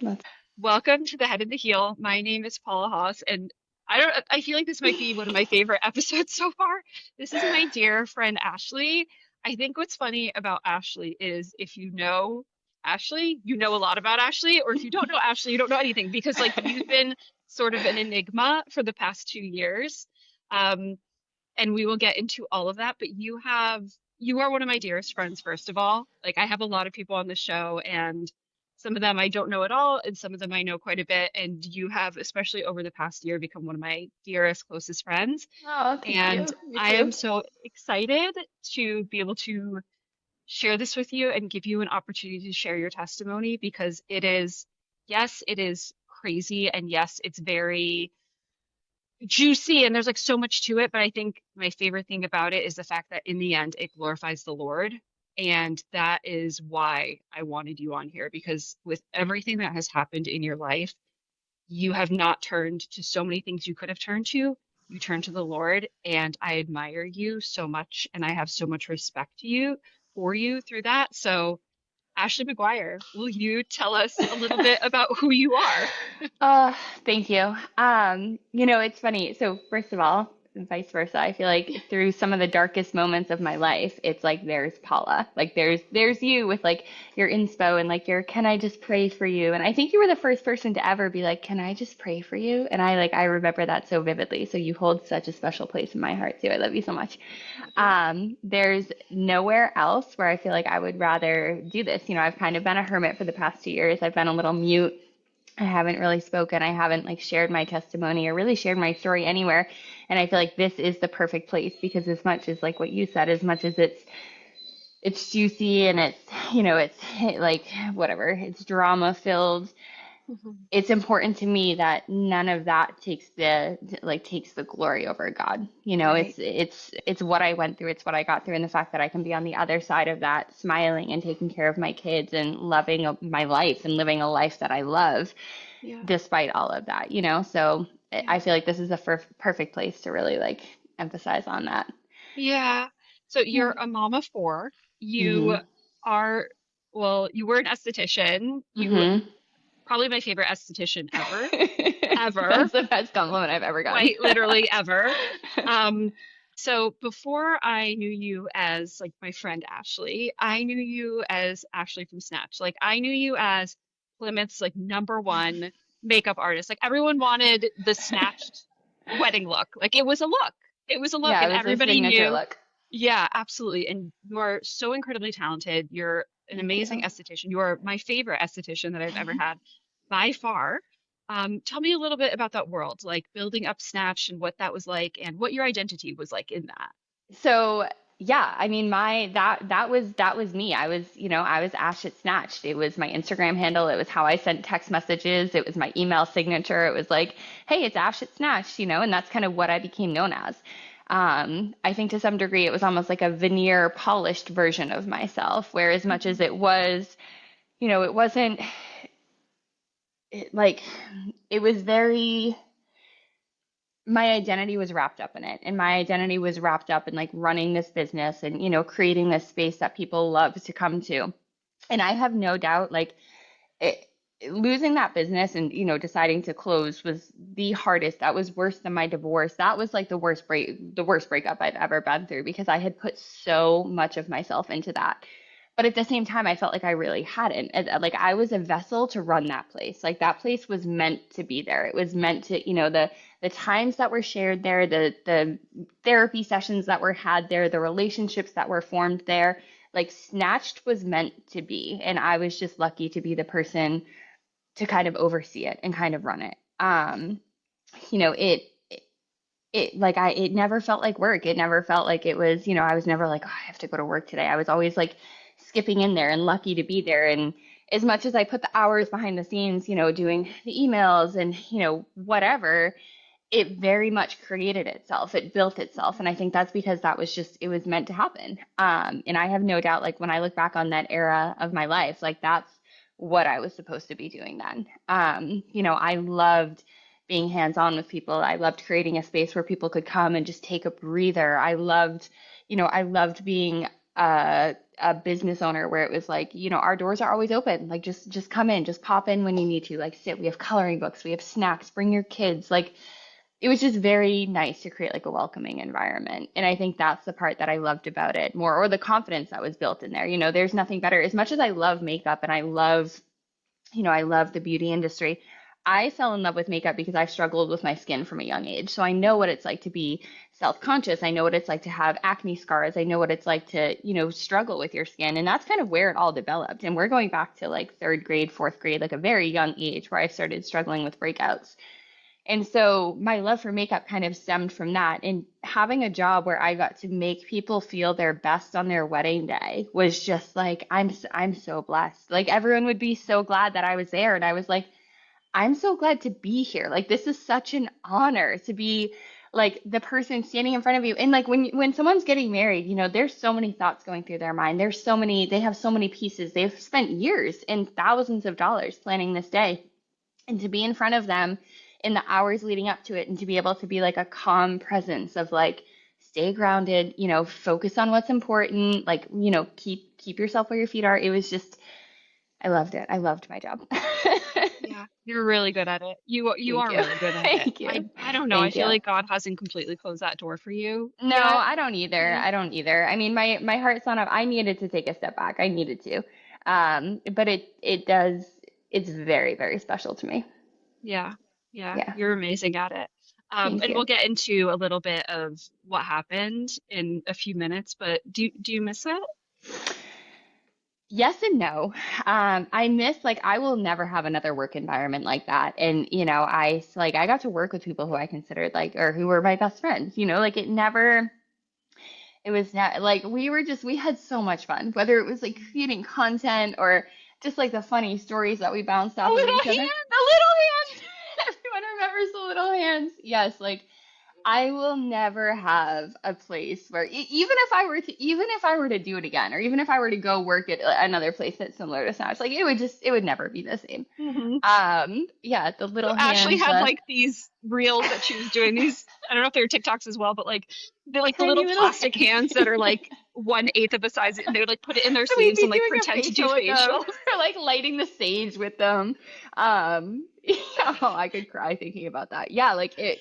That's Welcome to the Head and the Heel. My name is Paula Haas, and I feel like this might be one of my favorite episodes so far. This is my dear friend Ashley. I think what's funny about Ashley is if you know Ashley, you know a lot about Ashley, or if you don't know Ashley, you don't know anything because like you've been sort of an enigma for the past 2 years. Um, and we will get into all of that, but you are one of my dearest friends, first of all. Like I have a lot of people on the show and some of them I don't know at all, and some of them I know quite a bit. And you have, especially over the past year, become one of my dearest, closest friends. Oh, thank And you. You I am too. so excited to be able to share this with you and give you an opportunity to share your testimony because it is, yes, it is crazy. And yes, it's very juicy and there's like so much to it, but I think my favorite thing about it is the fact that in the end it glorifies the Lord. And that is why I wanted you on here because with everything that has happened in your life, you have not turned to so many things you could have turned to. You turned to the Lord, and I admire you so much, and I have so much respect to you for you through that. So, Ashley McGuire, will you tell us a little bit about who you are? Uh, Thank you. It's funny. So first of all, and vice versa, I feel like through some of the darkest moments of my life, it's like there's Paula. Like there's you with like your inspo and like your can I just pray for you? And I think you were the first person to ever be like, can I just pray for you? And I remember that so vividly. So you hold such a special place in my heart too. I love you so much. Thank you. There's nowhere else where I feel like I would rather do this. I've kind of been a hermit for the past 2 years. I've been a little mute. I haven't really spoken. I haven't like shared my testimony or really shared my story anywhere. And I feel like this is the perfect place because as much as like what you said, as much as it's juicy and it's like whatever, it's drama filled, Mhm. it's important to me that none of that takes the glory over God. Right. It's what I went through, it's what I got through, and the fact that I can be on the other side of that, smiling and taking care of my kids and loving my life and living a life that I love, Yeah. despite all of that. So I Yeah. feel like this is a perfect place to really like emphasize on that. Yeah. So Yeah. you're a mom of four. You Mhm. are, well, you were an esthetician. You Mhm. probably my favorite esthetician ever, ever, That's the best compliment I've ever gotten. quite literally ever. Um, so before I knew you as like my friend Ashley, I knew you as Ashley from Snatch. Like I knew you as Plymouth's like number one makeup artist. Like everyone wanted the snatched wedding look. Like it was a look. It was a look, Yeah, and it was a everybody signature knew. look. Yeah, absolutely. And you are so incredibly talented. You're an Thank amazing you. esthetician. You are my favorite esthetician that I've ever had by far. Tell me a little bit about that world, like building up Snatch and what that was like and what your identity was like in that. So yeah, I mean my that was me. I was Ash at Snatched. It was my Instagram handle. It was how I sent text messages. It was my email signature. It was like, hey, it's Ash at Snatched, and that's kind of what I became known as. I think to some degree it was almost like a veneer polished version of myself, where as much as Mhm. it was, it wasn't like it was very my identity was wrapped up in it, and my identity was wrapped up in like running this business and creating this space that people love to come to. And I have no doubt like it, losing that business and deciding to close was the hardest. That was worse than my divorce. That was like the worst breakup I've ever been through because I had put so much of myself into that. But at the same time, I felt like I really hadn't. Like I was a vessel to run that place. Like that place was meant to be there. It was meant to, the times that were shared there, the therapy sessions that were had there, the relationships that were formed there. Like Snatched was meant to be, and I was just lucky to be the person to kind of oversee it and kind of run it. You know, it never felt like work. It never felt like it was, I was never like, oh, I have to go to work today. I was always like skipping in there and lucky to be there. And as much as I put the hours behind the scenes, doing the emails and, whatever, it very much created itself. It built itself. And I think that's because it was meant to happen. And I have no doubt, like when I look back on that era of my life, like that's what I was supposed to be doing then. I loved being hands on with people. I loved creating a space where people could come and just take a breather. I loved being a business owner where it was like, our doors are always open. Like just come in, just pop in when you need to, like sit. We have coloring books, we have snacks, bring your kids. Like it was just very nice to create like a welcoming environment. And I think that's the part that I loved about it more, or the confidence that was built in there. There's nothing better. As much as I love makeup and I love the beauty industry. I fell in love with makeup because I struggled with my skin from a young age. So I know what it's like to be self-conscious. I know what it's like to have acne scars. I know what it's like to, struggle with your skin. And that's kind of where it all developed. And we're going back to like third grade, fourth grade, like a very young age where I started struggling with breakouts. And so my love for makeup kind of stemmed from that. And having a job where I got to make people feel their best on their wedding day was just like, I'm so blessed. Like everyone would be so glad that I was there. And I was like, I'm so glad to be here. Like this is such an honor to be like the person standing in front of you. And like when someone's getting married, there's so many thoughts going through their mind. They have so many pieces. They've spent years and thousands of dollars planning this day. And to be in front of them in the hours leading up to it and to be able to be like a calm presence of like stay grounded, focus on what's important, like, keep yourself where your feet are. It was just I loved it. I loved my job. Yeah, you're really good at it. You Thank are you. really good at it. Thank you. I don't know. I Thank feel you. like God hasn't completely closed that door for you No, yet. I don't either. Yeah. I don't either. I mean, my heart's on up. I needed to take a step back. I needed to. But it's very, very special to me. Yeah. Yeah. Yeah. You're amazing at it. Thank And you. we'll get into a little bit of what happened in a few minutes, but do you miss it? Yes and no. I miss like I will never have another work environment like that. And I got to work with people who I considered like or who were my best friends. Like it was not like we had so much fun. Whether it was like creating content or just like the funny stories that we bounced A off of little each other. hand. The little hands. Everyone remembers the little hands. Yes, like I will never have a place where even if I were to do it again, or even if I were to go work at another place that's similar to Snatch, like it would never be the same. Hmm. Yeah, the So little Ashley hands, had like these reels that she was doing these, I don't know if they were TikToks as well, but like they're like the tiny little little plastic hands. hands that are like 1/8 of a size, and they would like put it in their We'd sleeves be and like doing a pretend to do facial with them, facials. or like lighting the sage with them. Yeah, oh, I could cry thinking about that. Yeah, like it.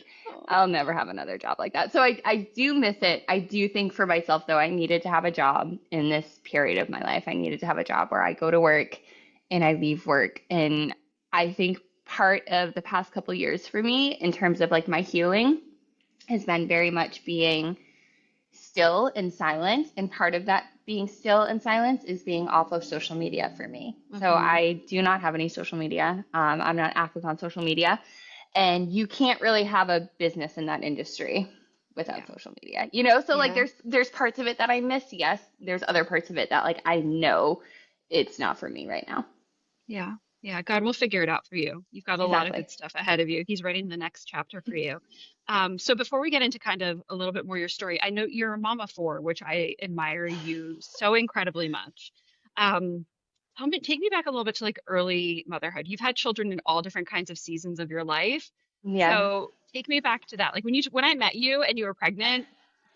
I'll never have another job like that. So I do miss it. I do think for myself though, I needed to have a job in this period of my life. I needed to have a job where I go to work and I leave work. And I think part of the past couple years for me in terms of like my healing has been very much being still and silent. And part of that being still and silence is being off of social media for me. So Hmm. I do not have any social media. I'm not active on social media. And you can't really have a business in that industry without Yeah. social media, So like Yeah. there's parts of it that I miss, yes. There's other parts of it that like I know it's not for me right now. Yeah. Yeah. God will figure it out for you. You've got a lot of Exactly. good stuff ahead of you. He's writing the next chapter for you. So before we get into kind of a little bit more your story, I know you're a mama of four, which I admire you so incredibly much. Um, take me back a little bit to like early motherhood. You've had children in all different kinds of seasons of your life. Yeah. So take me back to that. Like when I met you and you were pregnant,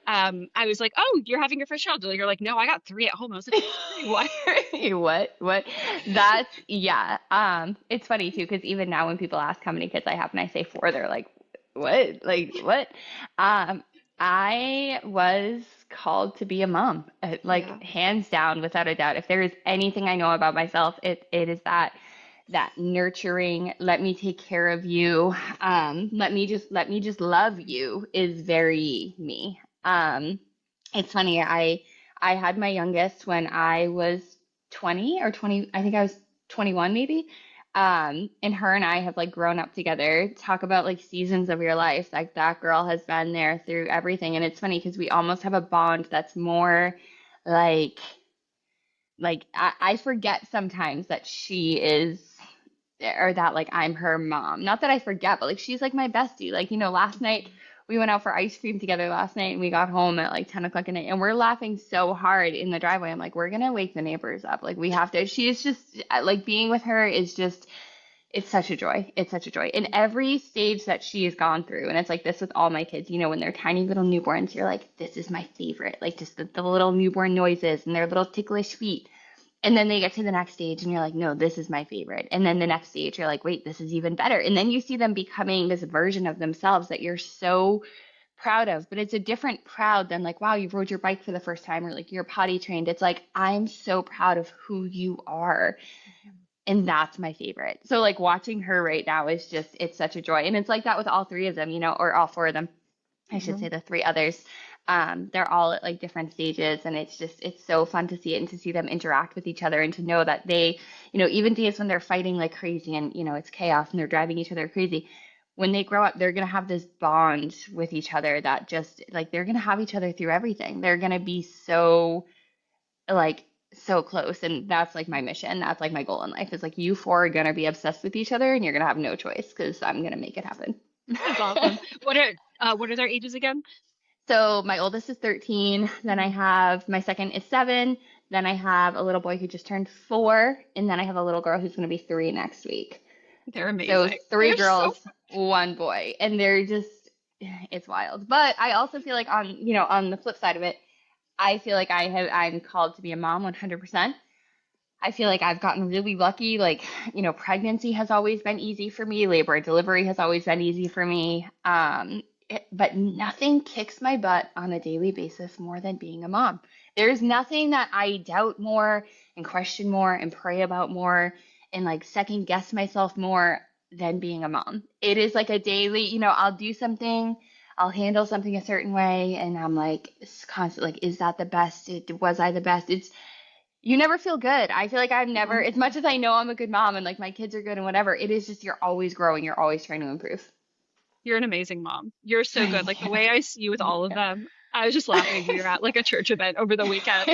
I was like, "Oh, you're having your first child." You're like, "No, I got three at home." I was like, "Three? What?" What? That's yeah. It's funny too because even now when people ask how many kids I have and I say four, they're like, "What? Like what?" Um, I was called to be a mom, Yeah. like hands down, without a doubt. If there is anything I know about myself, it is that nurturing, let me take care of you, let me just love you is very me. It's funny, I had my youngest when I was 20 or 20, I think I was 21 maybe. And her and I have like grown up together. Talk about like seasons of your life. Like that girl has been there through everything. And it's funny because we almost have a bond that's more like I forget sometimes that she is or that like I'm her mom. Not that I forget, but like she's like my bestie. Like, last night we went out for ice cream together last night and we got home at like 10 o'clock at night and we're laughing so hard in the driveway. I'm like, we're gonna wake the neighbors up. Like we have to. She's just like being with her is just It's such a joy. It's such a joy. In every stage that she has gone through, and it's like this with all my kids, when they're tiny little newborns, you're like, this is my favorite. Like just the little newborn noises and their little ticklish feet. And then they get to the next stage and you're like, no, this is my favorite. And then the next stage, you're like, wait, this is even better. And then you see them becoming this version of themselves that you're so proud of. But it's a different proud than like, wow, you rode your bike for the first time or like you're potty trained. It's like, I'm so proud of who you are. And that's my favorite. So like watching her right now is just, it's such a joy. And it's like that with all three of them, or all four of them. I should Hmm. say the three others. They're all at like different stages, and it's so fun to see it and to see them interact with each other and to know that they, even days when they're fighting like crazy and it's chaos and they're driving each other crazy, when they grow up, they're gonna have this bond with each other that just like they're gonna have each other through everything. They're gonna be so like so close, and that's like my mission. That's like my goal in life is like you four are gonna be obsessed with each other, and you're gonna have no choice because I'm gonna make it happen. That's awesome. What are their ages again? So my oldest is 13, then I Mhm. have my second is 7, then I have a little boy who just turned 4, and then I have a little girl who's going to be 3 next week. They're So amazing. 3 They're so girls, 1 boy, and they're just it's wild. But I also feel like on the flip side of it, I feel like I'm called to be a mom 100%. I feel like I've gotten really lucky. Like, pregnancy has always been easy for me. Labor and delivery has always been easy for me. But nothing kicks my butt on a daily basis more than being a mom. There's nothing that I doubt more and question more and pray about more and like second guess myself more than being a mom. It is like a daily, I'll do something, I'll handle something a certain way, and I'm like, it's constant, like, is that the best? Was I the best? You never feel good. I feel like I've never, Mhm. as much as I know I'm a good mom and like my kids are good and whatever, it is just you're always growing. You're always trying to improve. You're an amazing mom. You're so good. Like the Yeah. way I see you with all of Yeah. them. I was just laughing. We were at like a church event over the weekend,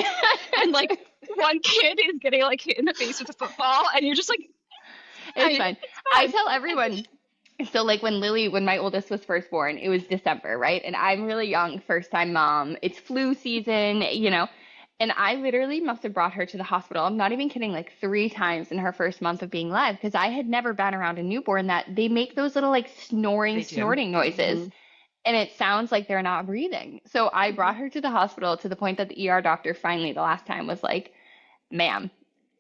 and like one kid is getting like hit in the face with a football, and you're just like, It's fine. it's I fine. tell everyone. So like when my oldest was first born, it was December, right? And I'm really young, first time mom. It's flu season. And I literally must have brought her to the hospital. I'm not even kidding, like 3 times in her first month of being live because I had never been around a newborn that they make those little like snoring, They do. snorting noises. Hmm. And it sounds like they're not breathing. So I brought her to the hospital to the point that the ER doctor finally the last time was like, ma'am,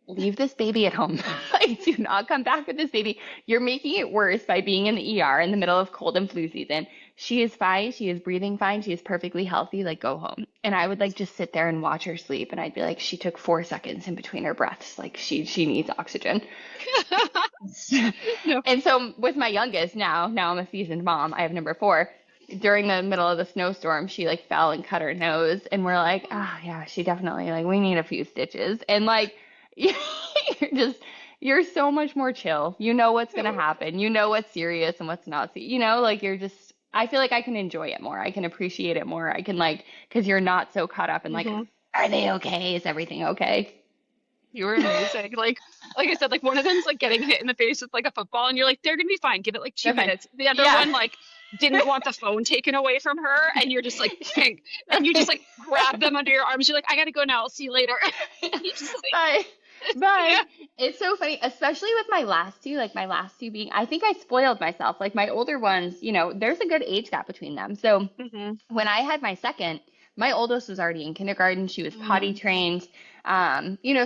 leave this baby at home. Like, do not come back with this baby. You're making it worse by being in the ER in the middle of cold and flu season. She is fine. She is breathing fine. She is perfectly healthy. Like, go home. And I would like just sit there and watch her sleep. And I'd be like, she took 4 seconds in between her breaths. Like, she needs oxygen. No. And so with my youngest now I'm a seasoned mom. I have number 4. During the middle of the snowstorm, she like fell and cut her nose, and we're like, oh yeah, she definitely like we need a few stitches. And like you're just you're so much more chill. You know what's gonna happen. You know what's serious and what's not. Like you're just. I feel like I can enjoy it more. I can appreciate it more. I can like because you're not so caught up in like, Hmm. are they okay? Is everything okay? You were amazing. Like I said, like one of them's like getting hit in the face with like a football, and you're like, they're gonna be fine. Give it like two They're fine. minutes. The other Yeah. one like didn't want the phone taken away from her, and you're just like, pink, and you just like grab them under your arms. You're like, I gotta go now. I'll see you later. And you just like, Bye. Bye. yeah. It's so funny, especially with my last two, like my last two being, I think I spoiled myself. Like my older ones, there's a good age gap between them. So Hmm. when I had my second, my oldest was already in kindergarten. She was potty Mm. trained.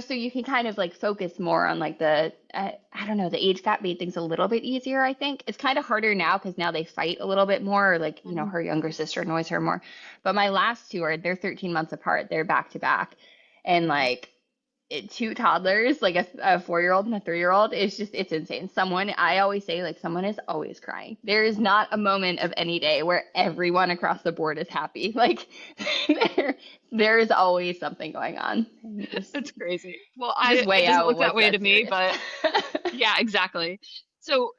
So you can kind of like focus more on like I don't know, the age gap made things a little bit easier, I think. It's kind of harder now because now they fight a little bit more, or like, Hmm. her younger sister annoys her more. But my last two they're 13 months apart. They're back to back. And like, two toddlers, like a 4-year-old and a 3-year-old, it's insane. I always say, like, someone is always crying. There is not a moment of any day where everyone across the board is happy. Like, there, there is always something going on. And It's crazy. Well, just it weigh doesn't out look that what's way to that me, serious. but yeah, exactly. So,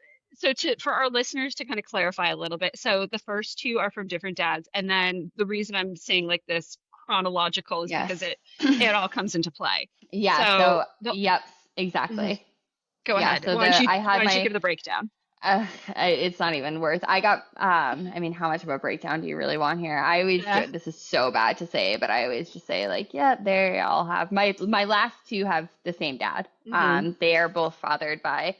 for our listeners to kind of clarify a little bit. So the first two are from different dads, and then the reason I'm saying like this chronological is because Yes. it all comes into play. Yeah, So, so, yep, mhm. exactly. Go Yeah, ahead. so I Why had don't you my give the breakdown? It's not even worth. I got I mean, how much of a breakdown do you really want here? I always Yeah. this is so bad to say, but I always just say like, yeah, they all have my last two have the same dad. Hmm. They are both fathered by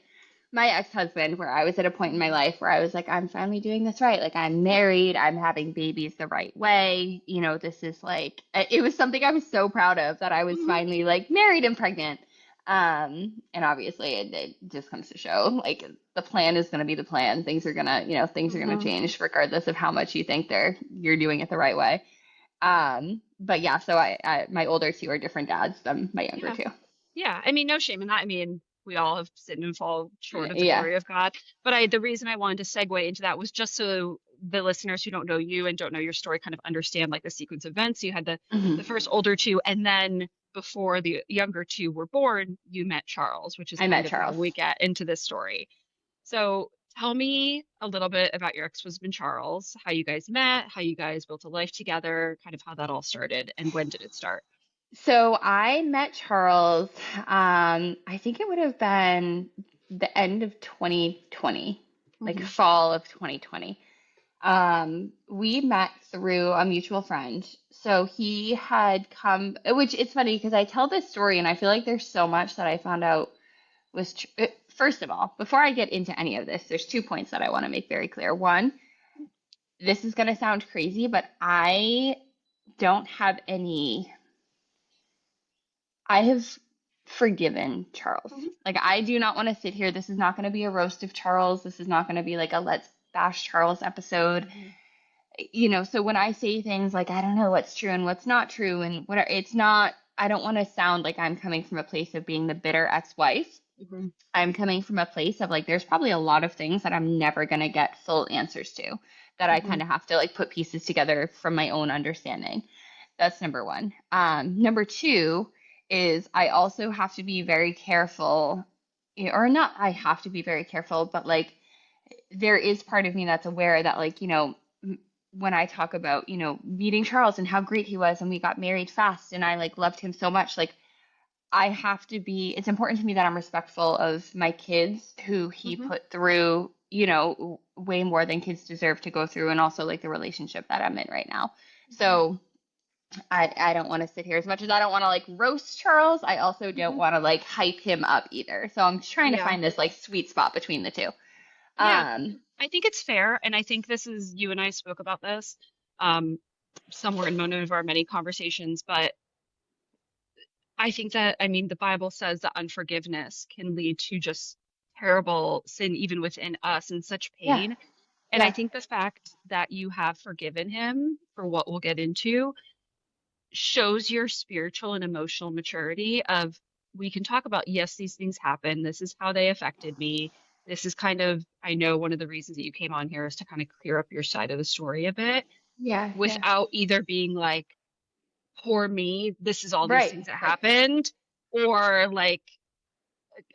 my ex-husband, where I was at a point in my life where I was like, I'm finally doing this right. Like, I'm married, I'm having babies the right way. This is like, it was something I was so proud of that I was Mhm. finally like married and pregnant. And obviously it just comes to show like the plan is going to be the plan. Things are going to Mhm. change regardless of how much you think you're doing it the right way. But yeah, so my older two are different dads than my younger Yeah. two. Yeah. I mean, no shame in that. I mean, we all have sinned and fall short of the Yeah. glory of God. But the reason I wanted to segue into that was just so the listeners who don't know you and don't know your story kind of understand like the sequence of events. You had the Hmm. first older two, and then before the younger two were born, you met Charles, which is I kind met of how Charles. we get into this story. So tell me a little bit about your ex-husband Charles, how you guys met, how you guys built a life together, kind of how that all started, and when did it start? So I met Charles, I think it would have been the end of 2020, like Hmm. fall of 2020. We met through a mutual friend. So he had come, which it's funny because I tell this story and I feel like there's so much that I found out was tr first of all, before I get into any of this, there's 2 points that I want to make very clear. One, this is going to sound crazy, but don't have any I have forgiven Charles. Hmm. Like, I do not want to sit here. This is not going to be a roast of Charles. This is not going to be like a let's bash Charles episode. Hmm. So when I say things like, I don't know what's true and what's not true, and whatever, I don't want to sound like I'm coming from a place of being the bitter ex wife. Hmm. I'm coming from a place of like, there's probably a lot of things that I'm never going to get full answers to, that I Hmm. kind of have to like put pieces together from my own understanding. That's number one. Number two is I also have to be very careful, or not, I have to be very careful, but like there is part of me that's aware that, like, when I talk about, meeting Charles and how great he was and we got married fast and I like loved him so much, like it's important to me that I'm respectful of my kids who he Hmm. put through, way more than kids deserve to go through, and also like the relationship that I'm in right now. Hmm. So I don't want to sit here as much as I don't want to like roast Charles. I also don't Hmm. want to like hype him up either. So I'm trying to Yeah. find this like sweet spot between the two. Yeah. Um, I think it's fair. And I think this is, you and I spoke about this um, somewhere in one of our many conversations, but I think that, I mean, the Bible says that unforgiveness can lead to just terrible sin, even within us, and such yeah, pain. And I yeah, think the fact that you have forgiven him for what we'll get into shows your spiritual and emotional maturity of we can talk about, yes, these things happen. This is how they affected me. This is kind of, I know one of the reasons that you came on here is to kind of clear up your side of the story a bit yeah, yeah. without either being like, poor me, this is all these Right, things that right. happened, or like,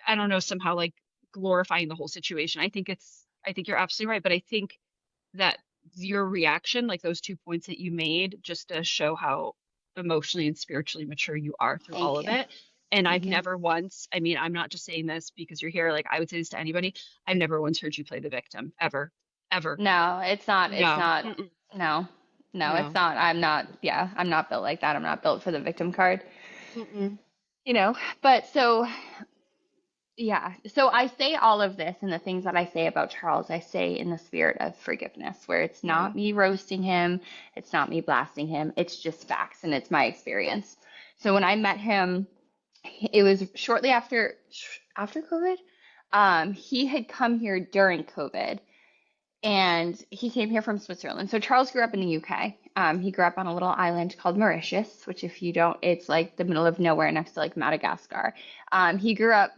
I don't know, somehow like glorifying the whole situation. I think you're absolutely right. But I think that your reaction, like those 2 points that you made, just to show how emotionally and spiritually mature you are through all Thank of you. it. And I've Thank you. never once, I mean, I'm not just saying this because you're here, like I would say this to anybody. I've never once heard you play the victim, ever, ever. No, it's not. It's No, not. mm-mm, No, no, it's no. not. I'm not. Yeah, I'm not built like that. I'm not built for the victim card. Mm-mm, You know, but so Yeah. So I say all of this, and the things that I say about Charles, I say in the spirit of forgiveness, where it's yeah. not me roasting him, it's not me blasting him, it's just facts and it's my experience. So when I met him, it was shortly after COVID. He had come here during COVID, and he came here from Switzerland. So Charles grew up in the UK. He grew up on a little island called Mauritius, which if you don't, it's like the middle of nowhere next to like Madagascar. He grew up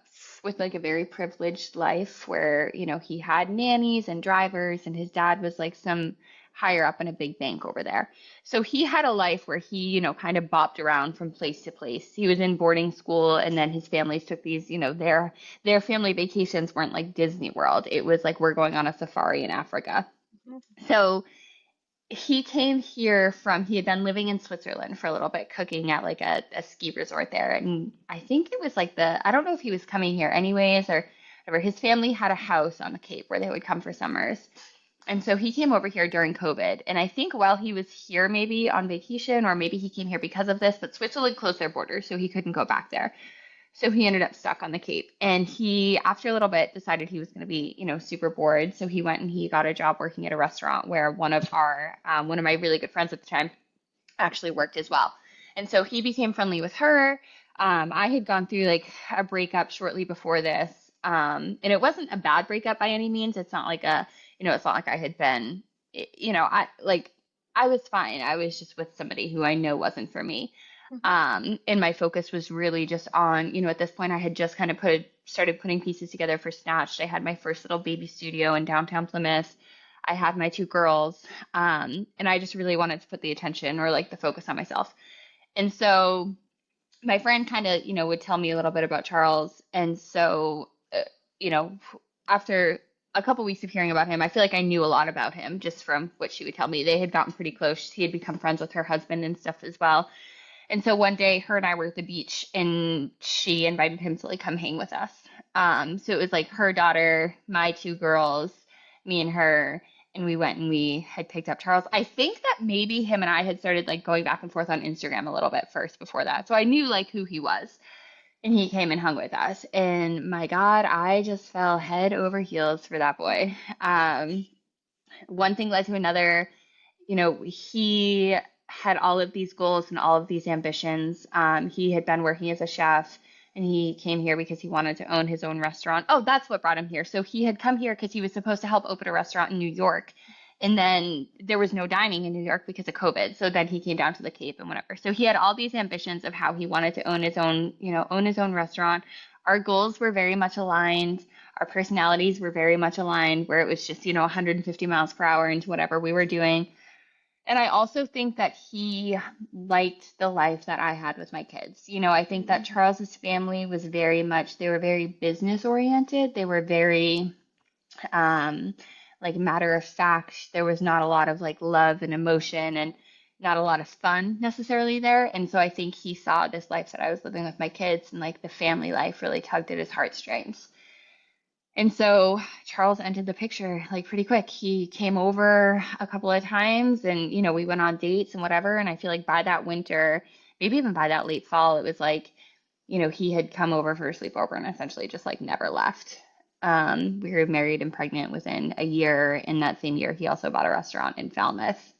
with like a very privileged life where, he had nannies and drivers, and his dad was like some higher up in a big bank over there. So he had a life where he, kind of bopped around from place to place. He was in boarding school, and then his families took these, their family vacations weren't like Disney World. It was like we're going on a safari in Africa. So he had been living in Switzerland for a little bit, cooking at like a ski resort there. And I think it was like I don't know if he was coming here anyways or whatever. His family had a house on the Cape where they would come for summers. And so he came over here during COVID. And I think while he was here, maybe on vacation, or maybe he came here because of this, but Switzerland closed their borders, so he couldn't go back there. So he ended up stuck on the Cape. And he, after a little bit, decided he was going to be, super bored. So he went and he got a job working at a restaurant where one of my really good friends at the time actually worked as well. And so he became friendly with her. I had gone through like a breakup shortly before this. And it wasn't a bad breakup by any means. It's not like it's not like I had been, I was fine. I was just with somebody who I know wasn't for me. And my focus was really just on, at this point I had just kind of started putting pieces together for Snatched. I had my first little baby studio in downtown Plymouth. I had my two girls, and I just really wanted to put the attention or like the focus on myself. And so my friend kind of, would tell me a little bit about Charles. And so, you know, after a couple weeks of hearing about him, I feel like I knew a lot about him just from what she would tell me. They had gotten pretty close. He had become friends with her husband and stuff as well. And so one day, her and I were at the beach, and she invited him to like come hang with us. So it was like her daughter, my two girls, me and her, and we went and we had picked up Charles. I think that maybe him and I had started like going back and forth on Instagram a little bit first before that. So I knew like who he was. And he came and hung with us. And my God, I just fell head over heels for that boy. One thing led to another. He had all of these goals and all of these ambitions. He had been working as a chef, and he came here because he wanted to own his own restaurant. Oh, that's what brought him here. So he had come here because he was supposed to help open a restaurant in New York. And then there was no dining in New York because of COVID. So then he came down to the Cape and whatever. So he had all these ambitions of how he wanted to own his own restaurant. Our goals were very much aligned. Our personalities were very much aligned, where it was just, 150 miles per hour into whatever we were doing. And I also think that he liked the life that I had with my kids. I think that Charles's family was they were very business oriented. They were very, like matter of fact. There was not a lot of like love and emotion and not a lot of fun necessarily there. And so I think he saw this life that I was living with my kids, and like the family life really tugged at his heartstrings. And so Charles entered the picture like pretty quick. He came over a couple of times, and, we went on dates and whatever. And I feel like by that winter, maybe even by that late fall, it was like, he had come over for a sleepover and essentially just like never left. We were married and pregnant within a year. In that same year, he also bought a restaurant in Falmouth.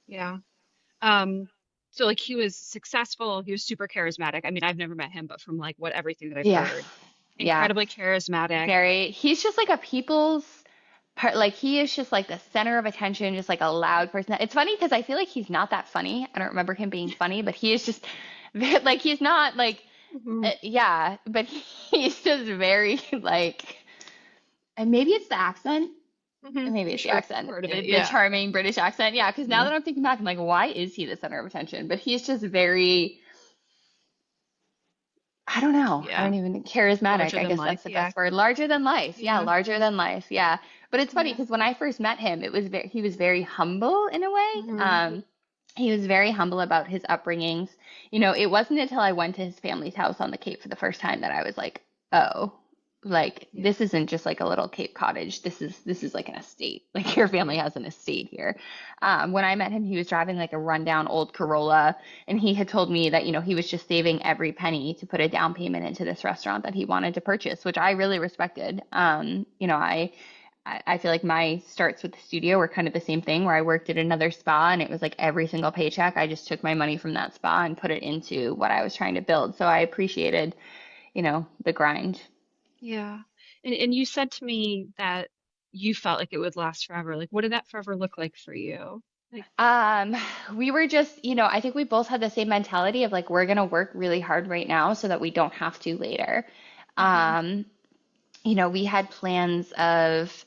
Yeah. Um, so like he was successful, he was super charismatic. I mean, I've never met him, but from like what everything that I've Yeah. heard, Yeah. incredibly charismatic. He's just like a people's part, like he is just like the center of attention, just like a loud person. It's funny because I feel like he's not that funny. I don't remember him being funny, but he is just like he's not like Mhm. yeah, but he's just very like, and maybe it's the accent. Maybe I'm it's the sure that's accent, part of it. the Yeah. charming British accent. Yeah, because now Yeah. that I'm thinking back, I'm like, why is he the center of attention? But he's just very, I don't know. I Yeah. don't even charismatic. Larger I than guess life. that's the Yeah. best word. Larger than life. Yeah, Yeah. larger than life. Yeah. But it's funny Yeah. because when I first met him, he was very humble in a way. Hmm. He was very humble about his upbringings. It wasn't until I went to his family's house on the Cape for the first time that I was like, oh, like Yeah. this isn't just like a little Cape cottage. This is like an estate. Like your family has an estate here. When I met him, he was driving like a rundown old Corolla, and he had told me that, he was just saving every penny to put a down payment into this restaurant that he wanted to purchase, which I really respected. I feel like my starts with the studio were kind of the same thing, where I worked at another spa, and it was like every single paycheck, I just took my money from that spa and put it into what I was trying to build. So I appreciated, the grind. Yeah. And you said to me that you felt like it would last forever. Like, what did that forever look like for you? Like, Um, we were just, I think we both had the same mentality of like, we're gonna work really hard right now so that we don't have to later. hmm Um, we had plans of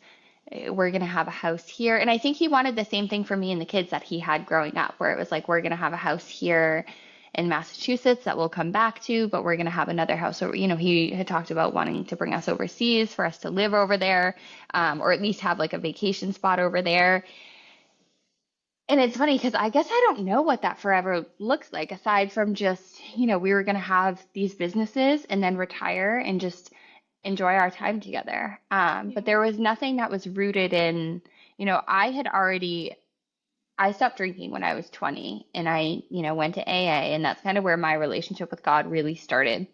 we're gonna have a house here, and I think he wanted the same thing for me and the kids that he had growing up, where it was like, we're gonna have a house here in Massachusetts that we'll come back to, but we're gonna have another house. Or, he had talked about wanting to bring us overseas for us to live over there, or at least have like a vacation spot over there. And it's funny because I guess I don't know what that forever looks like aside from just, we were going to have these businesses and then retire and just enjoy our time together. But yeah. there was nothing that was rooted in, I stopped drinking when I was 20, and I, went to AA, and that's kind of where my relationship with God really started.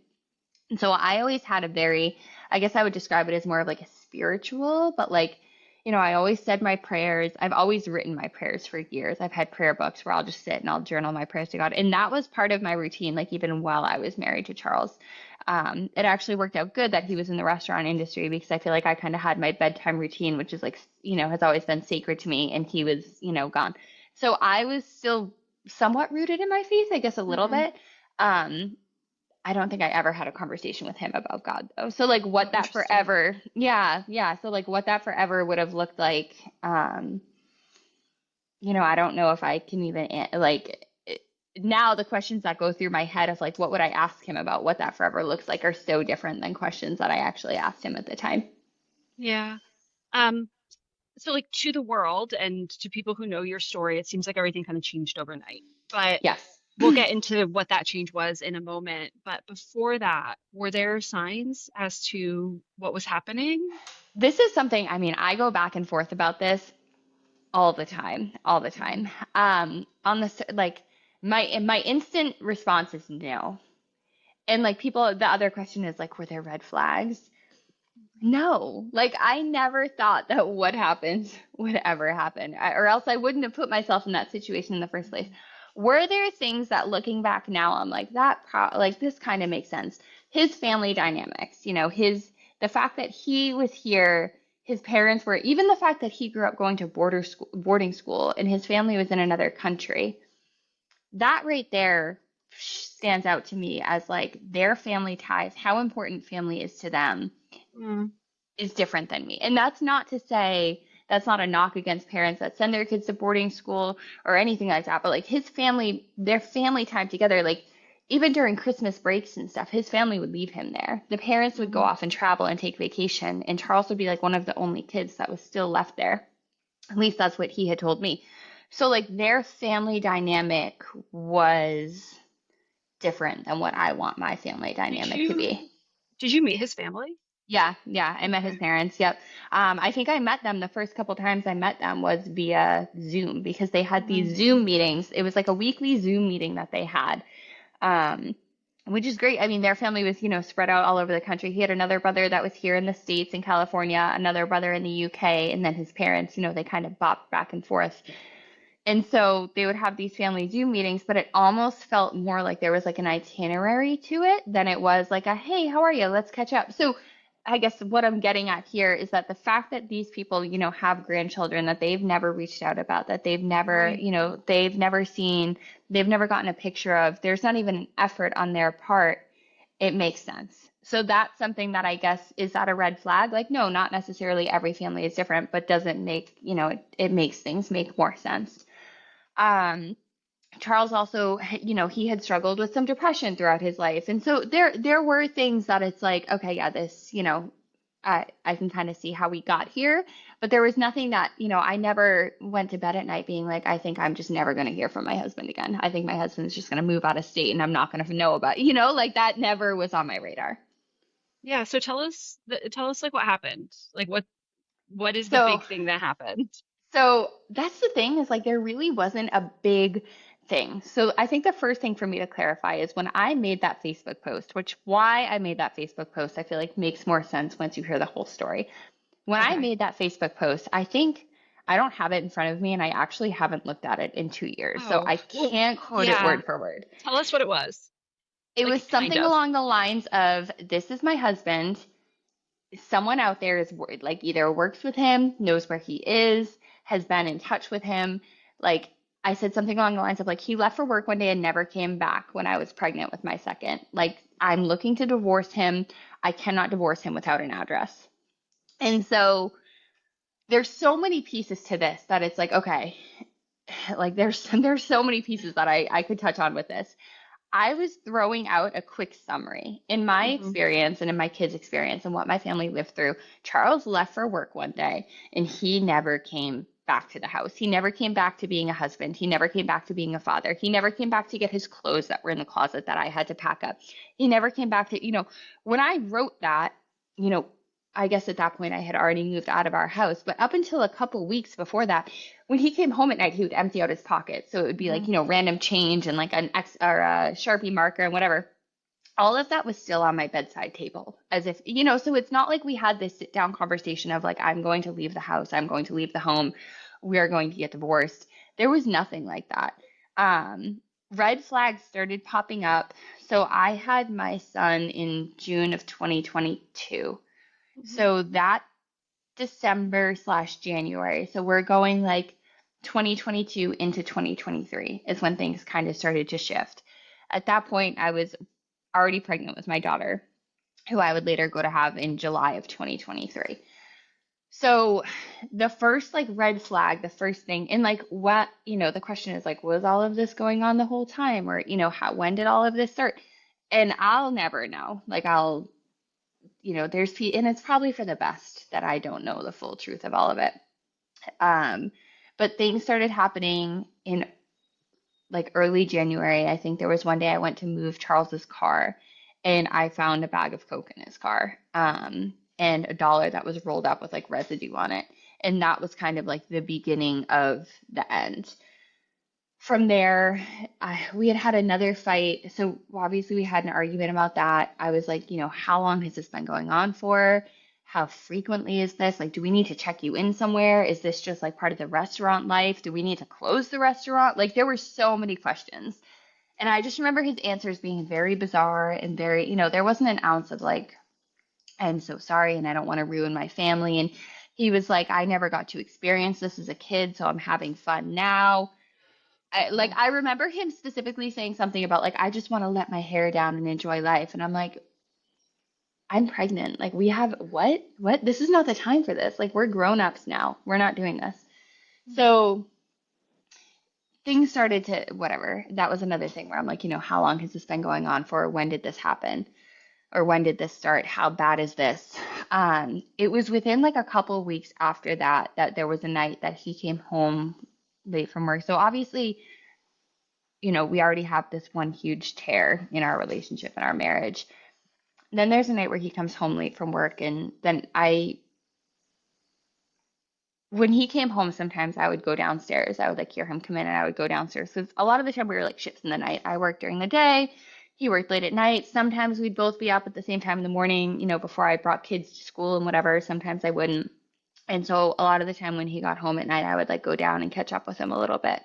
And so I always had a very, I guess I would describe it as more of like a spiritual, but like, I always said my prayers. I've always written my prayers for years. I've had prayer books where I'll just sit and I'll journal my prayers to God. And that was part of my routine, like even while I was married to Charles. It actually worked out good that he was in the restaurant industry because I feel like I kind of had my bedtime routine, which is like, has always been sacred to me, and he was, gone. So I was still somewhat rooted in my faith, I guess a little Hmm. bit. Um, I don't think I ever had a conversation with him about God though. So like Oh, what that interesting. forever, yeah, yeah. So like what that forever would have looked like, I don't know if I can even now the questions that go through my head of like what would I ask him about what that forever looks like are so different than questions that I actually asked him at the time. Yeah. Um, so like to the world and to people who know your story, it seems like everything kind of changed overnight. But Yes. we'll get into what that change was in a moment. But before that, were there signs as to what was happening? This is something, I mean, I go back and forth about this all the time, all the Mhm. time. On this, like my instant response is no. And like people, the other question is like, were there red flags? No, like I never thought that what happened would ever happen, or else I wouldn't have put myself in that situation in the first place. Mhm. Were there things that looking back now, I'm like like this kind of makes sense. His family dynamics, the fact that he was here, his parents were, even the fact that he grew up going to boarding school, and his family was in another country. That right there stands out to me as like their family ties, how important family is to them Mm. is different than me. And that's not to say that's not a knock against parents that send their kids to boarding school or anything like that. But like his family, their family time together, like even during Christmas breaks and stuff, his family would leave him there. The parents would go Mhm. off and travel and take vacation, and Charles would be like one of the only kids that was still left there. At least that's what he had told me. So like their family dynamic was different than what I want my family Did dynamic to you be. did you meet his family? Yeah, yeah, I met his Okay. parents. Yep. I think I met them the first couple times I met them was via Zoom because they had Mm. these Zoom meetings. It was like a weekly Zoom meeting that they had, um, which is great. I mean, their family was, spread out all over the country. He had another brother that was here in the States in California, another brother in the UK, and then his parents, they kind of bopped back and forth. And so they would have these family Zoom meetings, but it almost felt more like there was like an itinerary to it than it was like a, hey, how are you? Let's catch up. So I guess what I'm getting at here is that the fact that these people, have grandchildren that they've never reached out about, that they've never, Right. they've never seen, they've never gotten a picture of, there's not even an effort on their part, it makes sense. So that's something that I guess is that a red flag? Like, no, not necessarily every family is different, but doesn't make, it makes things make more sense. Um, Charles also, he had struggled with some depression throughout his life. And so there were things that it's like, okay, yeah, this, I can kind of see how we got here, but there was nothing that, I never went to bed at night being like, I think I'm just never going to hear from my husband again. I think my husband's just going to move out of state and I'm not going to know about, like that never was on my radar. Yeah, so tell us like what happened. Like what is the So big thing that happened? So that's the thing is like there really wasn't a big thing. So I think the first thing for me to clarify is when I made that Facebook post, which why I made that Facebook post, I feel like makes more sense once you hear the whole story. When I Okay. made that Facebook post, I think I don't have it in front of me and I actually haven't looked at it in 2 years. So Oh, I well, can't quote it yeah. word for word. Tell us what it was. It was Like kind something of. along the lines of, this is my husband. Someone out there is worried, like either works with him, knows where he is, has been in touch with him. Like I said something along the lines of like he left for work one day and never came back when I was pregnant with my second. Like I'm looking to divorce him. I cannot divorce him without an address. And so there's so many pieces to this that it's like okay, like there's so many pieces that I could touch on with this. I was throwing out a quick summary. In my Hmm. experience and in my kids' experience and what my family lived through, Charles left for work one day and he never came back to the house. He never came back to being a husband. He never came back to being a father. He never came back to get his clothes that were in the closet that I had to pack up. He never came back to, when I wrote that, you know, I guess at that point I had already moved out of our house, but up until a couple weeks before that, when he came home at night, he would empty out his pockets. So it would be Hmm. like, random change and like an X or a Sharpie marker and whatever. all of that was still on my bedside table, as if, so it's not like we had this sit down conversation of like, I'm going to leave the house, I'm going to leave the home, we are going to get divorced. There was nothing like that. Um, Red flags started popping up. So I had my son in June of 2022. Mhm. So that December/January. So we're going like 2022 into 2023 is when things kind of started to shift. At that point, I was already pregnant with my daughter, who I would later go to have in July of 2023. So the first like red flag, the first thing, and like what, the question is like, was all of this going on the whole time? Or, when did all of this start? And I'll never know. Like and it's probably for the best that I don't know the full truth of all of it. Um, but things started happening in like early January. I think there was one day I went to move Charles's car and I found a bag of Coke in his car, and a dollar that was rolled up with like residue on it. And that was kind of like the beginning of the end. From there, we had had another fight. So obviously we had an argument about that. I was like, how long has this been going on for? How frequently is this? Like, do we need to check you in somewhere? Is this just like part of the restaurant life? Do we need to close the restaurant? Like, there were so many questions. And I just remember his answers being very bizarre and very, there wasn't an ounce of like, I'm so sorry and I don't want to ruin my family. And he was like, I never got to experience this as a kid, so I'm having fun now. Oh, I remember him specifically saying something about like I just want to let my hair down and enjoy life, and I'm like, I'm pregnant. Like we have what? This is not the time for this. Like we're grown-ups now. We're not doing this. mhm. So things started to whatever. That was another thing where I'm like, how long has this been going on for? When did this happen? Or when did this start? How bad is this? It was within like a couple of weeks after that that there was a night that he came home late from work. So obviously we already have this one huge tear in our relationship and our marriage. Then there's a night where he comes home late from work, and when he came home, sometimes I would go downstairs. I would like hear him come in, and I would go downstairs because a lot of the time we were like shifts in the night. I worked during the day, he worked late at night. Sometimes we'd both be up at the same time in the morning, before I brought kids to school and whatever. Sometimes I wouldn't. And so a lot of the time when he got home at night, I would like go down and catch up with him a little bit.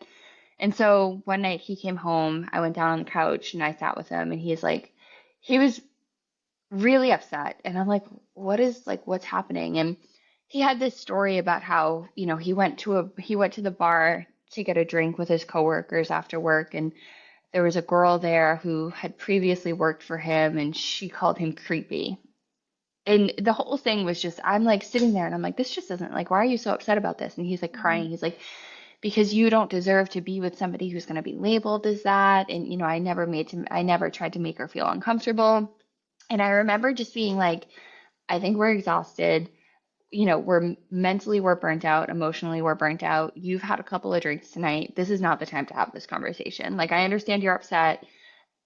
And so one night he came home, I went down on the couch and I sat with him, and he was really upset. And I'm like, what's happening? And he had this story about how, he went to the bar to get a drink with his coworkers after work, and there was a girl there who had previously worked for him, and she called him creepy. And the whole thing was just, I'm like sitting there and I'm like, this just isn't like, why are you so upset about this? And he's like Mhm. crying. He's like, because you don't deserve to be with somebody who's going to be labeled as that. And, I never tried to make her feel uncomfortable. And I remember just being like, I think we're exhausted. We're burnt out. Emotionally, we're burnt out. You've had a couple of drinks tonight. This is not the time to have this conversation. Like, I understand you're upset.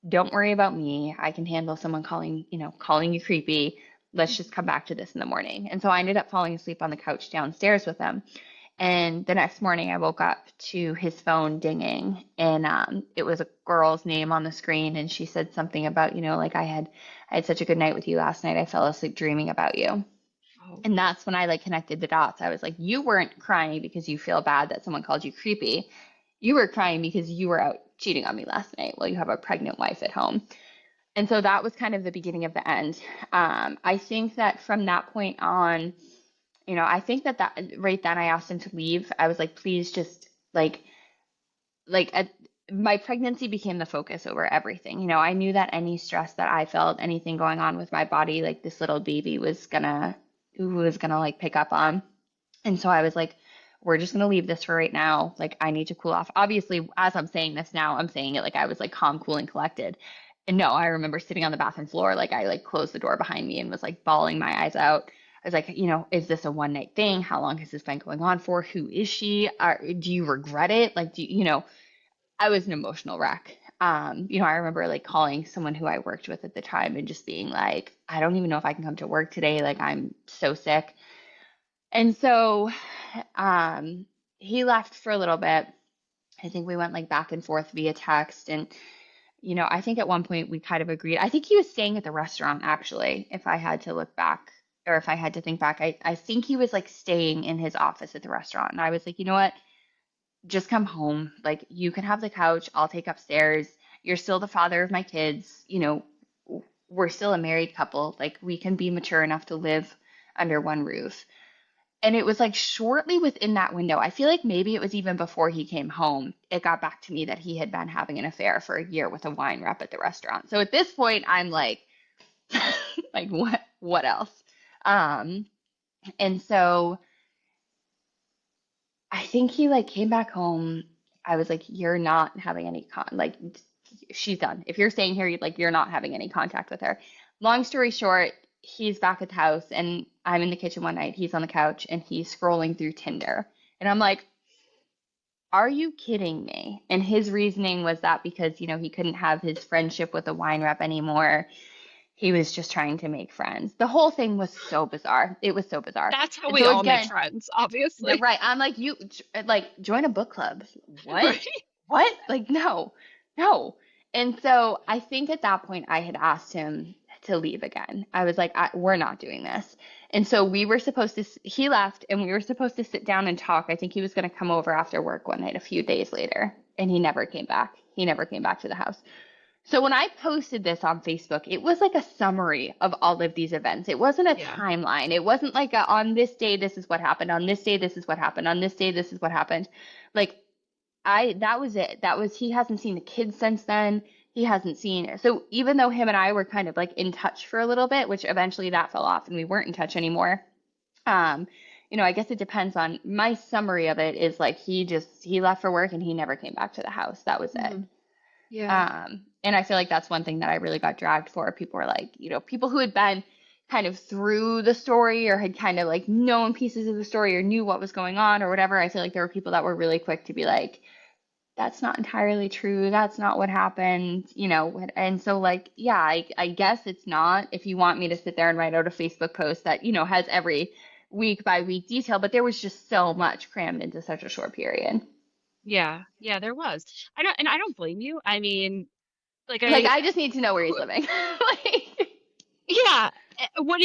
Don't worry about me. I can handle someone calling you creepy. Let's just come back to this in the morning. And so I ended up falling asleep on the couch downstairs with him. And the next morning, I woke up to his phone dinging, and it was a girl's name on the screen, and she said something about, like I had such a good night with you last night. I fell asleep dreaming about you. Oh, And that's when I like connected the dots. I was like, you weren't crying because you feel bad that someone called you creepy. You were crying because you were out cheating on me last night while you have a pregnant wife at home. And so that was kind of the beginning of the end. I think that from that point on, I think that right then I asked him to leave. I was like, please just like at, my pregnancy became the focus over everything. I knew that any stress that I felt, anything going on with my body, like this little baby was gonna like pick up on. And so I was like, we're just gonna leave this for right now. Like I need to cool off. Obviously, as I'm saying this now, I'm saying it like I was like calm, cool, and collected. And no, I remember sitting on the bathroom floor, like I like closed the door behind me and was like bawling my eyes out. I was like, is this a one night thing? How long has this been going on for? Who is she? Do you regret it? Like, I was an emotional wreck. I remember like calling someone who I worked with at the time and just being like, I don't even know if I can come to work today. Like, I'm so sick. And so, um, he left for a little bit. I think we went like back and forth via text, and I think at one point we kind of agreed. I think he was staying at the restaurant actually, if I had to look back or if I had to think back. I think he was like staying in his office at the restaurant. And I was like, you know what? Just come home. Like you can have the couch. I'll take upstairs. You're still the father of my kids. We're still a married couple. Like we can be mature enough to live under one roof. And it was like shortly within that window, I feel like maybe it was even before he came home, it got back to me that he had been having an affair for a year with a wine rep at the restaurant. So at this point, I'm like, like what else? Um, and so I think he like came back home. I was like, you're not having any like she's done. If you're staying here, you're not having any contact with her. Long story short, he's back at the house and I'm in the kitchen one night. He's on the couch and he's scrolling through Tinder. And I'm like, are you kidding me? And his reasoning was that because, he couldn't have his friendship with the wine rep anymore. He was just trying to make friends. The whole thing was so bizarre. It was so bizarre. That's how And we so all make again, friends, obviously. right. I'm like, you like join a book club. What? Right? What? Like, no, no. And so I think at that point I had asked him to leave again. I was like, we're not doing this. And so we were supposed to, he left and we were supposed to sit down and talk. I think he was going to come over after work one night a few days later and he never came back. He never came back to the house. So when I posted this on Facebook, it was like a summary of all of these events. It wasn't a Yeah. timeline. It wasn't like on this day, this is what happened. On this day, this is what happened. On this day, this is what happened. Like that was it. He hasn't seen the kids since then. He hasn't seen, so even though him and I were kind of like in touch for a little bit, which eventually that fell off and we weren't in touch anymore. Um, I guess it depends on my summary of it is like he left for work and he never came back to the house. That was it. Hmm. Yeah. And I feel like that's one thing that I really got dragged for. People were like, people who had been kind of through the story or had kind of like known pieces of the story or knew what was going on or whatever. I feel like there were people that were really quick to be like, that's not entirely true. That's not what happened, And so like, yeah, I guess it's not if you want me to sit there and write out a Facebook post that, has every week by week detail, but there was just so much crammed into such a short period. Yeah. Yeah, there was. I don't blame you. I mean, like Like I I just need to know where he's living. Like yeah, what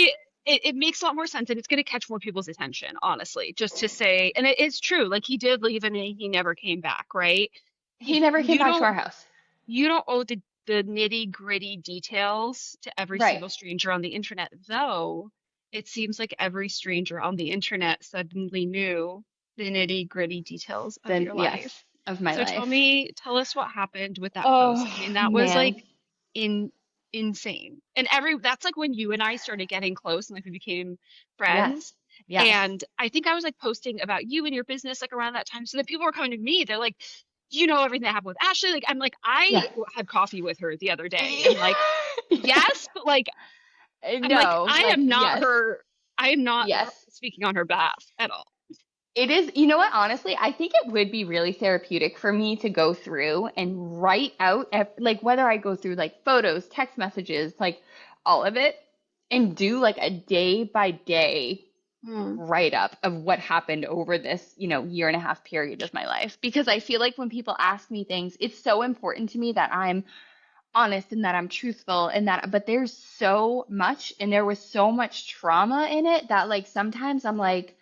it makes a lot more sense and it's going to catch more people's attention, honestly, just to say, and it is true, like he did leave and he never came back, right? he never came You back to our don't house. you don't owe the nitty-gritty details to every Right. single stranger on the internet, though it seems like every stranger on the internet suddenly knew the nitty-gritty details of Then your life. yes, of my So life. tell us what happened with that post. Oh I mean, that was man. like in insane. And that's like when you and I started getting close and like we became Yes. friends. Yes. And I think I was like posting about you and your business like around that time. So that people were coming to me. They're like, everything that happened with Ashley? Like, I'm like, Yeah. I had coffee with her the other day. And like, yes, but like, I'm like, No, like yes. I am not Yes. speaking on her behalf at all. It is, you know what, honestly, I think it would be really therapeutic for me to go through and write out, like, whether I go through like photos, text messages, like all of it, and do like a day by day Hmm. write up of what happened over this, year and a half period of my life. Because I feel like when people ask me things, it's so important to me that I'm honest and that I'm truthful and that, but there's so much and there was so much trauma in it that like sometimes I'm like,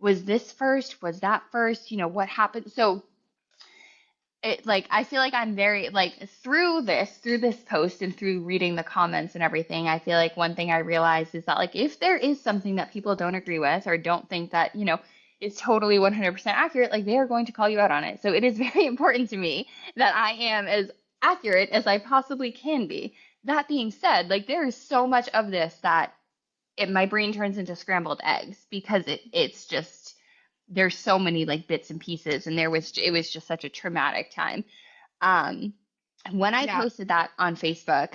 was this first? Was that first? What happened? So it like I feel like I'm very like through this post and through reading the comments and everything, I feel like one thing I realized is that like if there is something that people don't agree with or don't think that, is totally 100% accurate, like they are going to call you out on it. So it is very important to me that I am as accurate as I possibly can be. That being said, like there is so much of this that my brain turns into scrambled eggs because it's just there's so many like bits and pieces and it was just such a traumatic time. um when I Yeah. posted that on Facebook,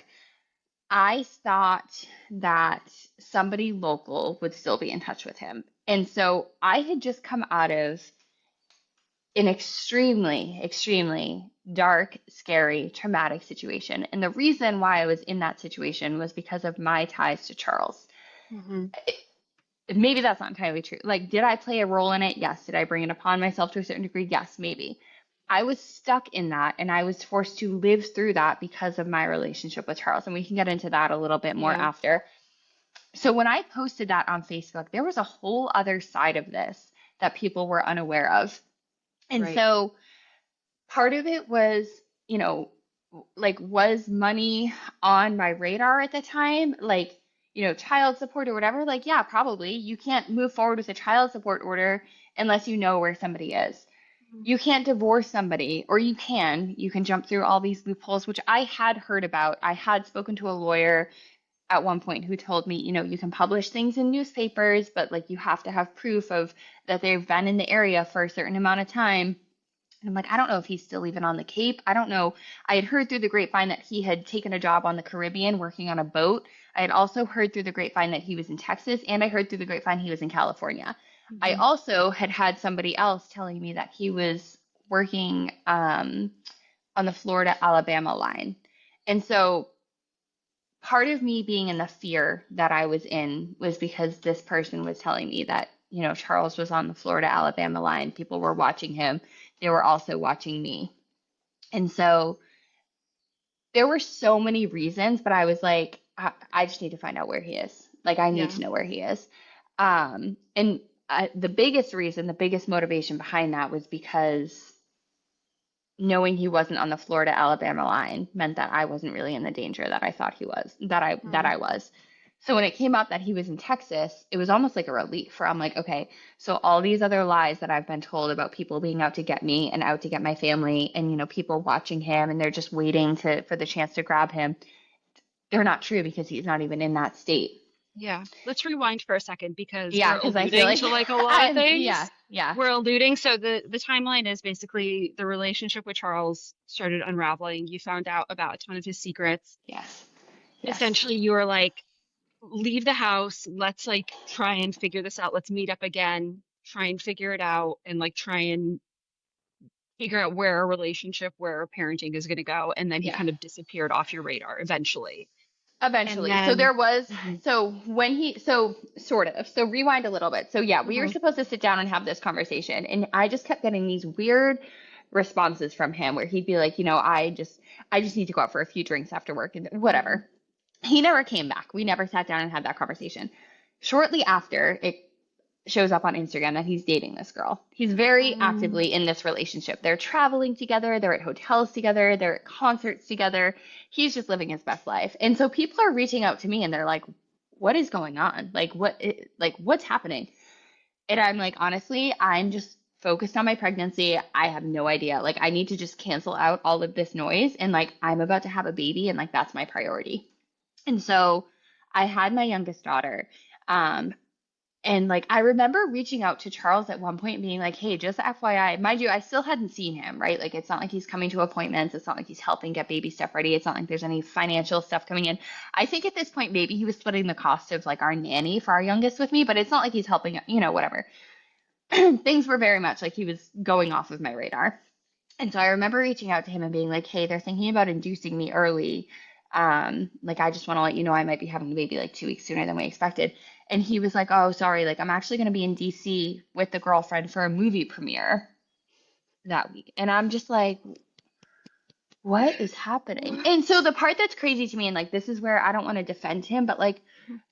I thought that somebody local would still be in touch with him, and so I had just come out of an extremely dark, scary, traumatic situation, and the reason why I was in that situation was because of my ties to Charles. Hmm. Maybe that's not entirely true. Like, did I play a role in it? Yes. Did I bring it upon myself to a certain degree? Yes, maybe. I was stuck in that and I was forced to live through that because of my relationship with Charles. And we can get into that a little bit more Yeah. after. So when I posted that on Facebook, there was a whole other side of this that people were unaware of. And Right. so part of it was, you know, like, was money on my radar at the time? Like, child support or whatever? Like, yeah, probably. You can't move forward with a child support order unless you know where somebody is. Mhm. You can't divorce somebody, or you can jump through all these loopholes, which I had heard about. I had spoken to a lawyer at one point who told me, you can publish things in newspapers, but like you have to have proof of that they've been in the area for a certain amount of time. And I'm like, I don't know if he's still even on the Cape. I don't know. I had heard through the grapevine that he had taken a job on the Caribbean working on a boat. I had also heard through the grapevine that he was in Texas, and I heard through the grapevine he was in California. I Mhm. also had somebody else telling me that he was working on the Florida Alabama line. And so part of me being in the fear that I was in was because this person was telling me that, Charles was on the Florida Alabama line. People were watching him. They were also watching me. And so there were so many reasons, but I was like, I just need to find out where he is. Like, I need Yeah. to know where he is. And the biggest reason, the biggest motivation behind that was because knowing he wasn't on the Florida Alabama line meant that I wasn't really in the danger that I thought he was, that I Mm. was. So when it came up that he was in Texas, it was almost like a relief. For I'm like, okay, so all these other lies that I've been told about people being out to get me and out to get my family, and people watching him and they're just waiting for the chance to grab him, they're not true because he's not even in that state. Yeah. Let's rewind for a second because Yeah, we're because I feel alluding like to like a lot of yeah, things. yeah, We're alluding. So the timeline is basically the relationship with Charles started unraveling. You found out about a ton of his secrets. yes, yes, Essentially, you were like, leave the house. Let's like try and figure this out. Let's meet up again, try and figure it out, and like try and figure out where a relationship, where parenting is going to go. And then he yeah. kind of disappeared off your radar eventually. And Eventually. So then, there was, mhm, so when he, so sort of, so rewind a little bit. So yeah, we were mhm, supposed to sit down and have this conversation. And I just kept getting these weird responses from him where he'd be like, I just need to go out for a few drinks after work and mhm, whatever. He never came back. We never sat down and had that conversation. Shortly after, it shows up on Instagram that he's dating this girl. He's very um, actively in this relationship. They're traveling together, they're at hotels together, they're at concerts together. He's just living his best life. And so people are reaching out to me and they're like, "What is going on? Like what's happening?" And I'm like, "Honestly, I'm just focused on my pregnancy. I have no idea. Like I need to just cancel out all of this noise and like I'm about to have a baby and like that's my priority." And so I had my youngest daughter. Um, and like I remember reaching out to Charles at one point and being like, "Hey, just FYI, mind you, I still hadn't seen him, right? Like it's not like he's coming to appointments, it's not like he's helping get baby stuff ready, it's not like there's any financial stuff coming in. I think at this point maybe he was splitting the cost of like our nanny for our youngest with me, but it's not like he's helping, whatever." Things were very much like he was going off of my radar. And so I remember reaching out to him and being like, "Hey, they're thinking about inducing me early. Like I just want to let you know I might be having the baby like 2 weeks sooner than we expected." And he was like, "Oh, sorry, like I'm actually gonna be in DC with the girlfriend for a movie premiere that week." And I'm just like, what is happening? And so the part that's crazy to me, and like this is where I don't want to defend him, but like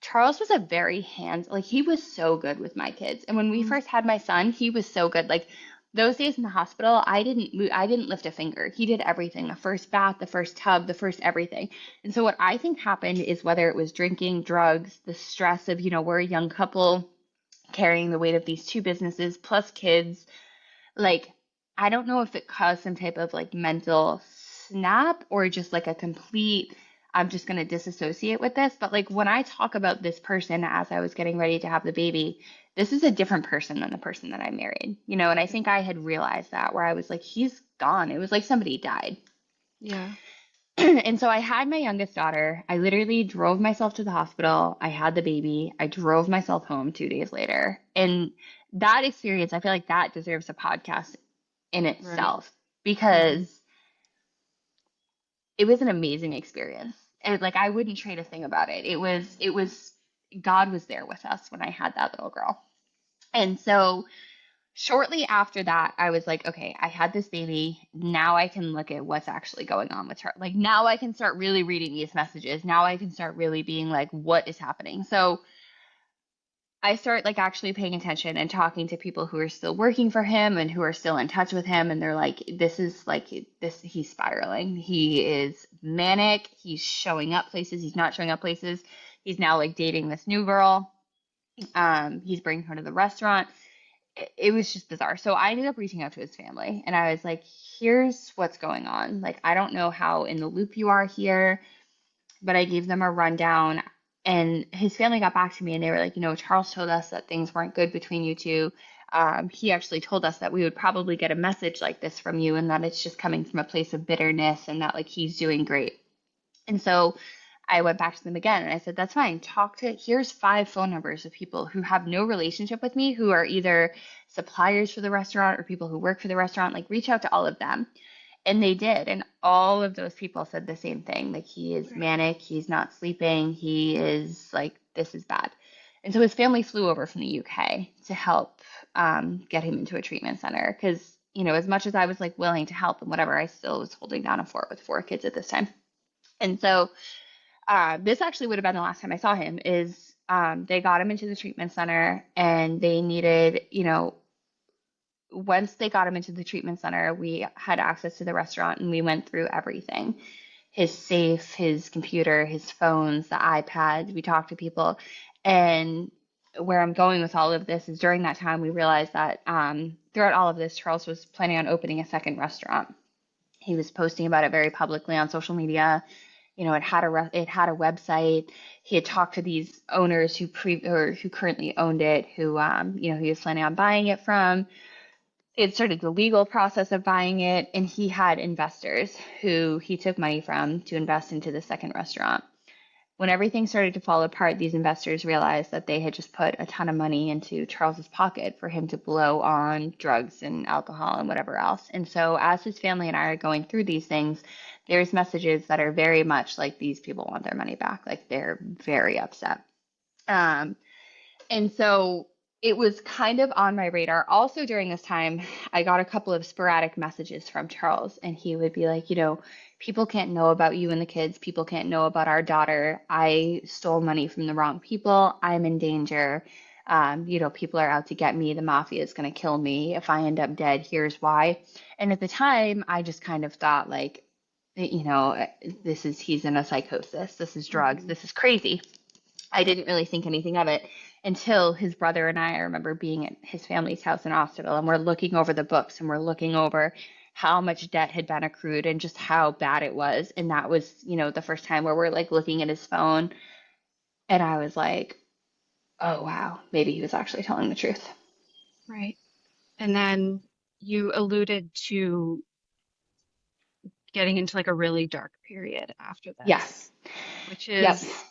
Charles was a very like he was so good with my kids. And when we mhm, first had my son, he was so good. Like those days in the hospital, I didn't lift a finger. He did everything. The first bath, the first tub, the first everything. And so what I think happened is whether it was drinking, drugs, the stress of, we're a young couple carrying the weight of these two businesses plus kids, like I don't know if it caused some type of like mental snap or just like a complete I'm just going to disassociate with this, but like when I talk about this person as I was getting ready to have the baby, this is a different person than the person that I married, and I think I had realized that where I was like he's gone. It was like somebody died. yeah, And so I had my youngest daughter. I literally drove myself to the hospital. I had the baby. I drove myself home 2 days later. And that experience, I feel like that deserves a podcast in right, itself mhm, because it was an amazing experience. And like I wouldn't trade a thing about it. God was there with us when I had that little girl. And so shortly after that, I was like, okay, I had this baby. Now I can look at what's actually going on with her. Like, now I can start really reading these messages. Now I can start really being like, what is happening? So I start like actually paying attention and talking to people who are still working for him and who are still in touch with him. And they're like, this is like this, he's spiraling. He is manic. He's showing up places. He's not showing up places. He's now like dating this new girl. He's bringing her to the restaurant. It was just bizarre. So I ended up reaching out to his family and I was like, here's what's going on. Like, I don't know how in the loop you are here, but I gave them a rundown. And his family got back to me and they were like, Charles told us that things weren't good between you two. He actually told us that we would probably get a message like this from you and that it's just coming from a place of bitterness and that like he's doing great. And so I went back to them again and I said, that's fine. Here's 5 phone numbers of people who have no relationship with me, who are either suppliers for the restaurant or people who work for the restaurant. Like, reach out to all of them. And they did. And all of those people said the same thing. Like, he is Right. manic. He's not sleeping. He is like, this is bad. And so his family flew over from the UK to help get him into a treatment center. Because, as much as I was like willing to help and whatever, I still was holding down a fort with 4 kids at this time. And so this actually would have been the last time I saw him is they got him into the treatment center and they needed, once they got him into the treatment center, we had access to the restaurant and we went through everything. His safe, his computer, his phones, the iPads, we talked to people. And where I'm going with all of this is during that time, we realized that throughout all of this, Charles was planning on opening a second restaurant. He was posting about it very publicly on social media. It had a website. He had talked to these owners who currently owned it, who he was planning on buying it from. He had started the legal process of buying it, and he had investors who he took money from to invest into the second restaurant. When everything started to fall apart, these investors realized that they had just put a ton of money into Charles's pocket for him to blow on drugs and alcohol and whatever else. And so, as his family and I are going through these things, there's messages that are very much like these people want their money back. Like, they're very upset. Um, and so it was kind of on my radar. Also, during this time, I got a couple of sporadic messages from Charles, and he would be like, people can't know about you and the kids. People can't know about our daughter. I stole money from the wrong people. I'm in danger. People are out to get me. The mafia is going to kill me. If I end up dead, here's why. And at the time, I just kind of thought, like, he's in a psychosis. This is drugs. Hmm. This is crazy. I didn't really think anything of it until his brother and I remember being at his family's house in Osterville, and we're looking over the books and we're looking over how much debt had been accrued and just how bad it was. And that was, the first time where we're like looking at his phone. And I was like, oh, wow, maybe he was actually telling the truth. Right. And then you alluded to getting into like a really dark period after this, Yes. which Yep. is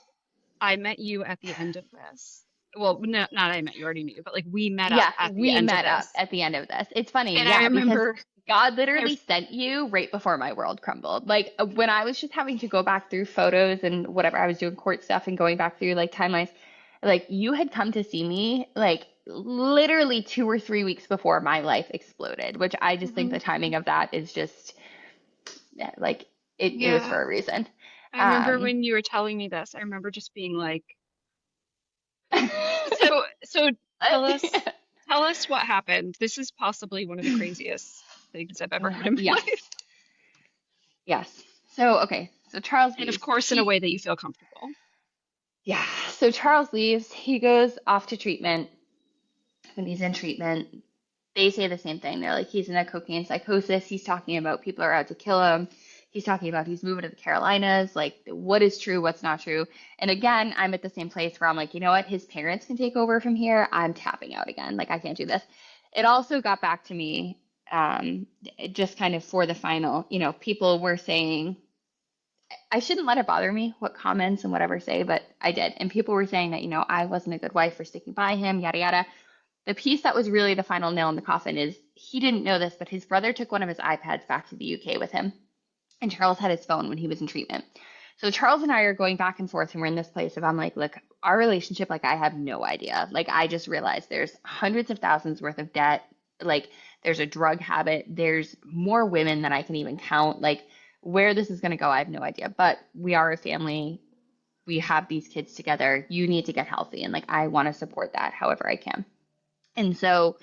I met you at the end of this. Well, no, not I met you, already knew, but like we met up Yeah, at the we end of met up this. at the end of this. It's funny, And I yeah, because remember God I literally sent you right before my world crumbled. Like, when I was just having to go back through photos and whatever, I was doing court stuff and going back through like timelines, like, you had come to see me like literally 2 or 3 weeks before my life exploded, which I just think the Mhm. timing of that is just, yeah, like, it was Yeah, for a reason. I remember Um, when you were telling me this, I remember just being like, so tell us what happened. This is possibly one of the craziest things I've ever heard in my yes, life. yes. So, okay, so Charles And of leaves. course, in a way that you feel comfortable. Yeah. So Charles leaves. He goes off to treatment. When he's in treatment, they say the same thing. They're like, he's in a cocaine psychosis. He's talking about people are out to kill him. He's talking about he's moving to the Carolinas. Like, what is true? What's not true? And again, I'm at the same place where I'm like, you know what? His parents can take over from here. I'm tapping out again. Like, I can't do this. It also got back to me, just kind of for the final, people were saying, I shouldn't let it bother me what comments and whatever say, but I did. And people were saying that, I wasn't a good wife for sticking by him, yada, yada. The piece that was really the final nail in the coffin is he didn't know this, but his brother took one of his iPads back to the UK with him. And Charles had his phone when he was in treatment. So Charles and I are going back and forth, and we're in this place of I'm like, look, our relationship, like, I have no idea. Like, I just realized there's hundreds of thousands worth of debt. like there's a drug habit. There's more women than I can even count. Like where this is going to go, I have no idea. But we are a family. We have these kids together. You need to get healthy. And like I want to support that however I can. And so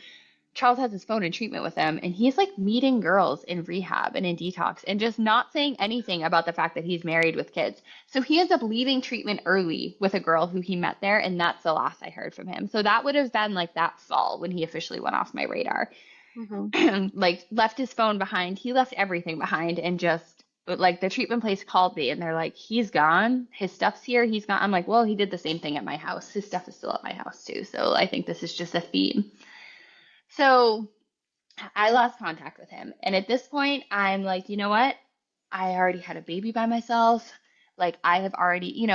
Charles has his phone in treatment with him, and he's like meeting girls in rehab and in detox and just not saying anything about the fact that he's married with kids. So he ends up leaving treatment early with a girl who he met there, and that's the last I heard from him. So that would have been like that fall when he officially went off my radar. Hmm. Like left his phone behind. He left everything behind and just like the treatment place called me and they're like, he's gone. His stuff's here. He's gone. I'm like, well, he did the same thing at my house. His stuff is still at my house too. So I think this is just a theme. So I lost contact with him. And at this point, I'm like, you know what? I already had a baby by myself. Like, I have already,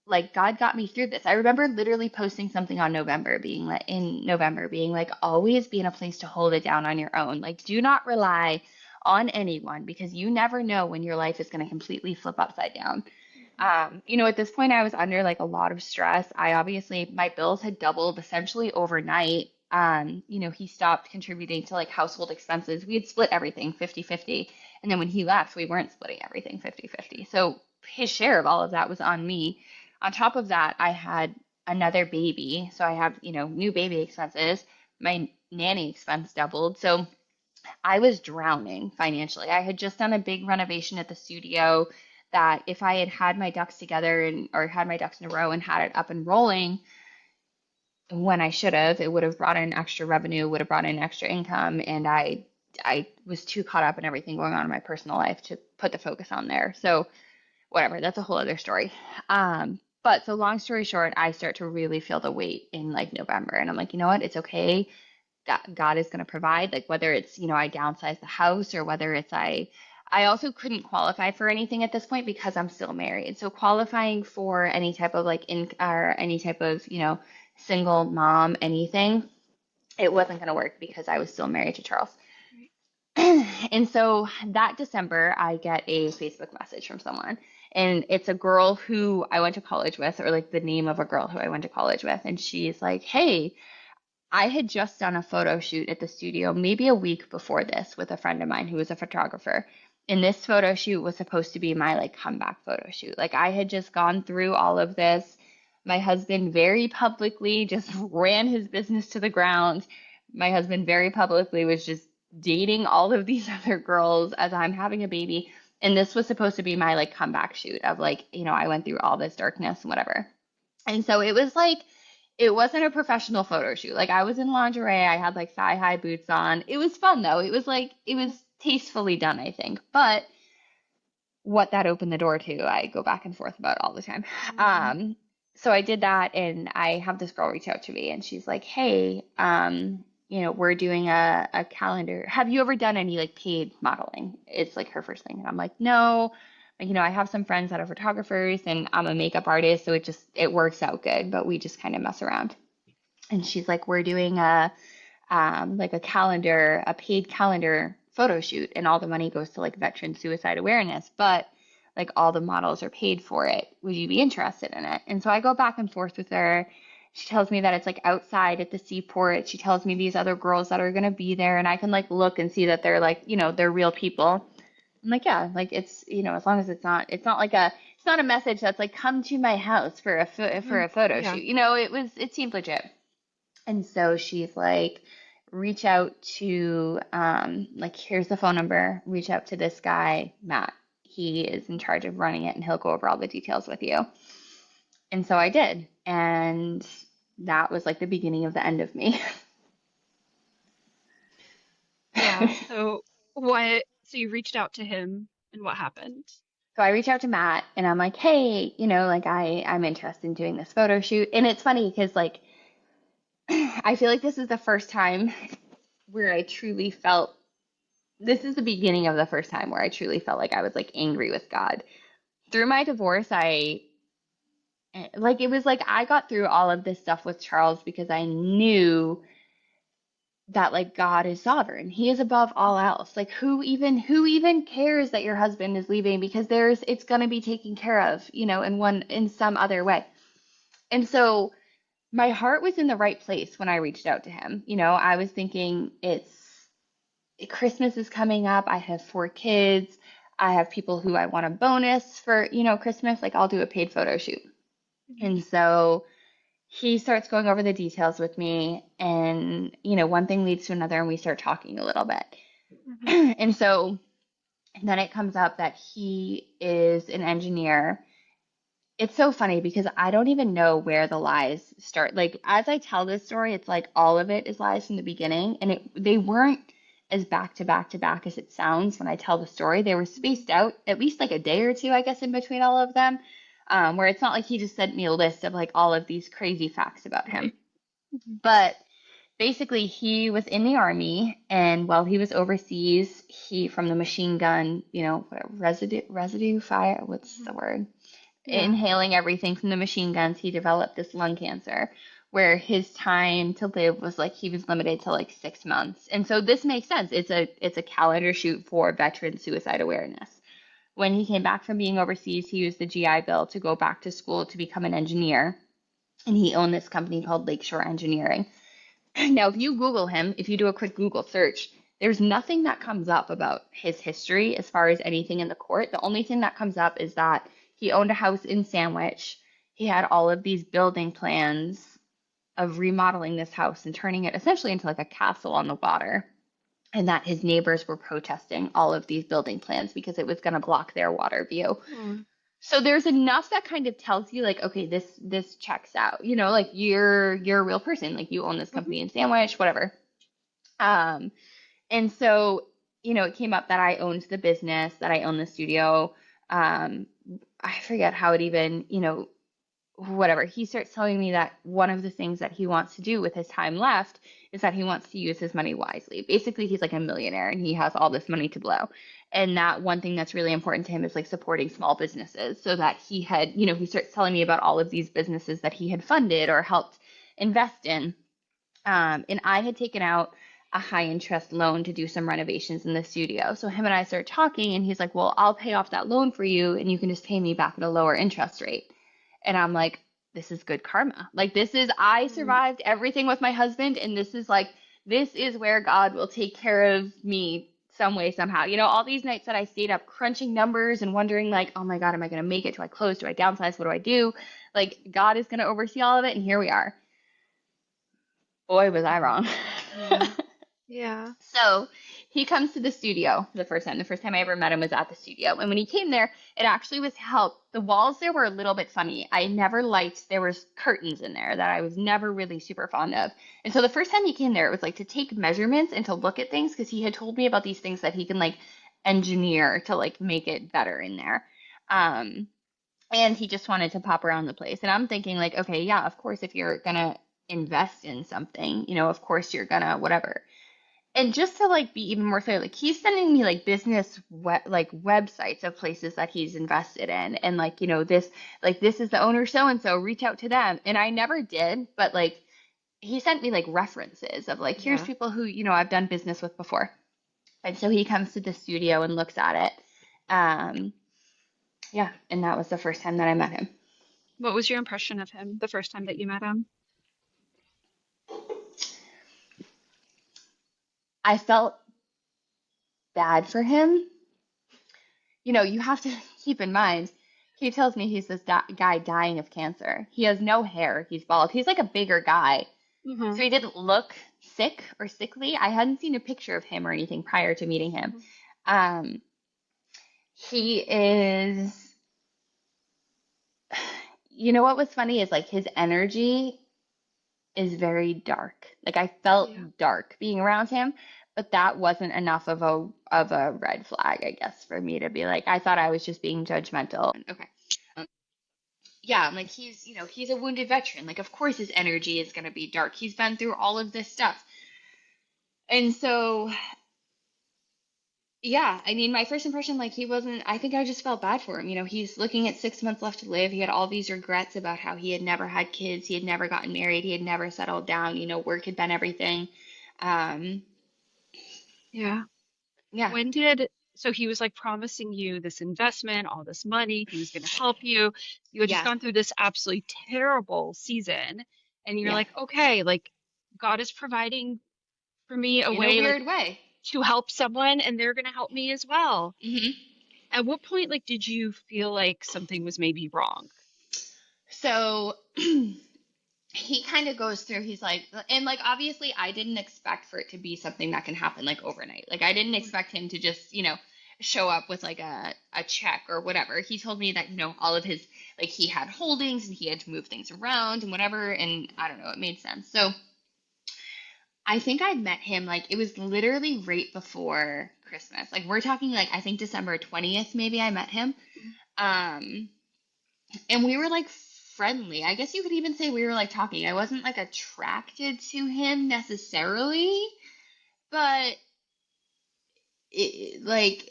like God got me through this. I remember literally posting something on November, being like, in November, being like, always be in a place to hold it down on your own. Like, do not rely on anyone because you never know when your life is going to completely flip upside down. At this point, I was under like a lot of stress. My bills had doubled essentially overnight. He stopped contributing to like household expenses. We had split everything 50-50. And then when he left, we weren't splitting everything 50-50. So his share of all of that was on me. On top of that, I had another baby. So I have, new baby expenses. My nanny expense doubled. So I was drowning financially. I had just done a big renovation at the studio that if I had had my ducks together and or had my ducks in a row and had it up and rolling when I should have, it would have brought in extra revenue, would have brought in extra income, and I was too caught up in everything going on in my personal life to put the focus on there. So whatever, that's a whole other story. But so long story short, I start to really feel the weight in like November, and I'm like, you know what? It's okay. God is going to provide, like whether it's, I downsize the house or whether it's I also couldn't qualify for anything at this point because I'm still married. So qualifying for any type of like in or any type of, single mom anything, it wasn't going to work because I was still married to Charles. Right. And so that December, I get a Facebook message from someone. And it's a girl who I went to college with, or like the name of a girl who I went to college with. And she's like, hey, I had just done a photo shoot at the studio maybe a week before this with a friend of mine who was a photographer. And this photo shoot was supposed to be my like comeback photo shoot. Like I had just gone through all of this. My husband very publicly just ran his business to the ground. My husband very publicly was just dating all of these other girls as I'm having a baby. And this was supposed to be my like comeback shoot of like, I went through all this darkness and whatever. And so it was like, it wasn't a professional photo shoot. Like I was in lingerie, I had like thigh-high boots on. It was fun though. It was tastefully done, I think. But what that opened the door to, I go back and forth about all the time. Hmm. So I did that and I have this girl reach out to me and she's like, hey, we're doing a calendar. Have you ever done any like paid modeling? It's like her first thing. And I'm like, no. Like, I have some friends that are photographers and I'm a makeup artist, so it works out good, but we just kind of mess around. And she's like, we're doing like a calendar, a paid calendar photo shoot, and all the money goes to like veteran suicide awareness, but like all the models are paid for it. Would you be interested in it? And so I go back and forth with her. She tells me that it's like outside at the seaport. She tells me these other girls that are going to be there, and I can like look and see that they're like, they're real people. I'm like, yeah, like it's, as long as it's not like it's not a message that's like, come to my house for Hmm. for a photo Yeah. shoot. It seemed legit. And so she's like, reach out to, like, here's the phone number, reach out to this guy, Matt. He is in charge of running it and he'll go over all the details with you. And so I did. And that was like the beginning of the end of me. Yeah. So so you reached out to him and what happened? So I reach out to Matt and I'm like, hey, like I'm interested in doing this photo shoot. And it's funny because like I feel like this is the first time where I truly felt this is the beginning of the first time where I truly felt like I was like angry with God. Through my divorce, it was like I got through all of this stuff with Charles because I knew that like God is sovereign. He is above all else. Like who even cares that your husband is leaving because it's going to be taken care of, in some other way. And so my heart was in the right place when I reached out to him. I was thinking Christmas is coming up. I have 4 kids. I have people who I want a bonus for, Christmas. Like I'll do a paid photo shoot. Mhm. And so he starts going over the details with me, and one thing leads to another, and we start talking a little bit. Mhm. And so then it comes up that he is an engineer. It's so funny because I don't even know where the lies start. Like as I tell this story, it's like all of it is lies from the beginning, and they weren't as back to back to back as it sounds when I tell the story. They were spaced out at least like a day or two, I guess, in between all of them, where it's not like he just sent me a list of like all of these crazy facts about him. Right. Mhm. But basically, he was in the army, and while he was overseas, he from the machine gun, residue fire. What's the Mhm. word? Yeah. Inhaling everything from the machine guns, he developed this lung cancer where his time to live was like he was limited to like 6 months. And so this makes sense. It's a calendar shoot for veteran suicide awareness. When he came back from being overseas, he used the GI Bill to go back to school to become an engineer. And he owned this company called Lakeshore Engineering. Now, if you Google him, if you do a quick Google search, there's nothing that comes up about his history as far as anything in the court. The only thing that comes up is that he owned a house in Sandwich. He had all of these building plans of remodeling this house and turning it essentially into like a castle on the water, and that his neighbors were protesting all of these building plans because it was going to block their water view. Mm. So there's enough that kind of tells you like, okay, this checks out. Like you're a real person. Like you own this Mhm. company in Sandwich, whatever. Um, and so, it came up that I owned the business, that I owned the studio. Um, I forget how it even, whatever. He starts telling me that one of the things that he wants to do with his time left is that he wants to use his money wisely. Basically, he's like a millionaire and he has all this money to blow. And that one thing that's really important to him is like supporting small businesses. So that he starts telling me about all of these businesses that he had funded or helped invest in. And I had taken out a high interest loan to do some renovations in the studio. So him and I started talking, and he's like, well, I'll pay off that loan for you, and you can just pay me back at a lower interest rate. And I'm like, this is good karma. Like, I Mm. survived everything with my husband, and this is where God will take care of me some way, somehow. All these nights that I stayed up crunching numbers and wondering, like, oh my God, am I going to make it? Do I close? Do I downsize? What do I do? Like, God is going to oversee all of it, and here we are. Boy, was I wrong. Yeah. Yeah. So he comes to the studio the first time. The first time I ever met him was at the studio. And when he came there, it actually was help. The walls there were a little bit funny. I never liked, there was curtains in there that I was never really super fond of. And so the first time he came there, it was like to take measurements and to look at things because he had told me about these things that he can like engineer to like make it better in there. Um, and he just wanted to pop around the place. And I'm thinking like, okay, yeah, of course, if you're gonna invest in something, of course you're gonna whatever. And just to like be even more clear, like he's sending me like like websites of places that he's invested in, and like this is the owner so and so, reach out to them. And I never did, but like he sent me like references of like here's Yeah. people who I've done business with before. And so he comes to the studio and looks at it. Um, yeah, and that was the first time that I met him. What was your impression of him the first time that you met him? I felt bad for him. You have to keep in mind, he tells me he's this guy dying of cancer. He has no hair. He's bald. He's like a bigger guy. Mm-hmm. So he didn't look sick or sickly. I hadn't seen a picture of him or anything prior to meeting him. Um, he is, what was funny is like his energy is very dark. Like I Yeah. felt dark being around him, but that wasn't enough of a red flag, I guess, for me to be like, I thought I was just being judgmental. Okay. Yeah, I'm like he's a wounded veteran. Like of course his energy is going to be dark. He's been through all of this stuff. And so yeah, I mean my first impression like he wasn't I think I just felt bad for him. He's looking at 6 months left to live. He had all these regrets about how he had never had kids, he had never gotten married, he had never settled down, work had been everything. Um Yeah. yeah. When did, so he was like promising you this investment, all this money, he was going to help you. You had just Yeah. gone through this absolutely terrible season. and you're Yeah. like, okay, like God is providing for me a In a way like weird way. to help someone and they're going to help me as well. Hmm. At what point like did you feel like something was maybe wrong? So he kind of goes through, he's like, and like, obviously, I didn't expect for it to be something that can happen like overnight. Like, I didn't expect him to just, show up with like a check or whatever. He told me that, all of his, like, he had holdings and he had to move things around and whatever. And I don't know, it made sense. So I think I met him, like, it was literally right before Christmas. Like, we're talking, like, I think December 20th, maybe I met him. Um, and we were like friendly. I guess you could even say we were like talking. I wasn't like attracted to him necessarily, but like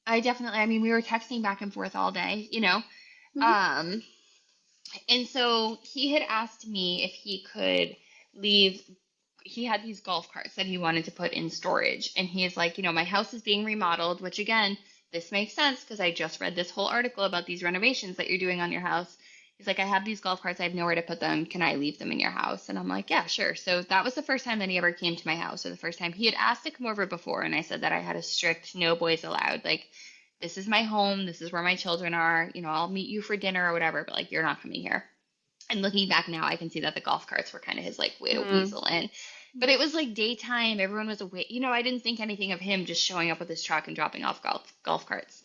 I definitely, I mean, we were texting back and forth all day. Mhm. Um, and so he had asked me if he could leave. He had these golf carts that he wanted to put in storage. And he is like, my house is being remodeled, which again, this makes sense because I just read this whole article about these renovations that you're doing on your house. He's like, I have these golf carts. I have nowhere to put them. Can I leave them in your house? And I'm like, yeah, sure. So that was the first time that he ever came to my house, or the first time he had asked to come over before. And I said that I had a strict no boys allowed. Like, this is my home. This is where my children are. I'll meet you for dinner or whatever, but like, you're not coming here. And looking back now, I can see that the golf carts were kind of his like way to Mm. weasel in. But it was like daytime, everyone was away. I didn't think anything of him just showing up with his truck and dropping off golf carts.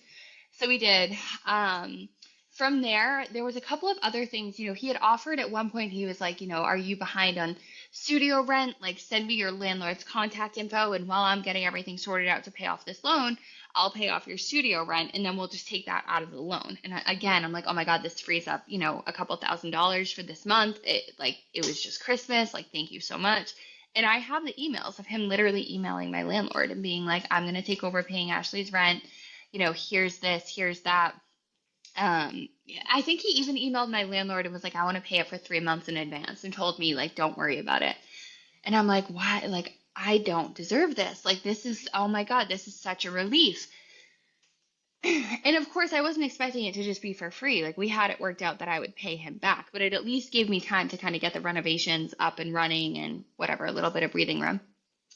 So we did. Um, from there was a couple of other things. He had offered at one point. He was like, are you behind on studio rent? Like, send me your landlord's contact info, and while I'm getting everything sorted out to pay off this loan, I'll pay off your studio rent, and then we'll just take that out of the loan. And again, I'm like, oh my God, this frees up, a couple $1,000s for this month. It was just Christmas. Like, thank you so much. And I have the emails of him literally emailing my landlord and being like, I'm going to take over paying Ashley's rent. Here's this, here's that. I think he even emailed my landlord and was like, I want to pay it for 3 months in advance, and told me, like, don't worry about it. And I'm like, why? Like, I don't deserve this. Like, this is, oh my God, this is such a relief. And of course, I wasn't expecting it to just be for free. Like, we had it worked out that I would pay him back, but it at least gave me time to kind of get the renovations up and running and whatever, a little bit of breathing room.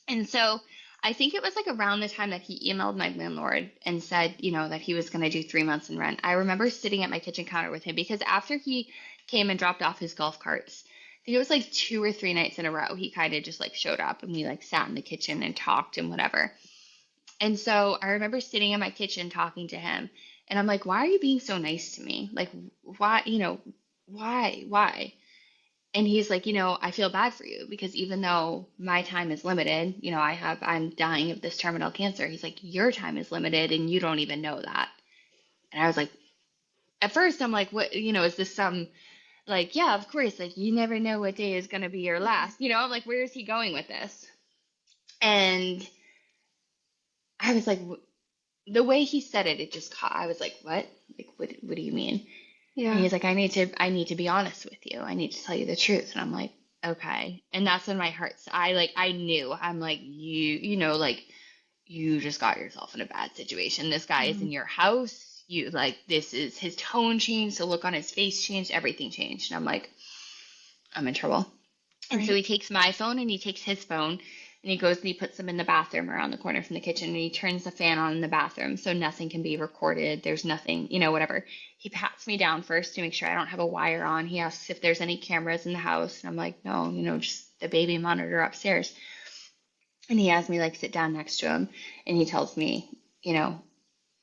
And so I think it was like around the time that he emailed my landlord and said, that he was going to do 3 months in rent. I remember sitting at my kitchen counter with him because after he came and dropped off his golf carts, I think it was like 2 or 3 nights in a row, he kind of just like showed up and we like sat in the kitchen and talked and whatever. And so I remember sitting in my kitchen talking to him, and I'm like, why are you being so nice to me? Like, why, why? And he's like, I feel bad for you because even though my time is limited, I'm dying of this terminal cancer. He's like, your time is limited and you don't even know that. And I was like, at first I'm like, what, is this some, like, yeah, of course, like, you never know what day is going to be your last, I'm like, where is he going with this? And I was like, the way he said it, it just caught, I was like, what? Like, what do you mean? And Yeah. he's like, I need to be honest with you. I need to tell you the truth. And I'm like, okay. And that's when my heart's, I knew, I'm like, like, you just got yourself in a bad situation. This guy is Mm. in your house. This is, his tone changed. The look on his face changed. Everything changed. And I'm like, I'm in trouble. And so Right. he takes my phone and he takes his phone and he goes and he puts them in the bathroom around the corner from the kitchen, and he turns the fan on in the bathroom so nothing can be recorded. There's nothing, whatever. He pats me down first to make sure I don't have a wire on. He asks if there's any cameras in the house. And I'm like, no, just the baby monitor upstairs. And he has me like sit down next to him and he tells me, you know,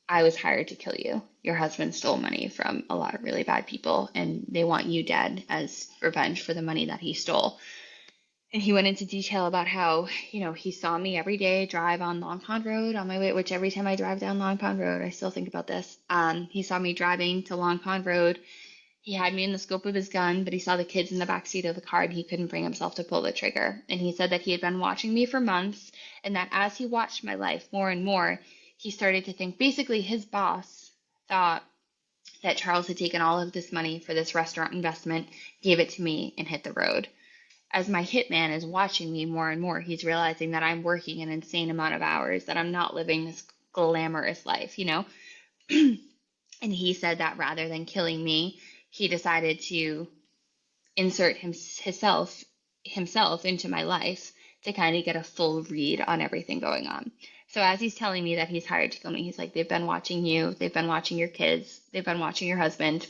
I was hired to kill you. Your husband stole money from a lot of really bad people and they want you dead as revenge for the money that he stole. And he went into detail about how, he saw me every day drive on Long Pond Road on my way, which every time I drive down Long Pond Road, I still think about this. He saw me driving to Long Pond Road. He had me in the scope of his gun, but he saw the kids in the back seat of the car and he couldn't bring himself to pull the trigger. And he said that he had been watching me for months and that as he watched my life more and more, he started to think basically his boss thought that Charles had taken all of this money for this restaurant investment, gave it to me, and hit the road. As my hitman is watching me more and more, he's realizing that I'm working an insane amount of hours, that I'm not living this glamorous life. And he said that rather than killing me, he decided to insert himself into my life to kind of get a full read on everything going on. So as he's telling me that he's hired to kill me, he's like, they've been watching you, they've been watching your kids, they've been watching your husband.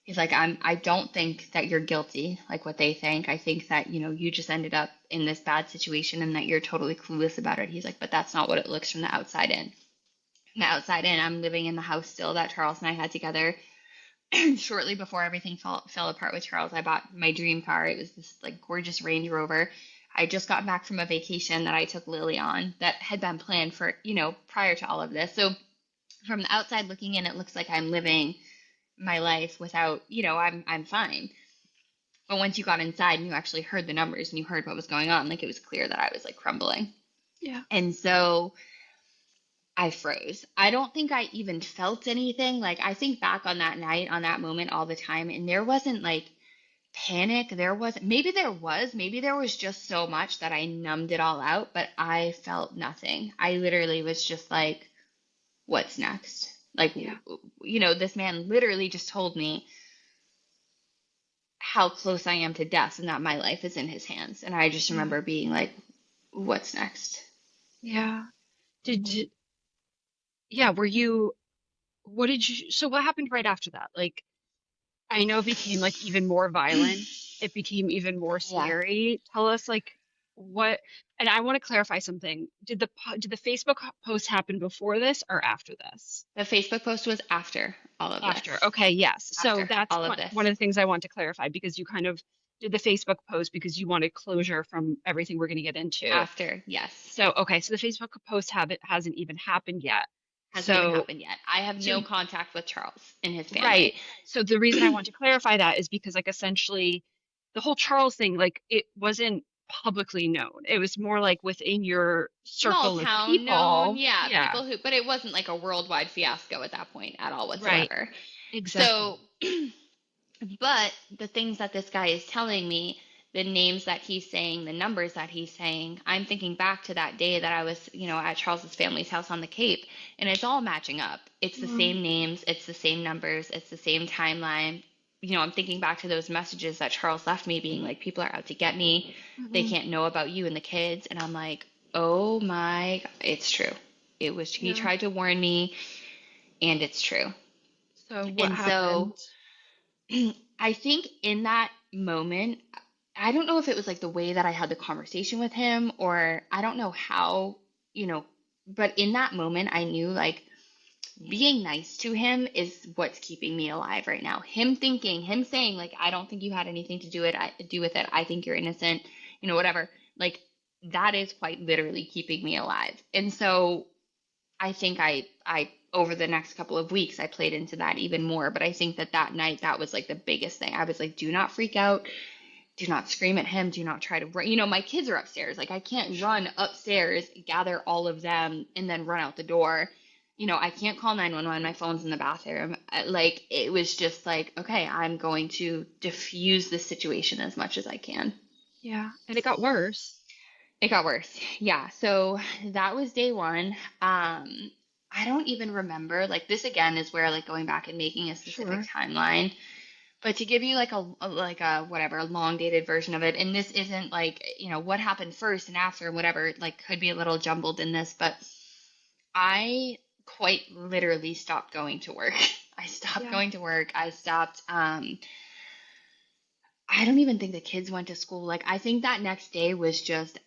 He's like, I don't think that you're guilty, like what they think. I think that, you just ended up in this bad situation and that you're totally clueless about it. He's like, but that's not what it looks from the outside in. From the outside in, I'm living in the house still that Charles and I had together. Shortly before everything fell apart with Charles, I bought my dream car. It was this like gorgeous Range Rover. I just got back from a vacation that I took Lily on that had been planned for, prior to all of this. So from the outside looking in, it looks like I'm living my life without, I'm fine. But once you got inside and you actually heard the numbers and you heard what was going on, like it was clear that I was like crumbling. Yeah. And so I froze. I don't think I even felt anything. Like I think back on that night, on that moment all the time, and there wasn't like panic. Maybe there was just so much that I numbed it all out, but I felt nothing. I literally was just like, what's next? Like, Yeah. this man literally just told me how close I am to death and that my life is in his hands. And I just Yeah. remember being like, what's next? Yeah. Did yeah, were you what did you so what happened right after that? Like I know it became like even more violent. It became even more Yeah. scary. Tell us like what, and I want to clarify something. Did the Facebook post happen before this or after this? The Facebook post was after all of After. this. Okay, yes. So After that's all of one this. of the things I want to clarify because you kind of did the Facebook post because you wanted closure from everything we're going to get into. After, yes. So, okay, so the Facebook post habit hasn't even happened yet. Hasn't even So, happened yet. I have so no contact with Charles and his right. family. So the reason I want to clarify that is because like essentially the whole Charles thing, like it wasn't publicly known. It was more like within your Small circle of town known, people. yeah, Yeah, people who, but it wasn't like a worldwide fiasco at that point at all right. whatsoever. So, Exactly. but the things that this guy is telling me, the names that he's saying, the numbers that he's saying, I'm thinking back to that day that I was, at Charles's family's house on the Cape, and it's all matching up. It's the Mm, same names, it's the same numbers, it's the same timeline. I'm thinking back to those messages that Charles left me being like, people are out to get me. They hmm. can't know about you and the kids. And I'm like, oh my, it's true. He Yeah. tried to warn me, and it's true. So what And so happened? I think in that moment, I don't know if it was like the way that I had the conversation with him, or I don't know how, you know, but in that moment, I knew like being nice to him is what's keeping me alive right now. Him saying like, I don't think you had anything to do with it. I think you're innocent, whatever. Like that is quite literally keeping me alive. And so I think I over the next couple of weeks I played into that even more, but I think that night that was like the biggest thing. I was like, do not freak out, do not scream at him, do not try to run. My kids are upstairs. Like I can't run upstairs, gather all of them and then run out the door. I can't call 911. My phone's in the bathroom. Like it was just like, okay, I'm going to diffuse the situation as much as I can. Yeah. And it got worse. It got worse. Yeah. So that was day one. I don't even remember. Like this again is where like going back and making a specific Sure. timeline. But to give you like a whatever, a long dated version of it, and this isn't like, what happened first and after and whatever, like could be a little jumbled in this, but I quite literally stopped going to work. I stopped Yeah. going to work. I stopped I don't even think the kids went to school. Like, I think that next day was just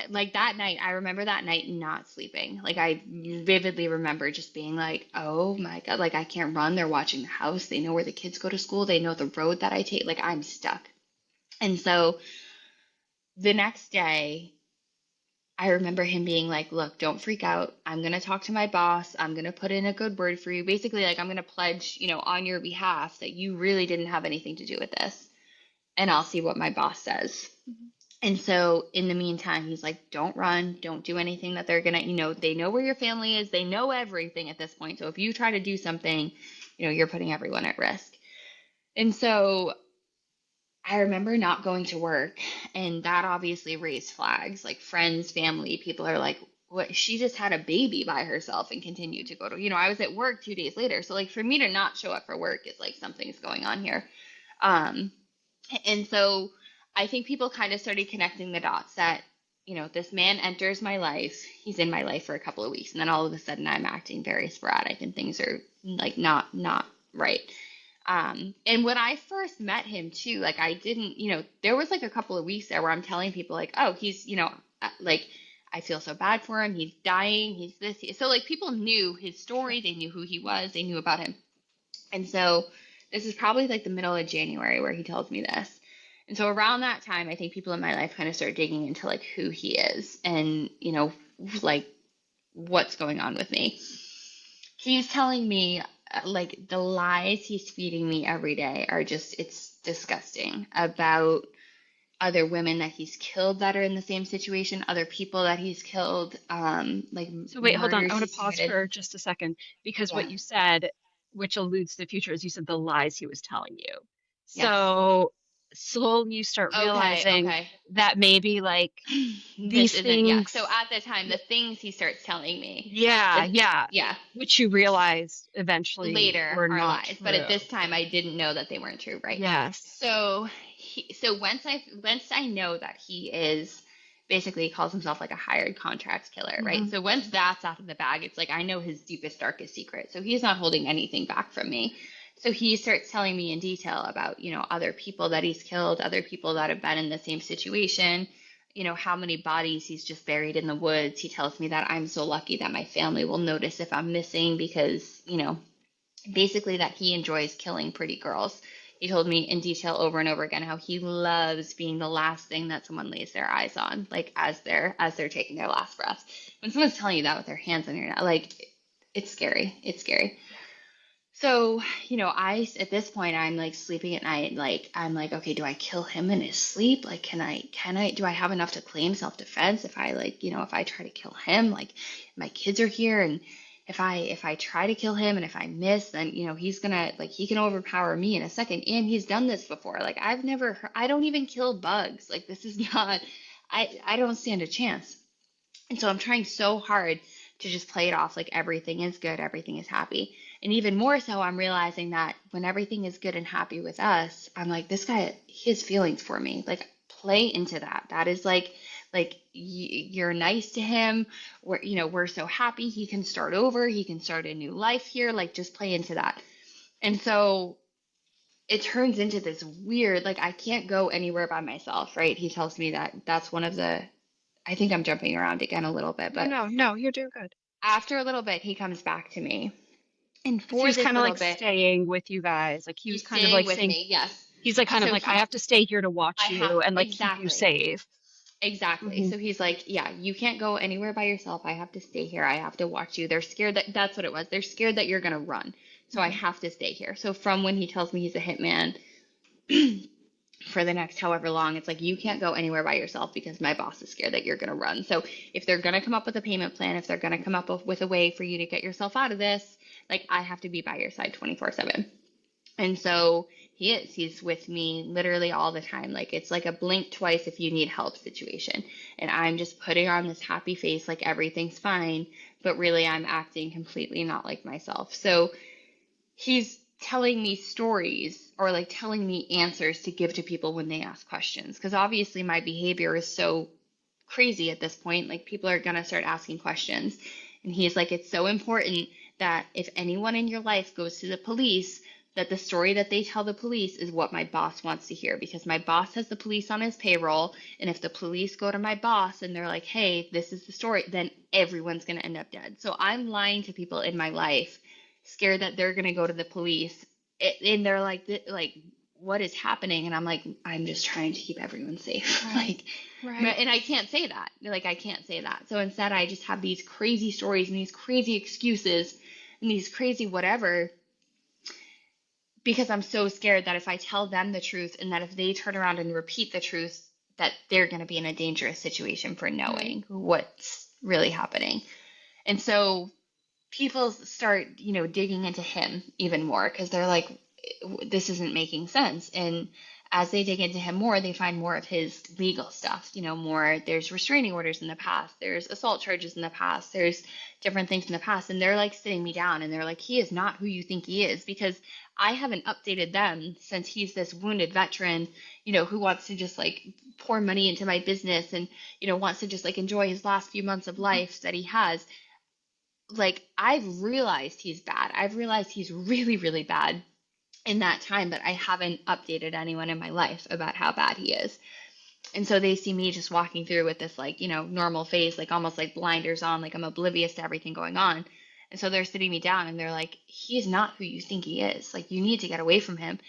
like that night. I remember that night not sleeping. Like, I vividly remember just being like, oh my God, like, I can't run. They're watching the house. They know where the kids go to school. They know the road that I take. Like, I'm stuck. And so the next day, I remember him being like, look, don't freak out. I'm going to talk to my boss. I'm going to put in a good word for you. Basically, like, I'm going to pledge, on your behalf that you really didn't have anything to do with this. And I'll see what my boss says. Mhm. And so in the meantime, he's like, don't run, don't do anything that they're gonna, they know where your family is, they know everything at this point. So if you try to do something, you're putting everyone at risk. And so I remember not going to work, and that obviously raised flags. Like friends, family, people are like, what, she just had a baby by herself and continued to go to, I was at work 2 days later. So like for me to not show up for work is like something's going on here. Um, And so I think people kind of started connecting the dots that, this man enters my life. He's in my life for a couple of weeks, and then all of a sudden I'm acting very sporadic and things are like not right. And when I first met him too, like I didn't, there was like a couple of weeks there where I'm telling people like, oh, he's, like I feel so bad for him. He's dying. He's this. So like people knew his Sure. story. They knew who he was. They knew about him. And so this is probably like the middle of January where he tells me this. And so around that time, I think people in my life kind of start digging into like who he is and, like what's going on with me. He's telling me like the lies he's feeding me every day are just, it's disgusting about other women that he's killed that are in the same situation, other people that he's killed, like So wait, hold on. I murders want to he's pause committed. for just a second because Yeah. what you said, which alludes to the future, is you said the lies he was telling you. Yes. So slowly you start Okay. realizing Okay. that maybe like This these isn't, yeah. So things, at the time, the things he starts telling me, yeah, the yeah, yeah, which you realized eventually later were are not lies, but at true. this time I didn't know that they weren't true, right? Yes. So once I know that he is basically he calls himself like a hired contract killer, right? Hmm. So once that's out of the bag, it's like I know his deepest darkest secret. So he's not holding anything back from me. So he starts telling me in detail about, other people that he's killed, other people that have been in the same situation, how many bodies he's just buried in the woods. He tells me that I'm so lucky that my family will notice if I'm missing because, basically that he enjoys killing pretty girls. He told me in detail over and over again how he loves being the last thing that someone lays their eyes on, like as they're taking their last breath. When someone's telling you that with their hands on your neck, like it's scary. It's scary. So, I at this point I'm like sleeping at night, like I'm like, okay, do I kill him in his sleep? Like, do I have enough to claim self-defense if I like, if I try to kill him, like my kids are here and if I try to kill him and if I miss, then he's gonna like he can overpower me in a second. And he's done this before. Like I don't even kill bugs. Like this is not I don't stand a chance. And so I'm trying so hard to just play it off like everything is good, everything is happy. And even more so, I'm realizing that when everything is good and happy with us, I'm like, this guy, he has feelings for me. Like, play into that. That is like you're nice to him. We're so happy. He can start over. He can start a new life here. Like, just play into that. And so it turns into this weird, like, I can't go anywhere by myself, right? He tells me that that's one of the I think I'm jumping around again a little bit, No, but no, no, you're doing good. after a little bit, he comes back to me. And Because he for was this kind of little like bit, staying with you guys. Like he was he's kind of staying like with saying, me. Yes. he's like kind of So like, I have to stay here to watch I have, you and like keep you exactly. safe. Exactly. Hmm. So he's like, yeah, you can't go anywhere by yourself. I have to stay here. I have to watch you. They're scared that's what it was. They're scared that you're going to run. So I Hmm. have to stay here. So from when he tells me he's a hitman for the next however long, it's like you can't go anywhere by yourself because my boss is scared that you're going to run. So if they're going to come up with a payment plan, if they're going to come up with a way for you to get yourself out of this, like I have to be by your side 24/7. And so he is. He's with me literally all the time. Like it's like a blink twice if you need help situation. And I'm just putting on this happy face like everything's fine, but really I'm acting completely not like myself. So he's telling me stories or like telling me answers to give to people when they ask questions. Because obviously my behavior is so crazy at this point. Like people are going to start asking questions. And he's like, it's so important that if anyone in your life goes to the police, that the story that they tell the police is what my boss wants to hear because my boss has the police on his payroll. And if the police go to my boss and they're like, hey, this is the story, then everyone's going to end up dead. So I'm lying to people in my life scared that they're going to go to the police and they're like what is happening and I'm like I'm just trying to keep everyone safe Right. like Right. and I can't say that like I can't say that so instead I just have these crazy stories and these crazy excuses and these crazy whatever because I'm so scared that if I tell them the truth and that if they turn around and repeat the truth that they're going to be in a dangerous situation for Right. knowing what's really happening and so people start, digging into him even more because they're like, this isn't making sense. And as they dig into him more, they find more of his legal stuff, more. There's restraining orders in the past, there's assault charges in the past, there's different things in the past. And they're like sitting me down and they're like, he is not who you think he is, because I haven't updated them since he's this wounded veteran, who wants to just like pour money into my business and, wants to just like enjoy his last few months of life that he has. Like, I've realized he's bad. I've realized he's really, really bad in that time, but I haven't updated anyone in my life about how bad he is. And so they see me just walking through with this, like, normal face, like almost like blinders on, like I'm oblivious to everything going on. And so they're sitting me down and they're like, he's not who you think he is. Like, you need to get away from him.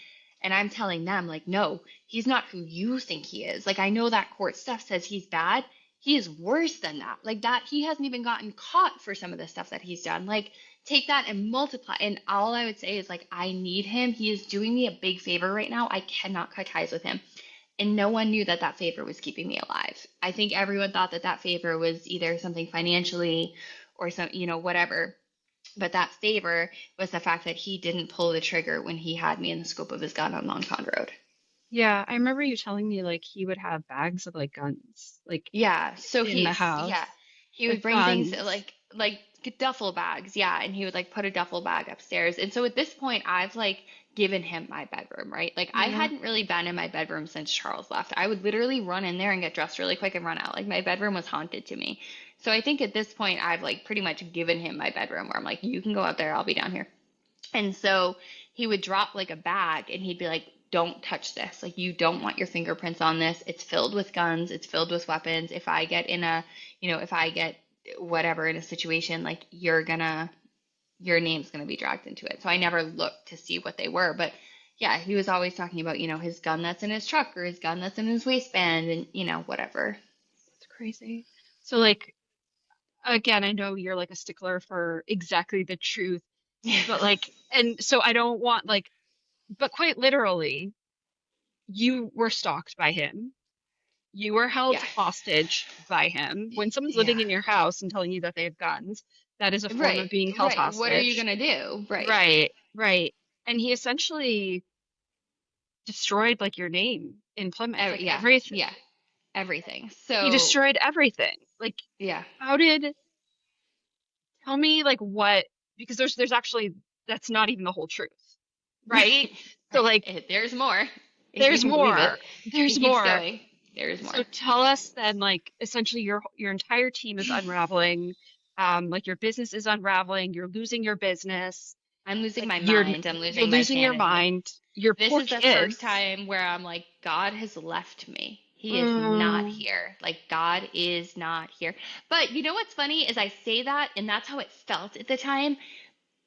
And I'm telling them, like, no, he's not who you think he is. Like, I know that court stuff says he's bad. He is worse than that. Like, that, he hasn't even gotten caught for some of the stuff that he's done. Like, take that and multiply. And all I would say is, like, I need him. He is doing me a big favor right now. I cannot cut ties with him. And no one knew that that favor was keeping me alive. I think everyone thought that that favor was either something financially or some, whatever. But that favor was the fact that he didn't pull the trigger when he had me in the scope of his gun on Long Pond Road. Yeah, I remember you telling me like he would have bags of like guns like Yeah, so in the yeah, house. he would Like bring things guns. like duffel bags, yeah, and he would like put a duffel bag upstairs. And so at this point, I've like given him my bedroom, right? Like, I Yeah. hadn't really been in my bedroom since Charles left. I would literally run in there and get dressed really quick and run out. Like, my bedroom was haunted to me. So I think at this point, I've like pretty much given him my bedroom where I'm like, you can go out there, I'll be down here. And so he would drop like a bag and he'd be like, don't touch this. Like, you don't want your fingerprints on this. It's filled with guns, it's filled with weapons. If I get in a, if I get whatever in a situation, like, your name's gonna be dragged into it. So I never looked to see what they were. But yeah, he was always talking about, his gun that's in his truck or his gun that's in his waistband and, whatever. It's crazy. So like again, I know you're like a stickler for exactly the truth, but like and so I don't want like but quite literally, you were stalked by him. You were held Yeah. hostage by him. When someone's living Yeah. in your house and telling you that they have guns, that is a form of Right. being held Right. What are you hostage. gonna do? Right. Right, right. And he essentially destroyed like your name in Plymouth, like Yeah. everything. Yeah. Everything. He So destroyed everything. Like, yeah. how did, tell me like what, because there's actually, that's not even the whole truth, right? So Right. like, There's more. If you there's can believe it. more. There's It keeps more. going. There is more. So tell us then, like, essentially your entire team is unraveling. Like your business is unraveling. You're losing your business. I'm losing Like my mind. I'm you're losing my losing your sanity. mind. Your This poor is the first kids. time where I'm like, God has left me. He is not Mm, here. Like, God is not here. But you know what's funny is I say that, and that's how it felt at the time,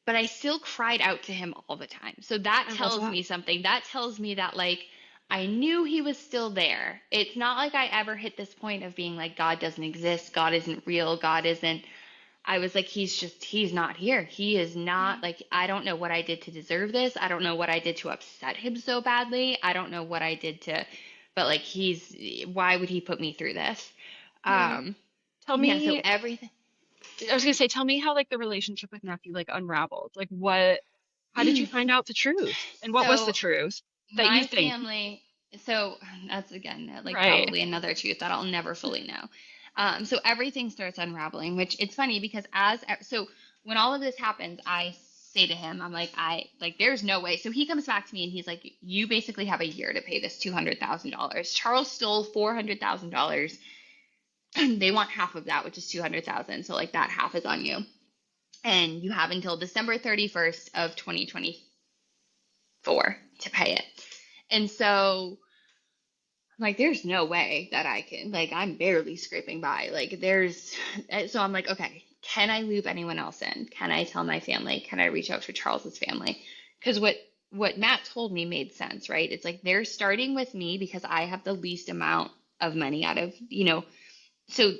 but I still cried out to him all the time. So that I love tells that. me something. That tells me that, like, I knew he was still there. It's not like I ever hit this point of being like, God doesn't exist, God isn't real, God isn't. I was like, he's not here. He is not, like, I don't know what I did to deserve this. I don't know what I did to upset him so badly. I don't know what I did to, but like, why would he put me through this? Yeah. Um, Tell yeah, so me, everything. I was gonna say, tell me how like the relationship with Nephew like unraveled. Like what, how did you find out the truth? And what was the So truth that you my think? family, so that's again like Right. probably another truth that I'll never fully know. So everything starts unraveling, which it's funny because so when all of this happens, I say to him, I'm like, there's no way. So he comes back to me and he's like, you basically have a year to pay this $200,000. Charles stole $400,000. They want half of that, which is 200,000. So like that half is on you, and you have until December 31st of 2024 to pay it. And so like, there's no way that I can, like, I'm barely scraping by. Like, so I'm like, okay, can I loop anyone else in? Can I tell my family? Can I reach out to Charles's family? Because what Matt told me made sense, right? It's like they're starting with me because I have the least amount of money out of, so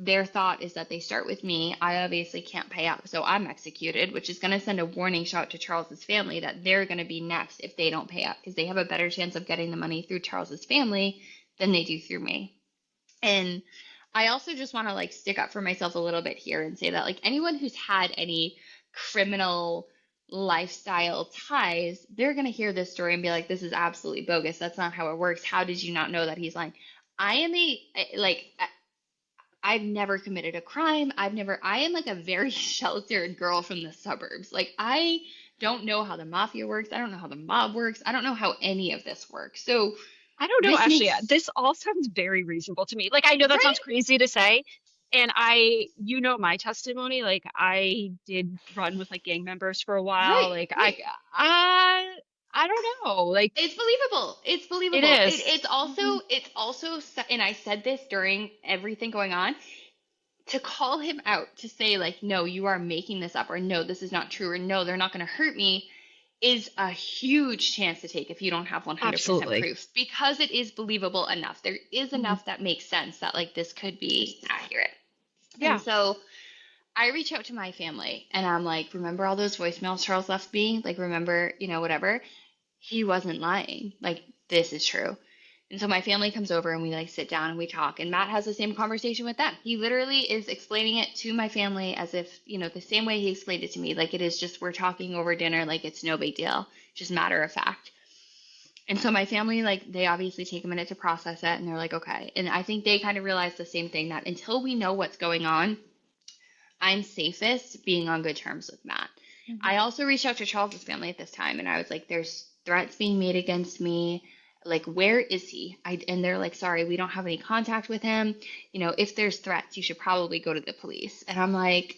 their thought is that they start with me. I obviously can't pay up, so I'm executed, which is going to send a warning shot to Charles's family that they're going to be next if they don't pay up because they have a better chance of getting the money through Charles's family than they do through me. And I also just want to like stick up for myself a little bit here and say that like anyone who's had any criminal lifestyle ties, they're going to hear this story and be like, this is absolutely bogus. That's not how it works. How did you not know that he's lying? I am I've never committed a crime. I am like a very sheltered girl from the suburbs. Like, I don't know how the mafia works. I don't know how the mob works. I don't know how any of this works. So I don't know, this actually. makes, This all sounds very reasonable to me. Like, I know that sounds right? crazy to say. And you know, my testimony, like, I did run with like gang members for a while. Right, Like, right. I don't know. Like, It's believable. It's it believable. is. Mhm. It's also, and I said this during everything going on, to call him out, to say, like, no, you are making this up, or no, this is not true, or no, they're not going to hurt me, is a huge chance to take if you don't have 100% Absolutely. proof, because it is believable enough. There is Mhm. enough that makes sense that, like, this could be accurate. And Yeah. so I reach out to my family and I'm like, remember all those voicemails Charles left me? Like, remember, whatever. He wasn't lying. Like, this is true. And so my family comes over and we like sit down and we talk. And Matt has the same conversation with them. He literally is explaining it to my family as if, the same way he explained it to me. Like, it is just, we're talking over dinner, like it's no big deal, just matter of fact. And so my family, like, they obviously take a minute to process it and they're like, okay. And I think they kind of realize the same thing, that until we know what's going on, I'm safest being on good terms with Matt. Mhm. I also reached out to Charles's family at this time and I was like, there's threats being made against me. Like, where is he? And they're like, sorry, we don't have any contact with him. If there's threats, you should probably go to the police. And I'm like,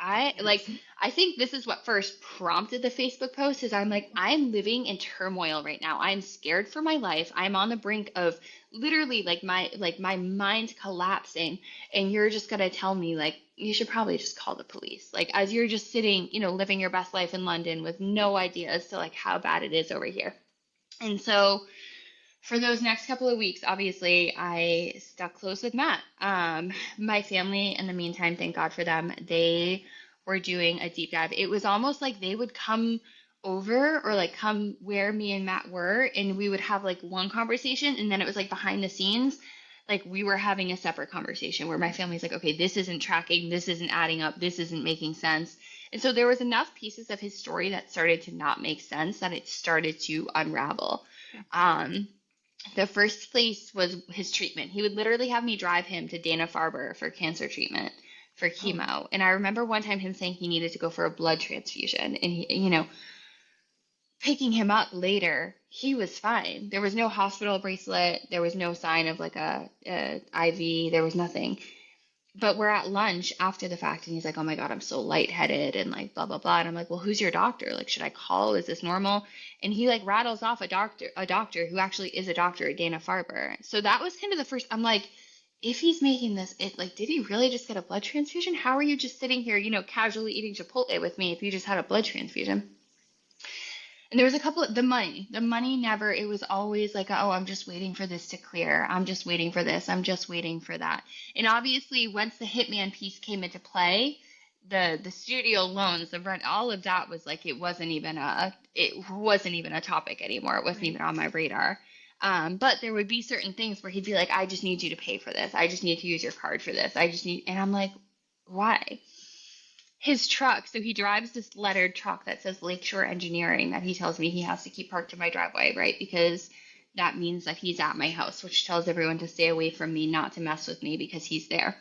I like Yes. I think this is what first prompted the Facebook post, is I'm like, I'm living in turmoil right now. I'm scared for my life. I'm on the brink of literally like my mind collapsing, and you're just gonna tell me, like, you should probably just call the police. Like, as you're just sitting, living your best life in London with no idea as to like how bad it is over here. And so for those next couple of weeks, obviously, I stuck close with Matt. My family, in the meantime, thank God for them, they were doing a deep dive. It was almost like they would come over, or like come where me and Matt were, and we would have like one conversation, and then it was like behind the scenes. Like, we were having a separate conversation where my family's like, okay, this isn't tracking, this isn't adding up, this isn't making sense. And so there was enough pieces of his story that started to not make sense that it started to unravel. Yeah. Um, the first place was his treatment. He would literally have me drive him to Dana-Farber for cancer treatment, for Oh, chemo. And I remember one time him saying he needed to go for a blood transfusion. And picking him up later, he was fine. There was no hospital bracelet. There was no sign of like a IV. There was nothing. But we're at lunch after the fact, and he's like, "Oh my God, I'm so lightheaded," and like blah blah blah. And I'm like, "Well, who's your doctor? Like, should I call? Is this normal?" And he like rattles off a doctor who actually is a doctor at Dana-Farber. So that was kind of the first. I'm like, if he's making this, it like, did he really just get a blood transfusion? How are you just sitting here, casually eating Chipotle with me if you just had a blood transfusion? And there was a couple of the money never, it was always like, oh, I'm just waiting for this to clear. I'm just waiting for this. I'm just waiting for that. And obviously, once the Hitman piece came into play, the studio loans, the rent, all of that was like, it wasn't even a topic anymore. It wasn't right. even on my radar. But there would be certain things where he'd be like, I just need you to pay for this. I just need to use your card for this. And I'm like, why? His truck. So he drives this lettered truck that says Lakeshore Engineering, that he tells me he has to keep parked in my driveway, right? Because that means that he's at my house, which tells everyone to stay away from me, not to mess with me because he's there.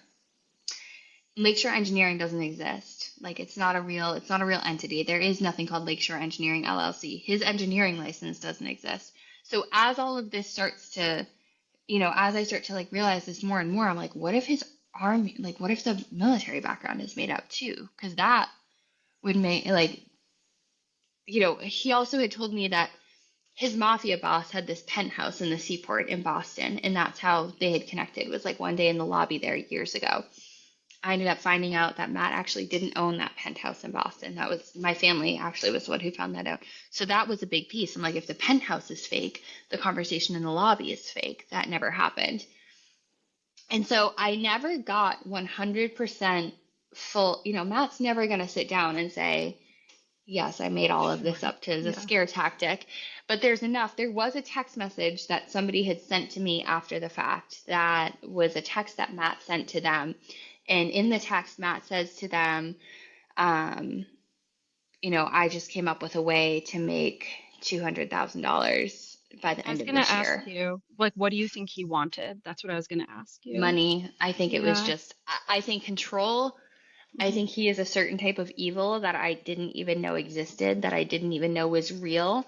Lakeshore Engineering doesn't exist. Like, it's not a real entity. There is nothing called Lakeshore Engineering LLC. His engineering license doesn't exist. So as all of this starts to, as I start to like realize this more and more, I'm like, what if his army, like, what if the military background is made up too? Because that would make, like, he also had told me that his mafia boss had this penthouse in the seaport in Boston, and that's how they had connected, was like one day in the lobby there years ago. I ended up finding out that Matt actually didn't own that penthouse in Boston. That was my family, actually, was the one who found that out. So that was a big piece. I'm like, if the penthouse is fake, the conversation in the lobby is fake. That never happened. And so I never got 100% full. Matt's never going to sit down and say, yes, I made all of this Right. up to as a Yeah. scare tactic. But there's enough. There was a text message that somebody had sent to me after the fact, that was a text that Matt sent to them. And in the text, Matt says to them, um, I just came up with a way to make $200,000 by the I was end of gonna this ask year. you, like, what do you think he wanted? That's what I was gonna ask you. Money. I think it was Yeah. just, I think control. I Hmm. think he is a certain type of evil that I didn't even know existed, that I didn't even know was real.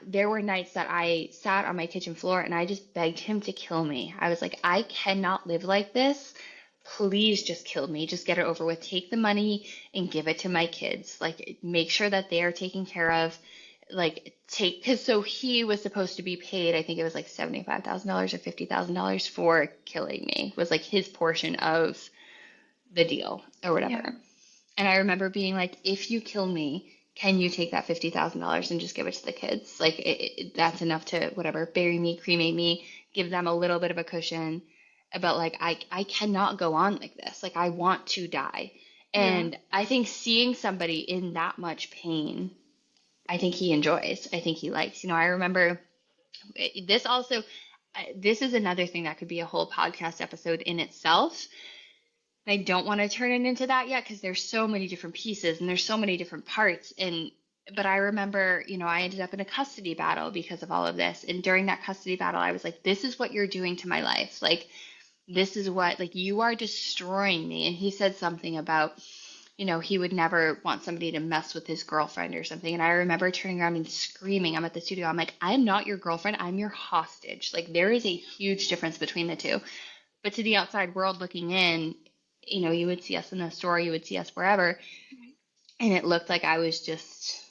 There were nights that I sat on my kitchen floor and I just begged him to kill me. I was like, I cannot live like this. Please just kill me. Just get it over with. Take the money and give it to my kids. Like, make sure that they are taken care of. Like, because so he was supposed to be paid, I think it was like $75,000 or $50,000 for killing me, was like his portion of the deal or Yeah. whatever. And I remember being like, if you kill me, can you take that $50,000 and just give it to the kids? Like, that's enough to whatever, bury me, cremate me, give them a little bit of a cushion. But like, I cannot go on like this. Like, I want to die. Yeah. And I think seeing somebody in that much pain, I think he enjoys. I think he likes. I remember this also, this is another thing that could be a whole podcast episode in itself. I don't want to turn it into that yet because there's so many different pieces and there's so many different parts. But I remember, I ended up in a custody battle because of all of this. And during that custody battle, I was like, this is what you're doing to my life. Like, this is what, like, you are destroying me. And he said something about, he would never want somebody to mess with his girlfriend or something. And I remember turning around and screaming. I'm at the studio. I'm like, I'm not your girlfriend. I'm your hostage. Like, there is a huge difference between the two. But to the outside world looking in, you would see us in the store, you would see us wherever, Right. and it looked like I was just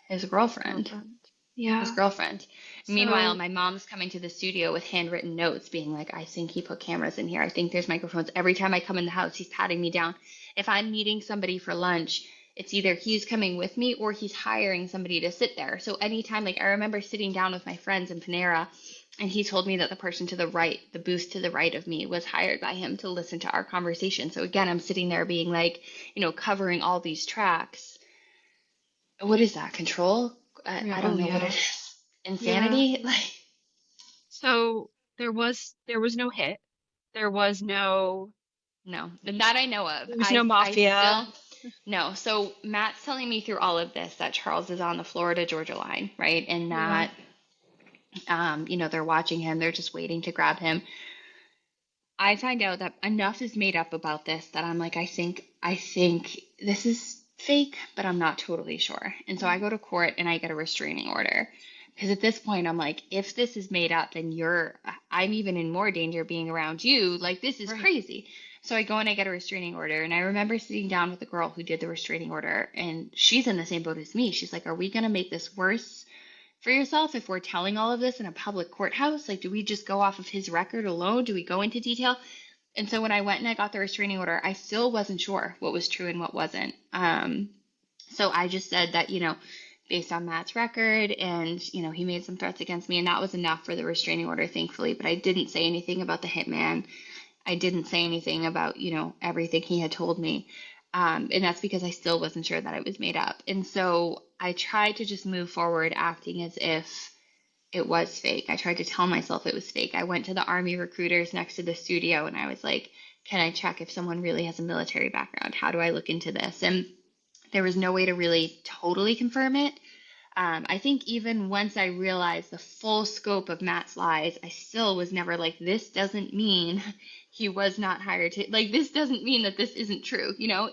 his His girlfriend. girlfriend. His Yeah. girlfriend. Meanwhile, So, my mom's coming to the studio with handwritten notes being like, I think he put cameras in here. I think there's microphones. Every time I come in the house, he's patting me down. If I'm meeting somebody for lunch, it's either he's coming with me or he's hiring somebody to sit there. So anytime, like, I remember sitting down with my friends in Panera, and he told me that the person to the right, the booth to the right of me, was hired by him to listen to our conversation. So again, I'm sitting there being like, covering all these tracks. What is that? Control? yeah. I Oh, don't know what it yeah. is. Yeah. Insanity? Like, So there was no hit. There was no no, that I know of. there was no I mafia. still no. So Matt's telling me through all of this that Charles is on the Florida Georgia line, right? And Yeah. that they're watching him. They're just waiting to grab him. I find out that enough is made up about this that I'm like, I think this is fake, but I'm not totally sure. And so I go to court and I get a restraining order. Because at this point, I'm like, if this is made up, then I'm even in more danger being around you. Like, this is Right. crazy. So I go and I get a restraining order. And I remember sitting down with the girl who did the restraining order, and she's in the same boat as me. She's like, are we going to make this worse for yourself if we're telling all of this in a public courthouse? Like, do we just go off of his record alone? Do we go into detail? And so when I went and I got the restraining order, I still wasn't sure what was true and what wasn't. So I just said that, based on Matt's record and, he made some threats against me, and that was enough for the restraining order, thankfully. But I didn't say anything about the hitman. I didn't say anything about, everything he had told me. And that's because I still wasn't sure that it was made up. And so I tried to just move forward acting as if it was fake. I tried to tell myself it was fake. I went to the army recruiters next to the studio and I was like, can I check if someone really has a military background? How do I look into this? And there was no way to really totally confirm it. I think even once I realized the full scope of Matt's lies, I still was never like, this doesn't mean he was not hired to, like, this doesn't mean that this isn't true. Yeah.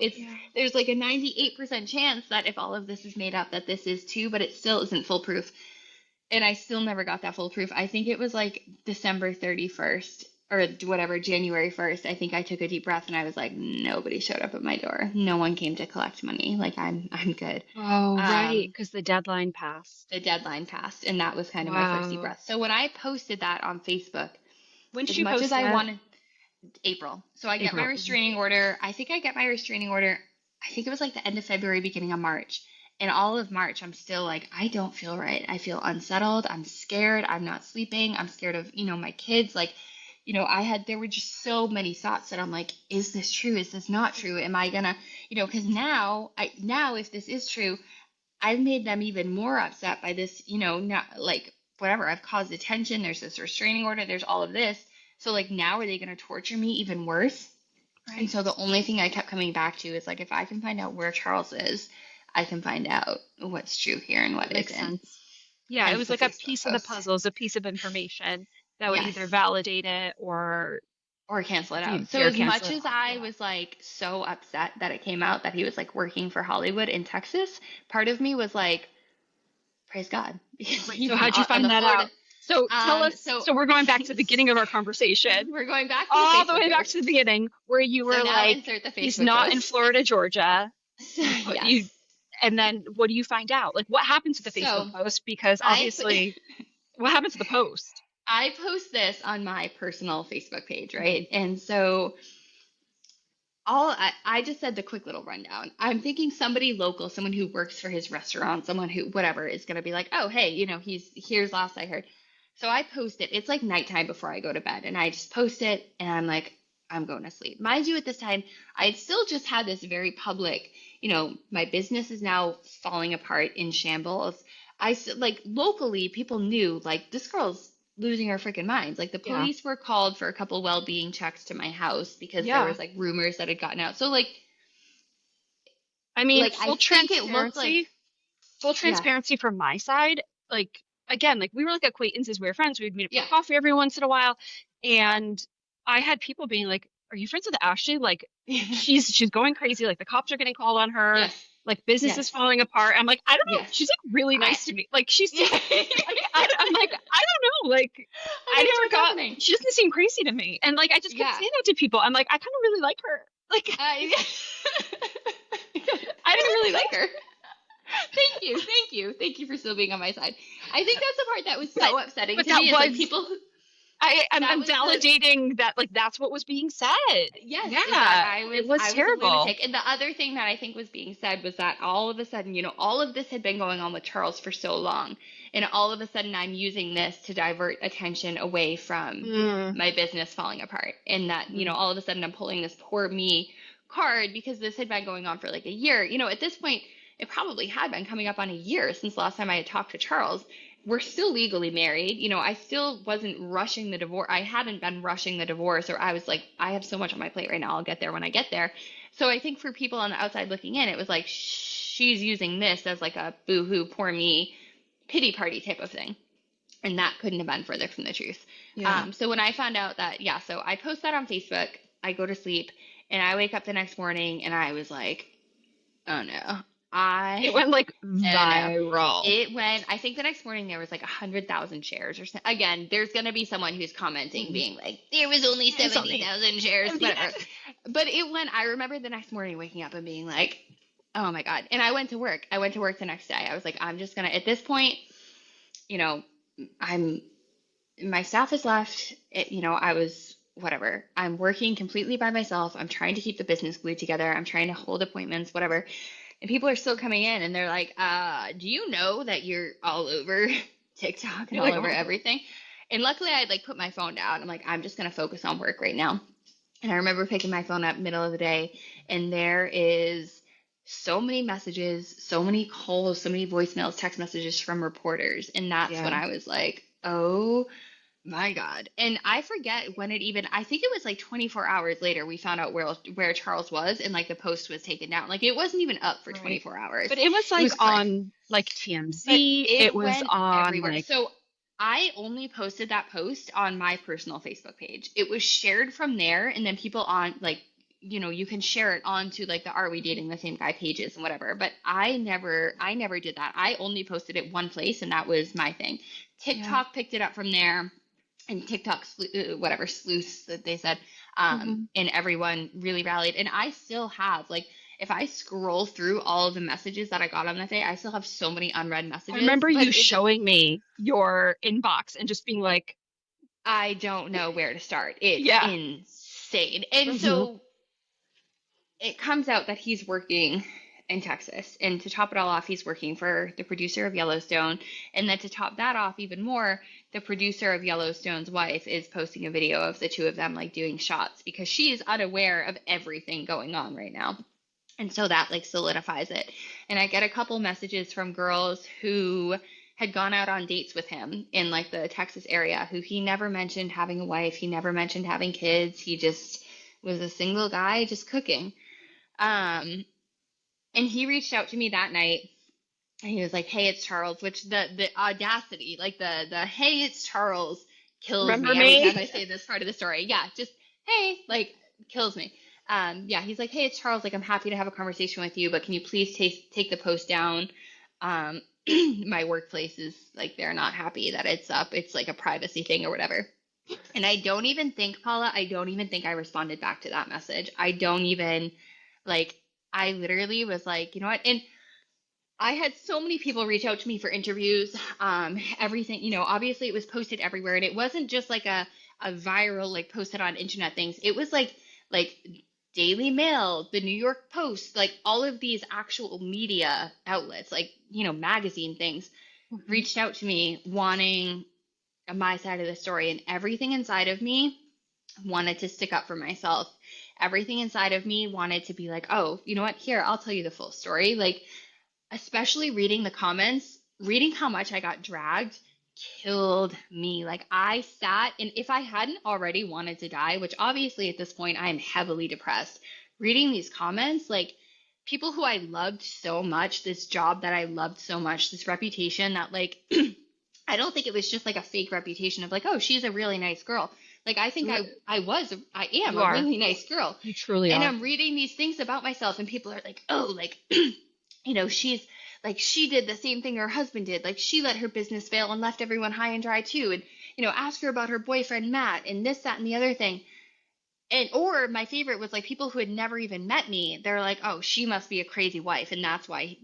There's like a 98% chance that if all of this is made up, that this is too, but it still isn't foolproof. And I still never got that full proof. I think it was like December 31st or whatever, January 1st. I think I took a deep breath and I was like, nobody showed up at my door. No one came to collect money. Like, I'm good. Oh, right, Um, because the deadline passed. the deadline passed and that was kind of my first deep Wow. breath. So when I posted that on Facebook, When did as you much as post I that? wanted, April. So I get my April. Mhm. restraining order. I think I get my restraining order. I think it was like the end of February, beginning of March. And all of March, I'm still like, I don't feel right. I feel unsettled. I'm scared. I'm not sleeping. I'm scared of, my kids. Like, there were just so many thoughts that I'm like, is this true? Is this not true? Am I gonna, because now if this is true, I've made them even more upset by this, not like whatever. I've caused attention. There's this restraining order. There's all of this. So like now are they going to torture me even worse? And Right. so the only thing I kept coming back to is like if I can find out where Charles is, I can find out what's true here and what Makes isn't. sense. Yeah, it Hence was the like a Facebook piece of the post. puzzle, a piece of information that would either Yes. validate it or Or cancel it out. So or as cancel much it as out. I Yeah. was like so upset that it came out that he was like working for Hollywood in Texas, part of me was like, praise God, because Right. So he's how'd you not on find the that Florida. out? So tell us, So so we're going back to the beginning of our conversation, we're going back to the all the Facebook way back to the post. beginning where you So were now like, insert the he's Facebook not in post. Florida, Georgia. So, You put yes. you, and then what do you find out? Like what happened to the Facebook So post? Because I obviously, what happened to the post? I post this on my personal Facebook page, Hmm. right? And so I just said the quick little rundown. I'm thinking somebody local, someone who works for his restaurant, someone who whatever is gonna be like, oh hey, he's here's last I heard. So I post it. It's like nighttime before I go to bed, and I just post it, and I'm like, I'm going to sleep. Mind you, at this time, I still just had this very public, my business is now falling apart in shambles. Like locally, people knew like this girl's losing her freaking minds. Like the Yeah. police were called for a couple well-being checks to my house because there Yeah. was like rumors that had gotten out. So I mean, like I think it looked like full yeah, transparency from my side. Like, again, like we were like acquaintances, we were friends, we'd meet up for yeah, coffee every once in a while. And I had people being like, are you friends with Ashley? Like, she's going crazy. Like, the cops are getting called on her. yes, Like, business is yes, falling apart. I'm like, I don't know. yes. She's like really I nice to me. Like, she yeah, seems like, I'm like, I don't know. Like, I I don't know never what's got, happening. she doesn't seem crazy to me. And like, I just kept Yeah. saying that to people. I'm like, I kind of really like her. Like, I I I don't really know. like her. Thank you, thank you, thank you for still being on my side. I think that's the part that was But so upsetting but to that me is like was people who I'm that was the validating that like that's what was being said. yes, is that Yeah, it was I was a terrible. lunatic. And the other thing that I think was being said was that all of a sudden, all of this had been going on with Charles for so long. And all of a sudden I'm using this to divert attention away from Mm, my business falling apart. And that, mm, all of a sudden I'm pulling this poor me card because this had been going on for like a year. At this point, it probably had been coming up on a year since the last time I had talked to Charles. We're still legally married. I still wasn't rushing the divorce. I hadn't been rushing the divorce, or I was like, I have so much on my plate right now. I'll get there when I get there. So I think for people on the outside looking in, it was like she's using this as like a boo hoo, poor me, pity party type of thing. And that couldn't have been further from the truth. yeah. So when I found out that, yeah, so I post that on Facebook, I go to sleep, and I wake up the next morning and I was like, oh no. It I went like I don't know. viral. It went, I think the next morning there was like 100,000 shares or something. Again, there's going to be someone who's commenting Mm. being like, there was only It's only 70,000 shares, at the whatever. end. But it went, I remember the next morning waking up and being like, oh my God. And I went to work. I went to work the next day. I was like, I'm just going to, at this point, you know, I'm, my staff has left. I was, whatever. I'm working completely by myself. I'm trying to keep the business glued together. I'm trying to hold appointments, whatever. And people are still coming in and they're like, do you know that you're all over TikTok and You're all like, over oh, everything? And luckily I had like put my phone down. I'm like, I'm just gonna focus on work right now. And I remember picking my phone up middle of the day and there is so many messages, so many calls, so many voicemails, text messages from reporters. And that's when yeah. I was like, oh my God. And I forget when it even, I think it was like 24 hours later, we found out where Charles was and like the post was taken down. Like it wasn't even up for Right. 24 hours. But it was It like was crazy. on like But TMZ. It it was went on everywhere. like So I only posted that post on my personal Facebook page. It was shared from there, and then people on like, you can share it onto like the Are We Dating the Same Guy pages and whatever. But I never did that. I only posted it one place, and that was my thing. yeah. TikTok picked it up from there and TikTok, whatever sleuths that they said, Hmm. and everyone really rallied. And I still have like, if I scroll through all of the messages that I got on that day, I still have so many unread I messages. remember But you showing me your inbox and just being like, I don't know where to start. It's yeah. insane. And Hmm. so it comes out that he's working in Texas. And to top it all off, he's working for the producer of Yellowstone. And then to top that off even more, the producer of Yellowstone's wife is posting a video of the two of them like doing shots because she is unaware of everything going on right now. And so that like solidifies it. And I get a couple messages from girls who had gone out on dates with him in like the Texas area who he never mentioned having a wife, he never mentioned having kids. He just was a single guy just cooking. Um And he reached out to me that night and he was like, "Hey, it's Charles," which the audacity, like the "Hey, it's Charles" kills Remember me every me? time I say this part of the story. Yeah, just "Hey," like kills me. Yeah, he's like, "Hey, it's Charles. Like, I'm happy to have a conversation with you, but can you please take the post down? Um, my workplace is like they're not happy that it's up. It's like a privacy thing or whatever." And I don't even think, Paula, I don't even think I responded back to that message. I don't even like. I literally was like, you know what? And I had so many people reach out to me for interviews. Everything, obviously it was posted everywhere, and it wasn't just like a viral like posted on internet things. It was like Daily Mail, the New York Post, like all of these actual media outlets, like magazine things, Mhm. reached out to me wanting my side of the story, and everything inside of me wanted to stick up for myself. Everything inside of me wanted to be like, oh, you know what? Here, I'll tell you the full story. Like especially reading the comments, reading how much I got dragged killed me. Like I sat, and if I hadn't already wanted to die, which obviously at this point I am heavily depressed, reading these comments, like people who I loved so much, this job that I loved so much, this reputation that like I don't think it was just like a fake reputation of like, oh, she's a really nice girl. Like I think You I am you a are. really nice girl. You truly And are. I'm reading these things about myself and people are like, "Oh, like she's like she did the same thing her husband did. Like she let her business fail and left everyone high and dry too. And ask her about her boyfriend Matt and this, that, and the other thing." And or my favorite was like people who had never even met me. They're like, "Oh, she must be a crazy wife, and that's why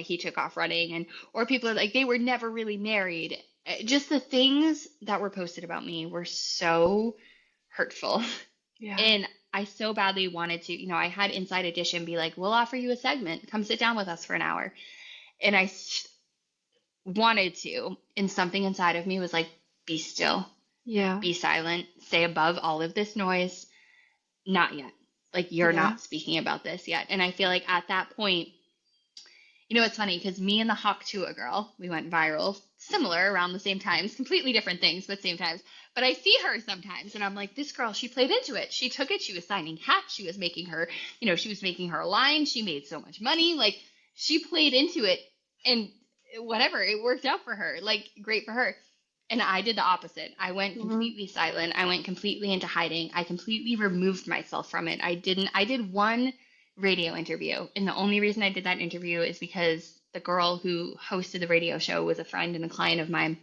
he took off running." And or people are like, they were never really married. Just the things that were posted about me were so hurtful. Yeah. And I so badly wanted to, I had Inside Edition be like, "We'll offer you a segment. Come sit down with us for an hour." And wanted to, and something inside of me was like, "Be still, Yeah. be silent, stay above all of this noise. Not yet. Like, you're Yeah. not speaking about this yet." And I feel like at that point, it's funny because me and the Hawk Tuah girl, we went viral, similar around the same times, completely different things, but same times. But I see her sometimes and I'm like, this girl, she played into it. She took it. She was signing hats. She was making her line. She made so much money. Like, she played into it and whatever, it worked out for her. Like, great for her. And I did the opposite. I went Hmm. completely silent. I went completely into hiding. I completely removed myself from it. I did one radio interview. And the only reason I did that interview is because the girl who hosted the radio show was a friend and a client of mine.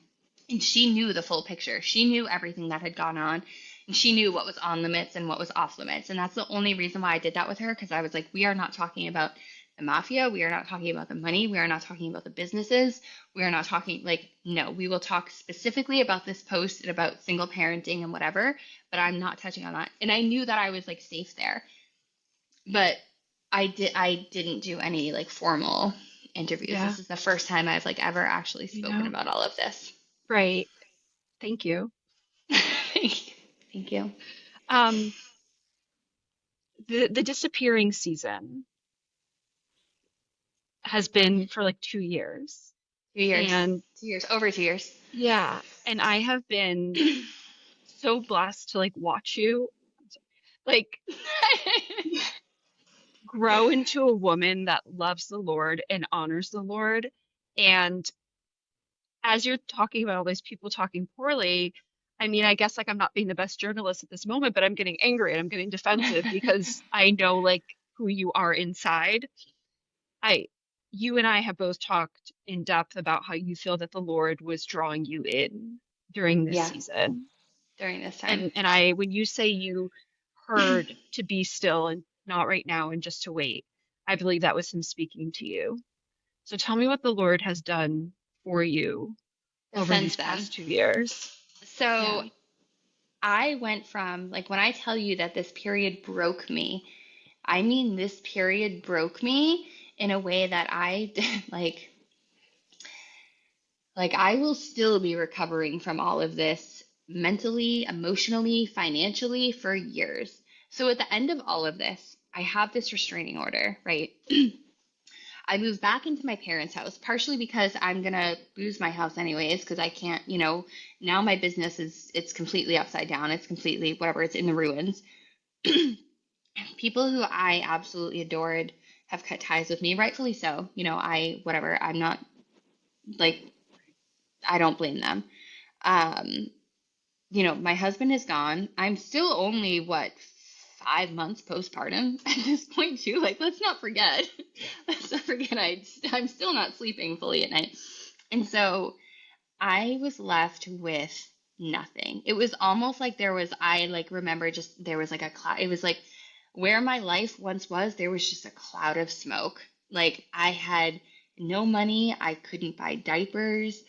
And she knew the full picture. She knew everything that had gone on. And she knew what was on limits and what was off limits. And that's the only reason why I did that with her, because I was like, we are not talking about the mafia. We are not talking about the money. We are not talking about the businesses. We are not talking, like, no, we will talk specifically about this post and about single parenting and whatever, but I'm not touching on that. And I knew that I was like safe there. But I didn't do any like formal interviews. Yeah. This is the first time I've like ever actually You spoken know? about all of this. Right. Thank you. Thank you. Um, the disappearing season has been for like 2 years. 2 years. And 2 years. Over 2 years. yeah, and I have been so blessed to like watch you like grow into a woman that loves the Lord and honors the Lord. And as you're talking about all these people talking poorly, I mean, I guess like I'm not being the best journalist at this moment, but I'm getting angry and I'm getting defensive because I know like who you are inside. I, you and I have both talked in depth about how you feel that the Lord was drawing you in during this Yeah, season. during this time. And I, when you say you heard to be still and not right now and just to wait, I believe that was him speaking to you. So tell me what the Lord has done for you over Since these then. past 2 years. So Yeah. I went from like when I tell you that this period broke me, I mean this period broke me in a way that I like I will still be recovering from all of this mentally, emotionally, financially for years. So at the end of all of this, I have this restraining order, right? I moved back into my parents' house, partially because I'm gonna lose my house anyways, because I can't, now my business it's completely upside down. It's completely whatever, it's in the ruins. People who I absolutely adored have cut ties with me, rightfully so. Whatever, I'm not like, I don't blame them. Um, my husband is gone. I'm still only, what, 5 months postpartum at this point, too. Like, let's not forget. Let's not forget I'm still not sleeping fully at night. And so I was left with nothing. It was almost like I like remember just there was like a cloud. It was like where my life once was, there was just a cloud of smoke. Like I had no money. I couldn't buy diapers.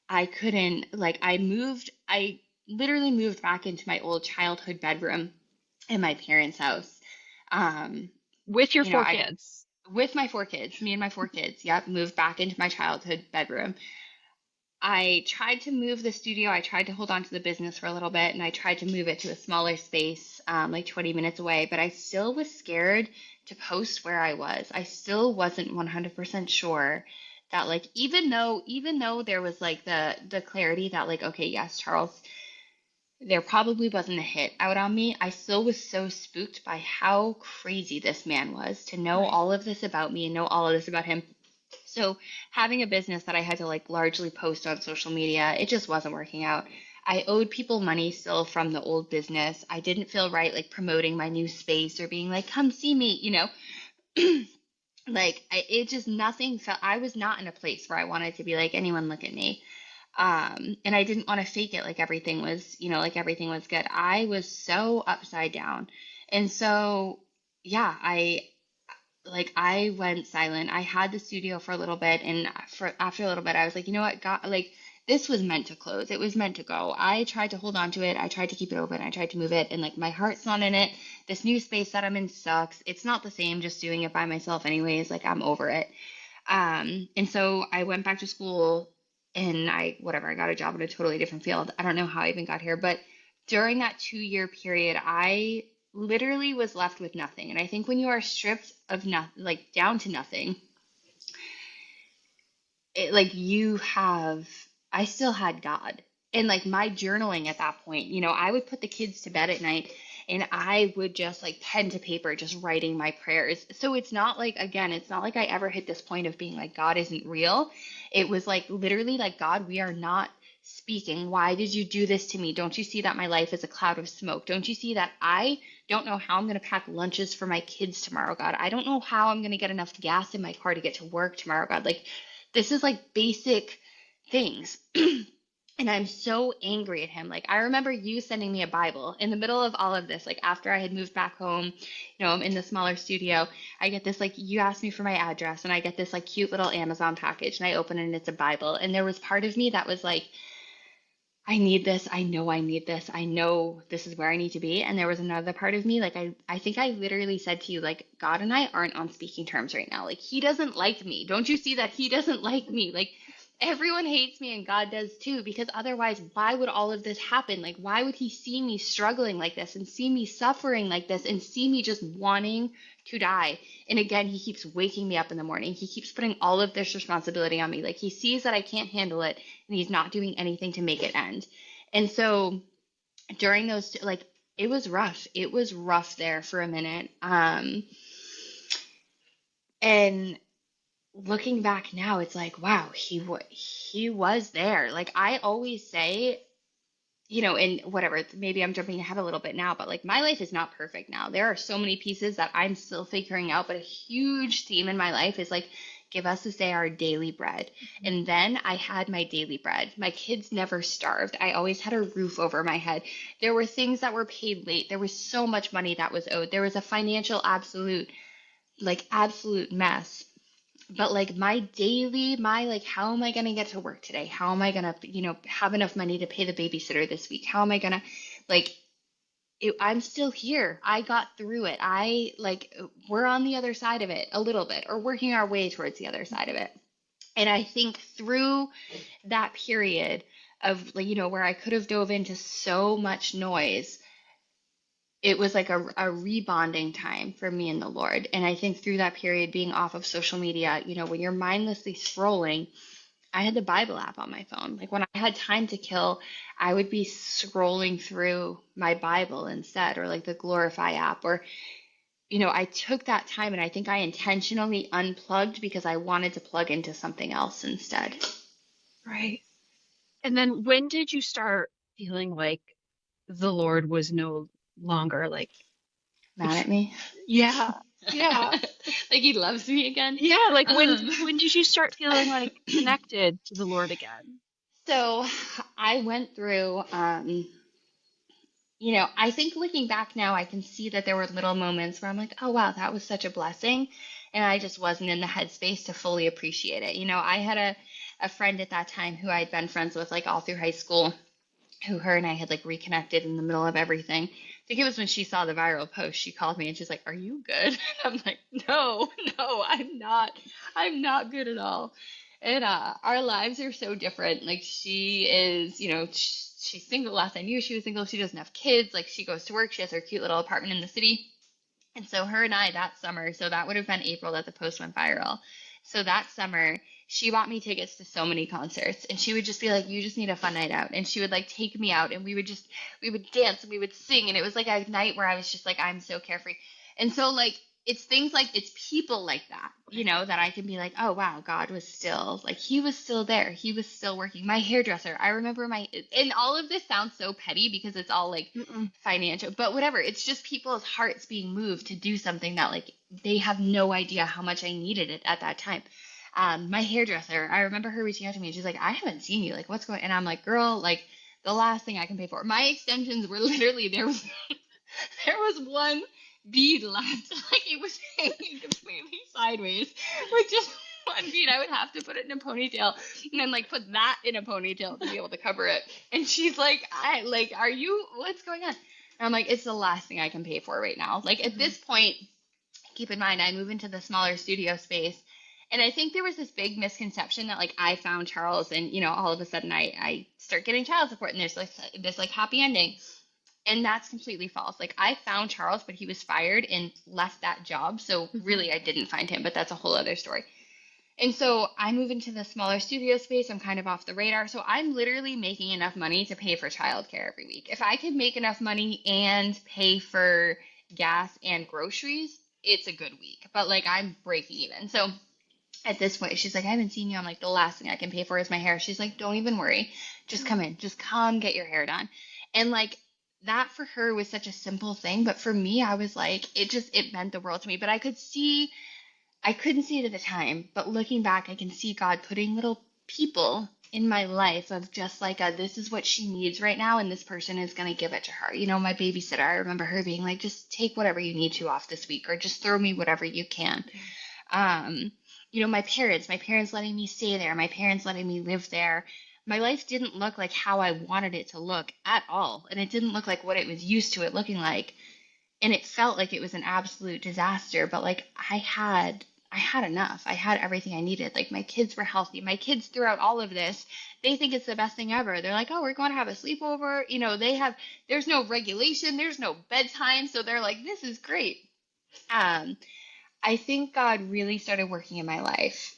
I couldn't, like, I literally moved back into my old childhood bedroom in my parents' house. Um, With your four I, kids. with my 4 kids, me and my 4 kids, yep, moved back into my childhood bedroom. I tried to move the studio. I tried to hold on to the business for a little bit and I tried to move it to a smaller space, like 20 minutes away, but I still was scared to post where I was. I still wasn't 100% sure that like even though there was like the clarity that like okay, yes, Charles, there probably wasn't a hit out on me. I still was so spooked by how crazy this man was to know Right. all of this about me and know all of this about him. So having a business that I had to like largely post on social media, it just wasn't working out. I owed people money still from the old business. I didn't feel right like promoting my new space or being like, come see me. Like it just nothing felt, I was not in a place where I wanted to be like, anyone look at me. And I didn't want to fake it like everything was, like everything was good. I was so upside down. And so, yeah, I went silent. I had the studio for a little bit, and after a little bit, I was like, you know what, God, like this was meant to close. It was meant to go. I tried to hold on to it. I tried to keep it open. I tried to move it, and like my heart's not in it. This new space that I'm in sucks. It's not the same just doing it by myself, anyways. Like I'm over it. And so I went back to school, and I got a job in a totally different field. I don't know how I even got here, but during that 2 year period, I literally was left with nothing. And I think when you are stripped of nothing, like down to nothing, it like I still had God. And like my journaling at that point, I would put the kids to bed at night and I would just like pen to paper, just writing my prayers. So it's not like, again, it's not like I ever hit this point of being like, God isn't real. It was like literally like, God, we are not speaking. Why did you do this to me? Don't you see that my life is a cloud of smoke? Don't you see that I don't know how I'm going to pack lunches for my kids tomorrow, God? I don't know how I'm going to get enough gas in my car to get to work tomorrow, God. Like, this is like basic things. And I'm so angry at him. Like, I remember you sending me a Bible in the middle of all of this, like after I had moved back home, I'm in the smaller studio. I get this, like, you asked me for my address, and I get this, like, cute little Amazon package, and I open it, and it's a Bible. And there was part of me that was like, I need this. I know I need this. I know this is where I need to be. And there was another part of me, like I think I literally said to you, like, God and I aren't on speaking terms right now. Like, he doesn't like me. Don't you see that he doesn't like me? Like, everyone hates me and God does too, because otherwise, why would all of this happen? Like, why would he see me struggling like this and see me suffering like this and see me just wanting to die? And again, he keeps waking me up in the morning. He keeps putting all of this responsibility on me. Like, he sees that I can't handle it and he's not doing anything to make it end. And so during those, like, it was rough. It was rough there for a minute. And looking back now, it's like, wow, he was there. Like I always say, and whatever, maybe I'm jumping ahead a little bit now, but like my life is not perfect now. There are so many pieces that I'm still figuring out, but a huge theme in my life is like, give us this day our daily bread. And then I had my daily bread. My kids never starved. I always had a roof over my head. There were things that were paid late. There was so much money that was owed. There was a financial absolute mess. But like my like, how am I going to get to work today? How am I going to, have enough money to pay the babysitter this week? How am I going to, like, I'm still here. I got through it. We're on the other side of it a little bit, or working our way towards the other side of it. And I think through that period of like, where I could have dove into so much noise, it was like a rebonding time for me and the Lord. And I think through that period being off of social media, when you're mindlessly scrolling, I had the Bible app on my phone. Like when I had time to kill, I would be scrolling through my Bible instead, or like the Glorify app, or I took that time and I think I intentionally unplugged because I wanted to plug into something else instead. Right. And then when did you start feeling like the Lord was no longer like Mad at me? yeah, yeah. Like he loves me again? Yeah, like Um, when did you start feeling like connected to the Lord again? so I went through, I think looking back now, I can see that there were little moments where I'm like, oh, wow, that was such a blessing. And I just wasn't in the headspace to fully appreciate it. I had a friend at that time who I'd been friends with like all through high school, who her and I had like reconnected in the middle of everything. I think it was when she saw the viral post, she called me and she's like, "Are you good?" And I'm like, "No, no, I'm not. I'm not good at all." And our lives are so different. Like she is, she's single. Last I knew, she was single. She doesn't have kids. Like she goes to work. She has her cute little apartment in the city. And so her and I that summer, so that would have been April that the post went viral. So that summer, she bought me tickets to so many concerts and she would just be like, "You just need a fun night out." And she would like take me out and we would dance and we would sing and it was like a night where I was just like, I'm so carefree. And so like it's things like it's people like that, that I can be like, "Oh wow, God was still like he was still there. He was still working." My hairdresser, I remember and all of this sounds so petty because it's all like Mm-mm. financial, but whatever. It's just people's hearts being moved to do something that like they have no idea how much I needed it at that time. My hairdresser, I remember her reaching out to me and she's like, "I haven't seen you. Like, what's going?" And I'm like, "Girl, like the last thing I can pay for." My extensions were literally there was one bead left. Like it was hanging completely sideways with just one bead. I would have to put it in a ponytail and then like put that in a ponytail to be able to cover it. And she's like, "I like, are you? What's going on?" And I'm like, "It's the last thing I can pay for right now." Like at Hmm. this point, keep in mind, I move into the smaller studio space. And I think there was this big misconception that like I found Charles and all of a sudden I start getting child support and there's like this like happy ending. And that's completely false. Like I found Charles, but he was fired and left that job. So Hmm. really I didn't find him, but that's a whole other story. And so I move into the smaller studio space. I'm kind of off the radar. So I'm literally making enough money to pay for childcare every week. If I could make enough money and pay for gas and groceries, it's a good week. But like I'm breaking even. So at this point, she's like, "I haven't seen you." I'm like, "The last thing I can pay for is my hair." She's like, "Don't even worry. Just come in. Just come get your hair done." And like that for her was such a simple thing. But for me, I was like, it meant the world to me. But I couldn't see it at the time, but looking back, I can see God putting little people in my life of just like this is what she needs right now, and this person is going to give it to her. My babysitter, I remember her being like, "Just take whatever you need to off this week, or just throw me whatever you can." Yeah. Um, my parents letting me stay there, my parents letting me live there. My life didn't look like how I wanted it to look at all, and it didn't look like what it was used to it looking like, and it felt like it was an absolute disaster, but like I had enough. I had everything I needed. Like my kids were healthy. My kids throughout all of this, they think it's the best thing ever. They're like, "Oh, we're going to have a sleepover." There's no regulation, there's no bedtime, so they're like, "This is great." Um, I think God really started working in my life.